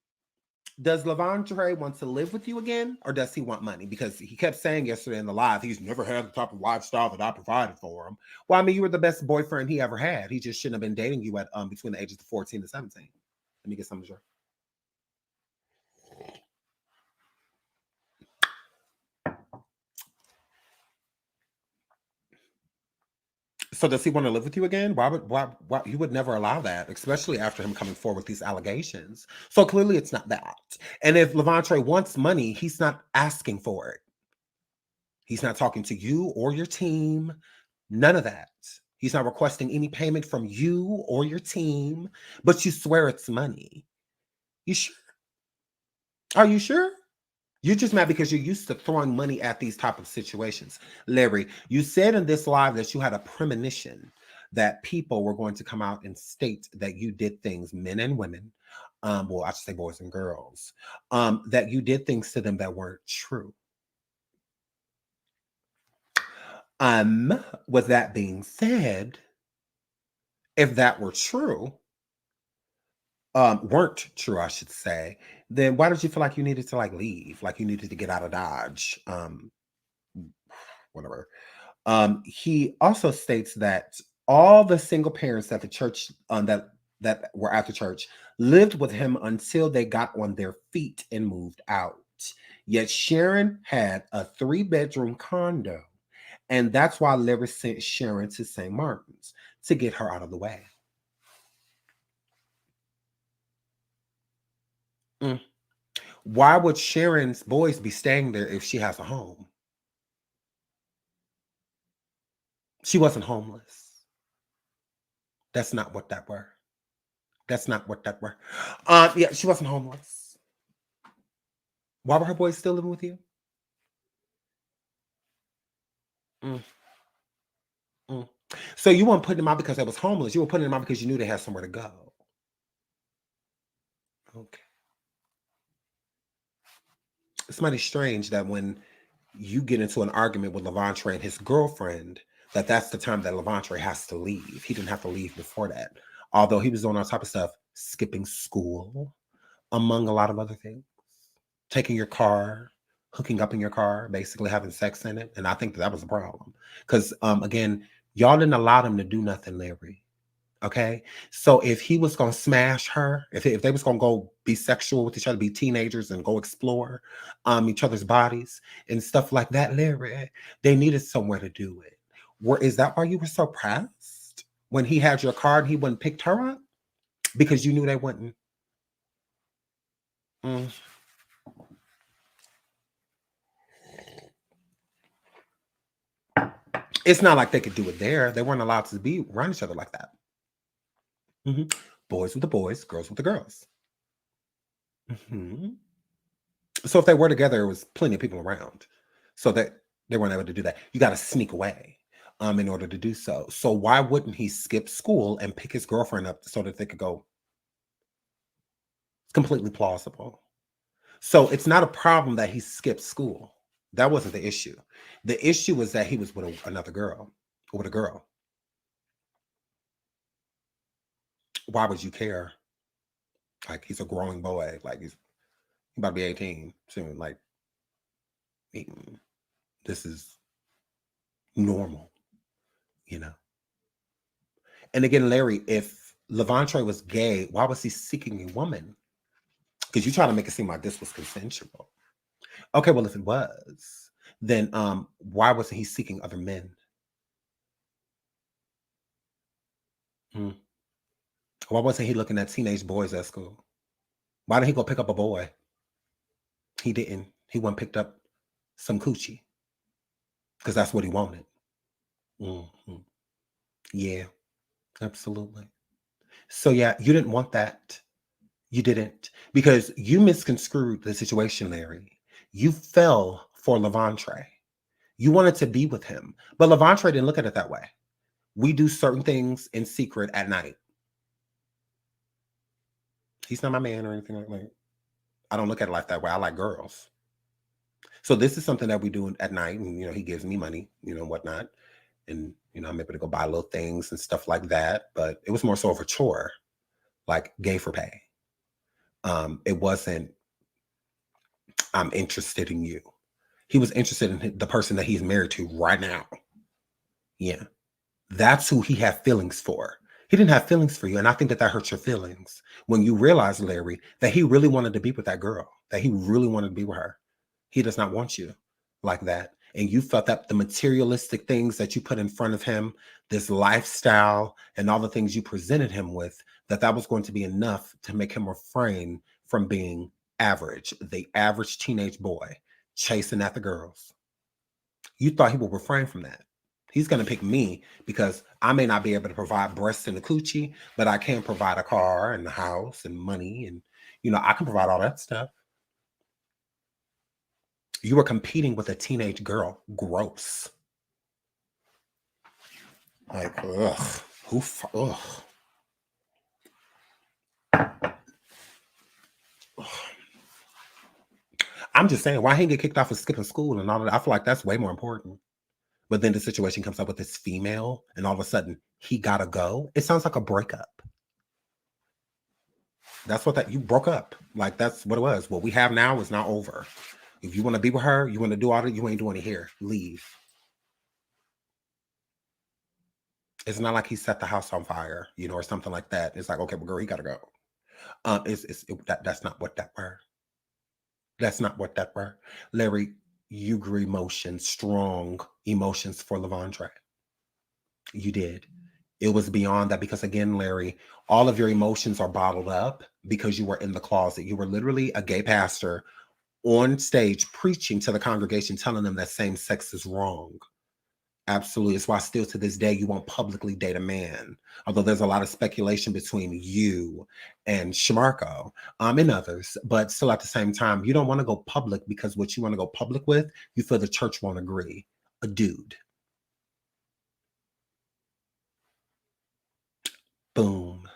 Does Lavontraye want to live with you again, or does he want money? Because he kept saying yesterday in the live, he's never had the type of lifestyle that I provided for him. Well, I mean, you were the best boyfriend he ever had. He just shouldn't have been dating you at between the ages of 14 and 17. Let me get some of your. So does he want to live with you again? Why you would never allow that, especially after him coming forward with these allegations. So clearly it's not that. And if Lavontraye wants money, he's not asking for it. He's not talking to you or your team. None of that. He's not requesting any payment from you or your team, but you swear it's money. You sure? Are you sure? You're just mad because you're used to throwing money at these type of situations. Larry, you said in this live that you had a premonition that people were going to come out and state that you did things, men and women, well, I should say boys and girls, that you did things to them that weren't true. With that being said, if that were true, weren't true, I should say, then why did you feel like you needed to like leave, like you needed to get out of Dodge? Whatever. He also states that all the single parents at the church that were at the church lived with him until they got on their feet and moved out. Yet Sharon had a 3-bedroom condo, and that's why Larry sent Sharon to St. Martin's to get her out of the way. Why would Sharon's boys be staying there if she has a home? She wasn't homeless. That's not what that were. That's not what that were. Yeah, she wasn't homeless. Why were her boys still living with you? Mm, mm. So you weren't putting them out because they was homeless. You were putting them out because you knew they had somewhere to go. Okay. It's mighty strange that when you get into an argument with Lavontraye and his girlfriend, that's the time that Lavontraye has to leave. He didn't have to leave before that. Although he was doing all type of stuff, skipping school, among a lot of other things. Taking your car, hooking up in your car, basically having sex in it. And I think that was a problem. Because, again, y'all didn't allow them to do nothing, Larry. Okay? So if he was going to smash her, if they was going to go be sexual with each other, be teenagers and go explore each other's bodies and stuff like that, Larry, they needed somewhere to do it. Is that why you were so pressed? When he had your car and he wouldn't pick her up? Because you knew they wouldn't. Mm. It's not like they could do it there. They weren't allowed to be around each other like that. Boys with the boys, girls with the girls. So if they were together, there was plenty of people around. So that they weren't able to do that. You got to sneak away in order to do so. So why wouldn't he skip school and pick his girlfriend up so that they could go? It's completely plausible. So it's not a problem that he skipped school. That wasn't the issue. The issue was that he was with another girl, with a girl. Why would you care? Like, he's a growing boy. Like, he's about to be 18 soon. Like, mean, this is normal, you know. And again, Larry, if Lavontraye was gay, why was he seeking a woman? Because you try to make it seem like this was consensual. Okay, well, if it was, then why wasn't he seeking other men? Why wasn't he looking at teenage boys at school? Why didn't he go pick up a boy? He didn't. He went and picked up some coochie because that's what he wanted. Yeah, absolutely. So yeah, you didn't want that. You didn't, because you misconstrued the situation, Larry. You fell for Lavontraye. You wanted to be with him, but Lavontraye didn't look at it that way. We do certain things in secret at night. He's not my man or anything like that. I don't look at life that way. I like girls. So this is something that we do at night, and he gives me money, whatnot, and I'm able to go buy little things and stuff like that. But it was more so of a chore, like gay for pay. It wasn't, I'm interested in you. He was interested in the person that he's married to right now. Yeah. That's who he had feelings for. He didn't have feelings for you. And I think that hurts your feelings when you realize, Larry, that he really wanted to be with that girl, that he really wanted to be with her. He does not want you like that. And you felt that the materialistic things that you put in front of him, this lifestyle and all the things you presented him with, that was going to be enough to make him refrain from being average, the average teenage boy chasing at the girls. You thought he would refrain from that. He's going to pick me because I may not be able to provide breasts and a coochie, but I can provide a car and a house and money. And, I can provide all that stuff. You were competing with a teenage girl. Gross. Like, ugh. Ugh. I'm just saying, why he get kicked off of skipping school and all of that? I feel like that's way more important. But then the situation comes up with this female, and all of a sudden he gotta go. It sounds like a breakup. That's what you broke up. Like, that's what it was. What we have now is not over. If you want to be with her, you want to do all that, you ain't doing it here. Leave. It's not like he set the house on fire, or something like that. It's like, okay, well, girl, he gotta go. That's not what that were. That's not what that were. Larry, you grew emotions, strong emotions for Lavontraye. You did. It was beyond that because, again, Larry, all of your emotions are bottled up because you were in the closet. You were literally a gay pastor on stage preaching to the congregation, telling them that same sex is wrong. Absolutely. It's why still to this day you won't publicly date a man. Although there's a lot of speculation between you and Shamarko and others. But still at the same time, you don't want to go public because what you want to go public with, you feel the church won't agree. A dude. Boom.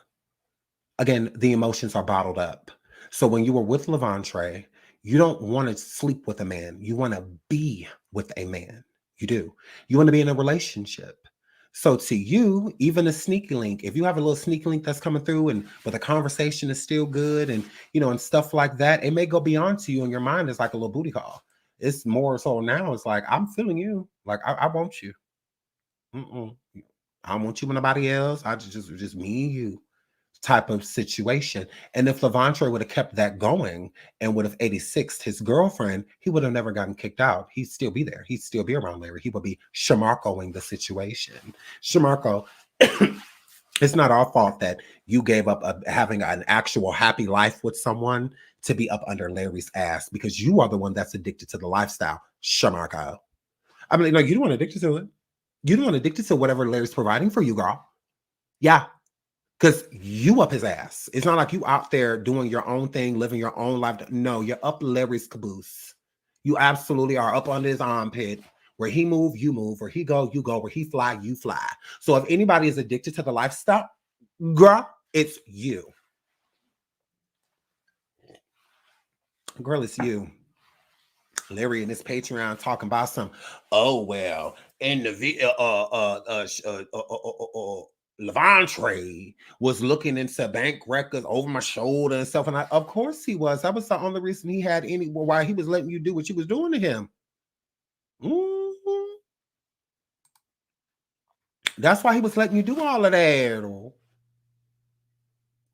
Again, the emotions are bottled up. So when you were with Lavontraye, you don't want to sleep with a man. You want to be with a man. You do. You want to be in a relationship. So to you, even a sneaky link, if you have a little sneaky link that's coming through but the conversation is still good and, and stuff like that, it may go beyond to you in your mind. It's like a little booty call. It's more so now. It's like, I'm feeling you. Like, I want you. I don't want you with nobody else. I just me and you type of situation. And if Lavontraye would have kept that going and would have 86'd his girlfriend, he would have never gotten kicked out. He'd still be there. He'd still be around Larry. He would be Shamarkoing the situation. Shamarko, it's not our fault that you gave up having an actual happy life with someone to be up under Larry's ass because you are the one that's addicted to the lifestyle, Shamarko. I mean, like, you don't want addicted to it. You don't want addicted to whatever Larry's providing for you, girl. Yeah. Because you up his ass. It's not like you out there doing your own thing, living your own life. No, you're up Larry's caboose. You absolutely are up under his armpit. Where he move, you move. Where he go, you go. Where he fly, you fly. So if anybody is addicted to the lifestyle, girl, it's you. Girl, it's you. Larry in his Patreon talking about some, oh, well, in the Lavontraye was looking into bank records over my shoulder and stuff. And of course he was. That was the only reason he had why he was letting you do what you was doing to him. That's why he was letting you do all of that.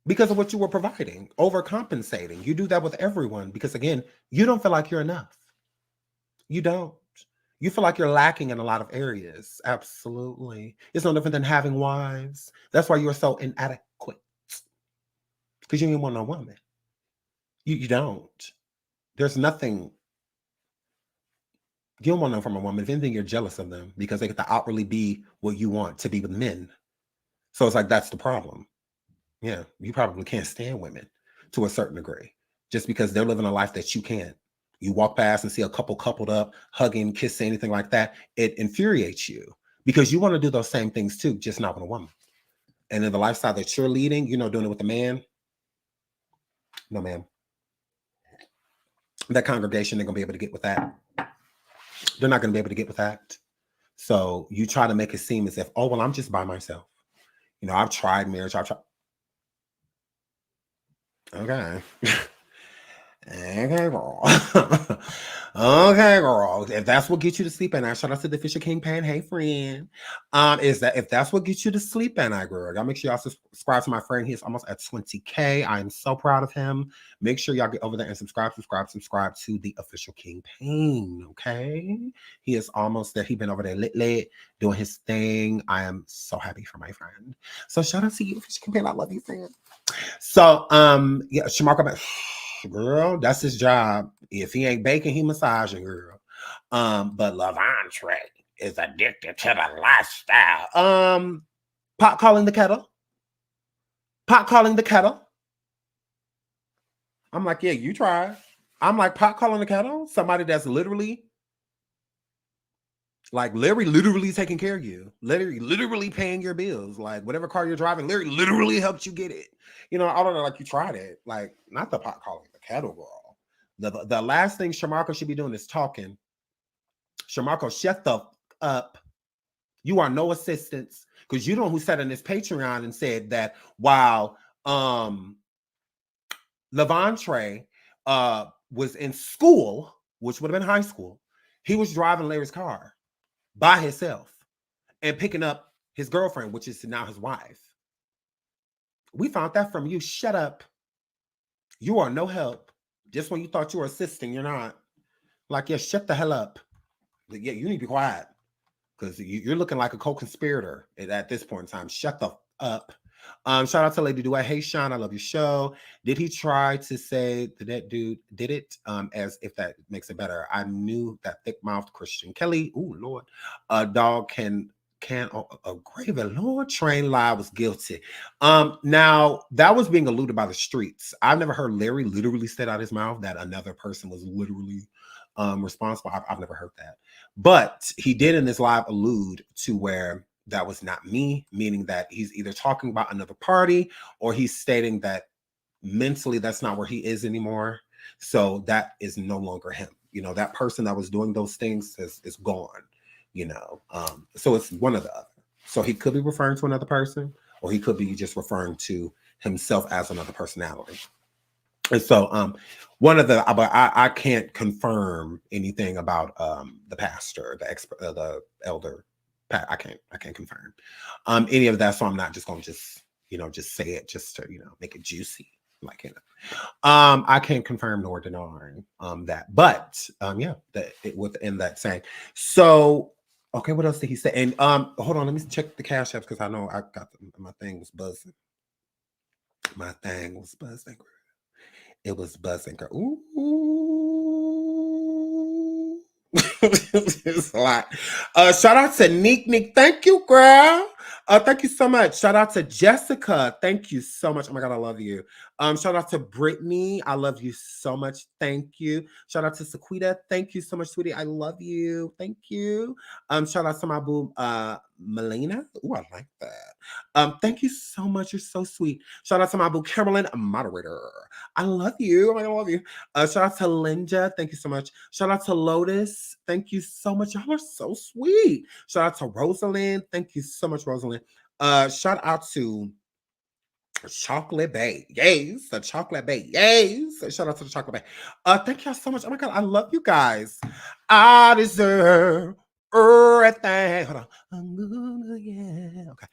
Because of what you were providing, overcompensating. You do that with everyone because, again, you don't feel like you're enough. You don't. You feel like you're lacking in a lot of areas. Absolutely. It's no different than having wives. That's why you are so inadequate. Because you don't want no woman. You don't. There's nothing. You don't want them from a woman. If anything, you're jealous of them because they get to outwardly be what you want to be with men. So it's like, that's the problem. Yeah, you probably can't stand women to a certain degree just because they're living a life that you can't. You walk past and see a couple coupled up, hugging, kissing, anything like that. It infuriates you because you want to do those same things too, just not with a woman. And in the lifestyle that you're leading, doing it with a man. No, ma'am. That congregation, they're going to be able to get with that. They're not going to be able to get with that. So you try to make it seem as if, oh, well, I'm just by myself. I've tried marriage. Okay. Okay, girl. Okay, girl. If that's what gets you to sleep at night, shout out to the Fisher King Pan. Hey, friend. If that's what gets you to sleep at night, girl, y'all make sure y'all subscribe to my friend. He's almost at 20K. I am so proud of him. Make sure y'all get over there and subscribe to the Official King Pan. Okay, he is almost there. He's been over there lit doing his thing. I am so happy for my friend. So shout out to you, Official King Pan. I love you, friend. So yeah, Shamarka. Girl, that's his job. If he ain't baking, he massaging, girl. But Lavontraye is addicted to the lifestyle. Pot calling the kettle. Pot calling the kettle. I'm like, yeah, you try. I'm like, pot calling the kettle? Somebody that's literally, like, Larry literally taking care of you. Literally paying your bills. Like, whatever car you're driving, Larry literally helped you get it. I don't know, like, you tried it. Like, not the pot calling the kettle, girl. The last thing Shamarko should be doing is talking. Shamarko, shut the up. You are no assistance because you know who said in his Patreon and said that while Lavontraye was in school, which would have been high school, he was driving Larry's car by himself and picking up his girlfriend, which is now his wife. We found that from you. Shut up. You are no help. Just when you thought you were assisting, you're not. Like, yeah, shut the hell up. Yeah, you need to be quiet because you're looking like a co-conspirator at this point in time. Shut the up. Shout out to Lady Duet. Hey, Sean, I love your show. Did he try to say that dude did it? As if that makes it better. I knew that thick-mouthed Christian Kelly. Ooh, Lord. A dog can a gravy Lord train lie was guilty. Now that was being alluded by the streets. I've never heard Larry literally said out his mouth that another person was literally responsible. I've never heard that, but he did in this live allude to where that was not me, meaning that he's either talking about another party or he's stating that mentally that's not where he is anymore. So that is no longer him. That person that was doing those things is gone. So it's one or the other. So he could be referring to another person, or he could be just referring to himself as another personality. And so one of the, but I can't confirm anything about the pastor, the elder. I can't confirm any of that. So I'm not just going to just say it just to make it juicy, like I can't confirm nor deny that. But yeah, within that saying. So okay, what else did he say? And hold on, let me check the cash apps because I know I got my thing was buzzing. My thing was buzzing. It was buzzing. Ooh. It's a lot. Shout out to Neek. Thank you, girl. Thank you so much. Shout out to Jessica. Thank you so much. Oh my God, I love you. Shout out to Brittany. I love you so much. Thank you. Shout out to Sequita. Thank you so much, sweetie. I love you. Thank you. Shout out to my boo, Melina. Ooh, I like that. Thank you so much. You're so sweet. Shout out to my boo, Carolyn, moderator. I love you. Oh my God, I love you. Shout out to Linda. Thank you so much. Shout out to Lotus. Thank you so much. Y'all are so sweet. Shout out to Rosalind. Thank you so much, Rosalind. Shout out to Chocolate Bay. Yes, the Chocolate Bay. Yes. Shout out to the Chocolate Bay. Thank y'all so much. Oh my God, I love you guys. I deserve everything. Hold on. Yeah. Okay.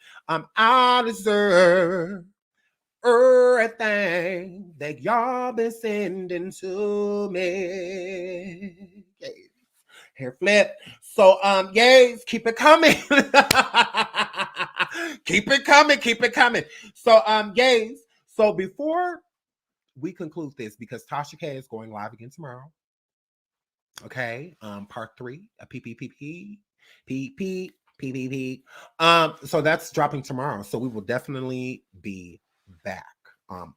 I deserve everything that y'all been sending to me. Okay. Hair flip. So yes, keep it coming. Keep it coming. So yes. So before we conclude this, because Tasha K is going live again tomorrow. Okay. Part 3, a PPPP. So that's dropping tomorrow. So we will definitely be back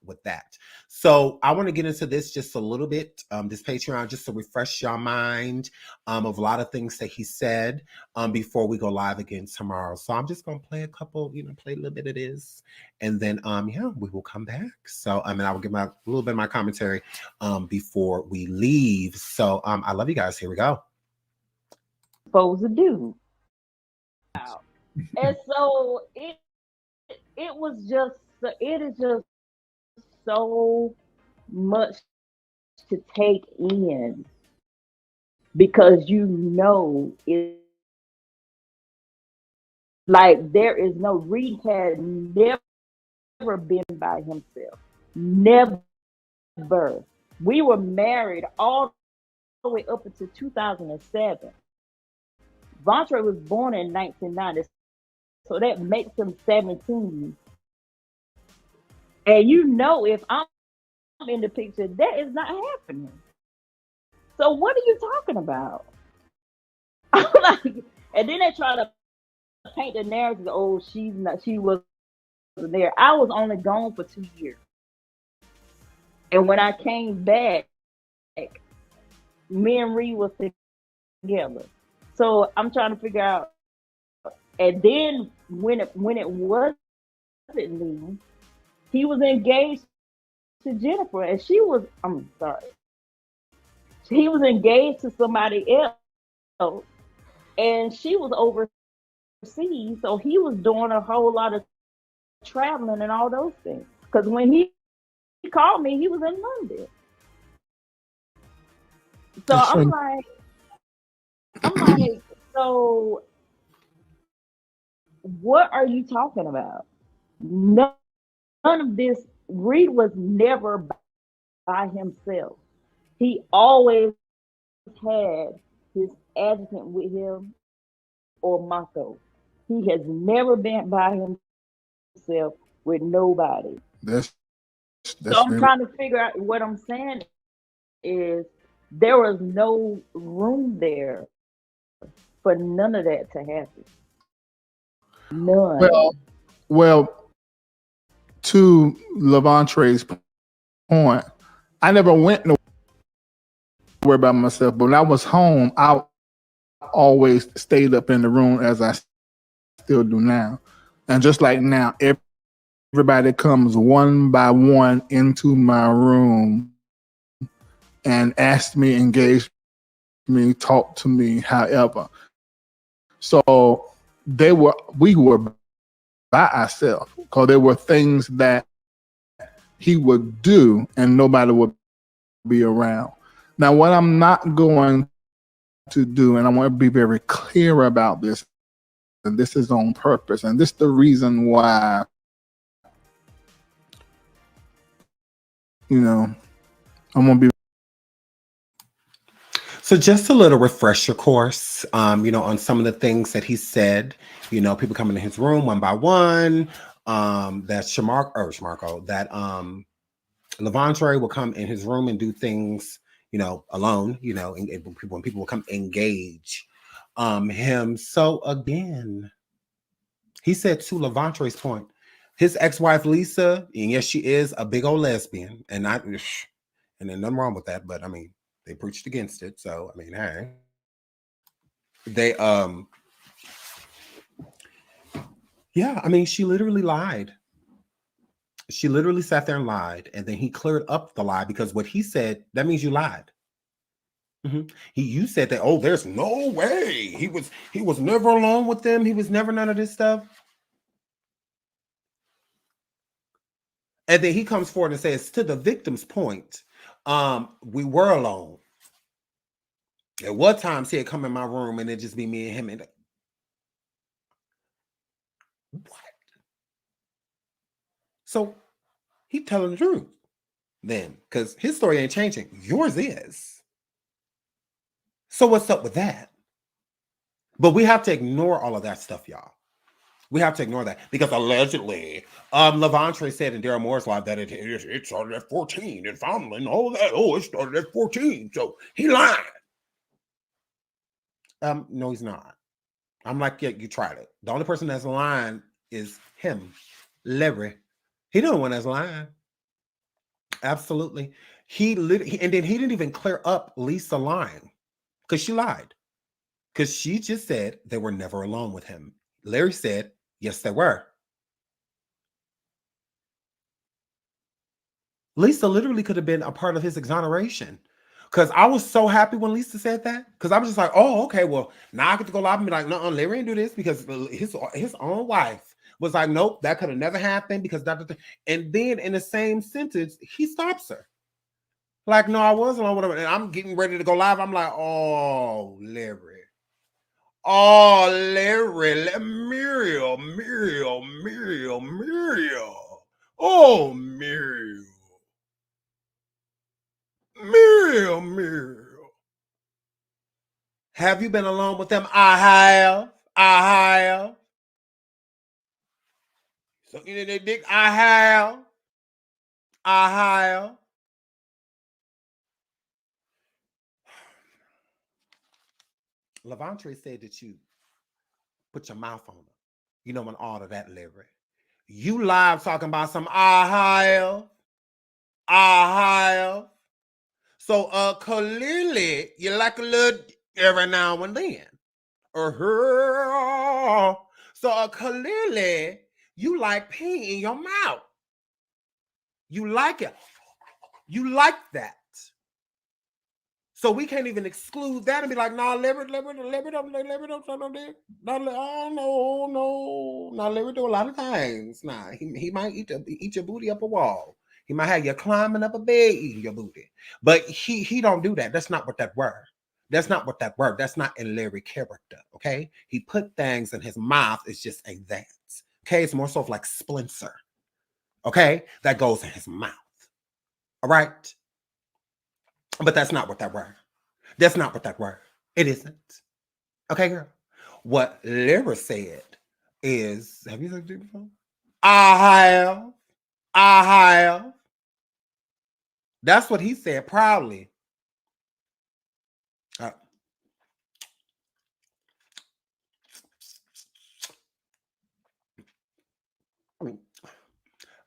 with that. So I want to get into this just a little bit, this Patreon, just to refresh your mind of a lot of things that he said before we go live again tomorrow. So I'm just gonna play a couple, play a little bit of this, and then yeah, we will come back. So I will give a little bit of my commentary before we leave. So I love you guys. Here we go. Supposed to do. And so it is just so much to take in, because it's like there is no Reid had never been by himself. Never. We were married all the way up until 2007. Lavontraye was born in 1990, so that makes him 17. And if I'm in the picture, that is not happening. So what are you talking about? And then they try to paint the narrative. Oh, she wasn't there. I was only gone for 2 years, and when I came back, me and Reid was together. So I'm trying to figure out. And then when it wasn't me, he was engaged to Jennifer, and he was engaged to somebody else, and she was overseas, so he was doing a whole lot of traveling and all those things. Because when he called me, he was in London. So I'm like, so what are you talking about? None of this. Reid was never by himself. He always had his adjutant with him or Mako. He has never been by himself with nobody. That's So I'm trying to figure out, what I'm saying is there was no room there for none of that to happen. None. Well, to Lavontraye's point, I never went nowhere by myself, but when I was home, I always stayed up in the room, as I still do now. And just like now, everybody comes one by one into my room and asks me, engage me, talk to me, however. So we were by ourselves, because there were things that he would do and nobody would be around. Now, what I'm not going to do, and I want to be very clear about this, and this is on purpose, and this is the reason why, I'm going to be. So just a little refresher course, on some of the things that he said. People coming in his room one by one. That Lavontraye will come in his room and do things, alone. And when people will come engage him. So again, he said, to Lavontraye's point, his ex-wife Lisa, and yes, she is a big old lesbian, and there's nothing wrong with that, but I mean, they preached against it. So, I mean, hey. They, yeah, I mean, she literally lied. She literally sat there and lied. And then he cleared up the lie, because what he said, that means you lied. You said that, oh, there's no way. He was never alone with them. He was never none of this stuff. And then he comes forward and says, to the victim's point, we were alone. At what times he'd come in my room and it'd just be me and him. And What? So he telling the truth then, because his story ain't changing. Yours is. So what's up with that? But we have to ignore all of that stuff, y'all. We have to ignore that because allegedly, Lavontraye said in Daryl Moore's live that it started at 14 and Fomlin and all that. Oh, it started at 14, so he lied. No, he's not. I'm like, yeah, you tried it. The only person that's lying is him, Larry. He the one that's lying. Absolutely. And then he didn't even clear up Lisa lying because she lied. Because she just said they were never alone with him. Larry said, yes, they were. Lisa literally could have been a part of his exoneration. Because I was so happy when Lisa said that. Because I was just like, oh, okay, well, now I get to go live and be like, no, Larry didn't do this because his own wife was like, nope, that could have never happened because that. And then in the same sentence, he stops her. Like, no, I wasn't on whatever. And I'm getting ready to go live. I'm like, oh, Larry. Oh, Larry. Muriel. Oh, Muriel. Have you been alone with them? I have. So you know, dick. I have. Lavontraye said that you put your mouth on her. You know, in all of that, Larry. You live talking about some I have. So clearly you like a little every now and then. So clearly you like pee in your mouth. You like it. You like that. So we can't even exclude that and be like, nah, Larry don't no. Nah, Larry do a lot of things. Nah, he might eat your booty up a wall. He might have you climbing up a bed eating your booty. But he don't do that. That's not what that word. That's not what that word. That's not in Larry character. Okay. He put things in his mouth. It's just a that. Okay. It's more so of like Splinter. Okay. That goes in his mouth. All right. But that's not what that word. That's not what that word. It isn't. Okay, girl. What Larry said is, have you heard it before? I have. That's what he said proudly.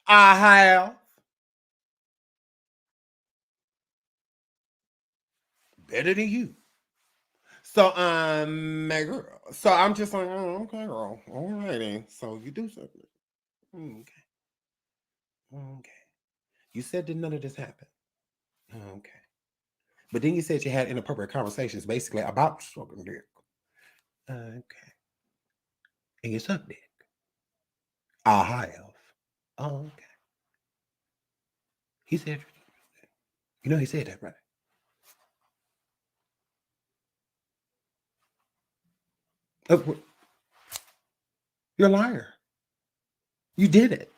I have. Better than you. So, my girl. So I'm just like, oh, okay, girl. All righty. So you do something. Okay. You said that none of this happened. Okay. But then you said you had inappropriate conversations basically about sucking dick. Okay. And you suck dick. I have. Oh, okay. He said, you know, he said that, right? You're a liar. You did it.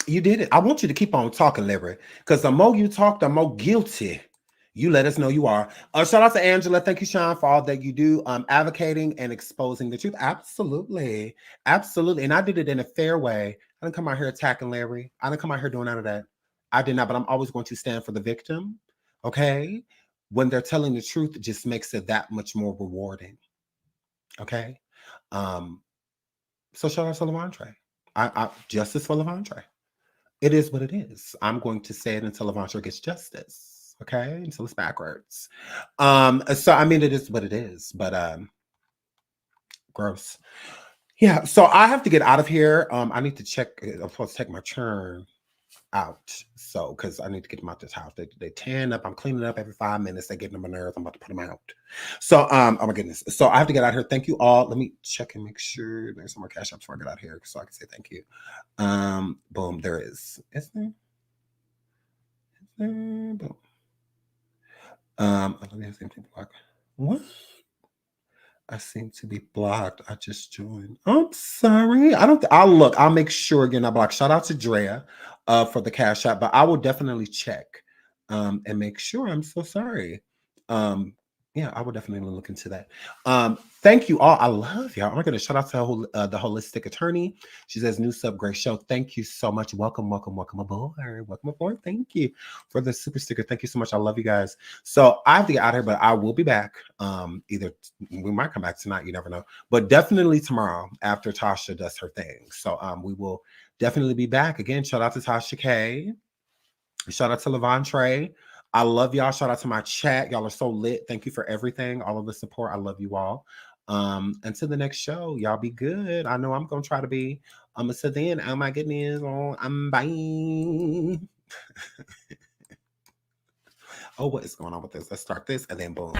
You did it. I want you to keep on talking, Larry, because the more you talk, the more guilty you let us know you are. Shout out to Angela. Thank you, Sean, for all that you do, advocating and exposing the truth. Absolutely. Absolutely. And I did it in a fair way. I didn't come out here attacking Larry. I didn't come out here doing none of that. I did not, but I'm always going to stand for the victim. Okay. When they're telling the truth, it just makes it that much more rewarding. Okay. So shout out to Lavontraye. I justice for Lavontraye. It is what it is. I'm going to say it until Lavontraye gets justice. Okay, until it's backwards. So I mean, it is what it is. But gross. Yeah. So I have to get out of here. I need to check. I'm supposed to take my churn out. So because I need to get them out this house. They tan up. I'm cleaning up every 5 minutes. They get on my nerves. I'm about to put them out. So oh my goodness. So I have to get out here. Thank you all. Let me check and make sure there's some more cash up before I get out here so I can say thank you. Boom, there is. Is there? Boom. Let me ask people like what? I seem to be blocked. I just joined. I'm sorry. I'll look. I'll make sure again. I block. Shout out to Drea for the cash app, but I will definitely check and make sure. I'm so sorry. Yeah, I will definitely look into that. Thank you all. I love y'all. Oh my goodness. Shout out to the holistic attorney. She says, new sub, great show. Thank you so much. Welcome aboard. Welcome aboard. Thank you for the super sticker. Thank you so much. I love you guys. So I have to get out of here, but I will be back. Either we might come back tonight. You never know. But definitely tomorrow after Tasha does her thing. So we will definitely be back. Again, shout out to Tasha K. Shout out to Lavontraye. I love y'all. Shout out to my chat. Y'all are so lit. Thank you for everything. All of the support. I love you all. Until the next show, y'all be good. I know I'm going to try to be. So then, oh my goodness. Oh, I'm bye. Oh, what is going on with this? Let's start this and then boom.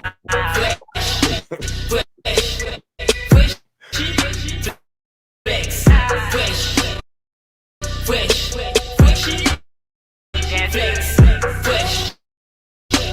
Flex.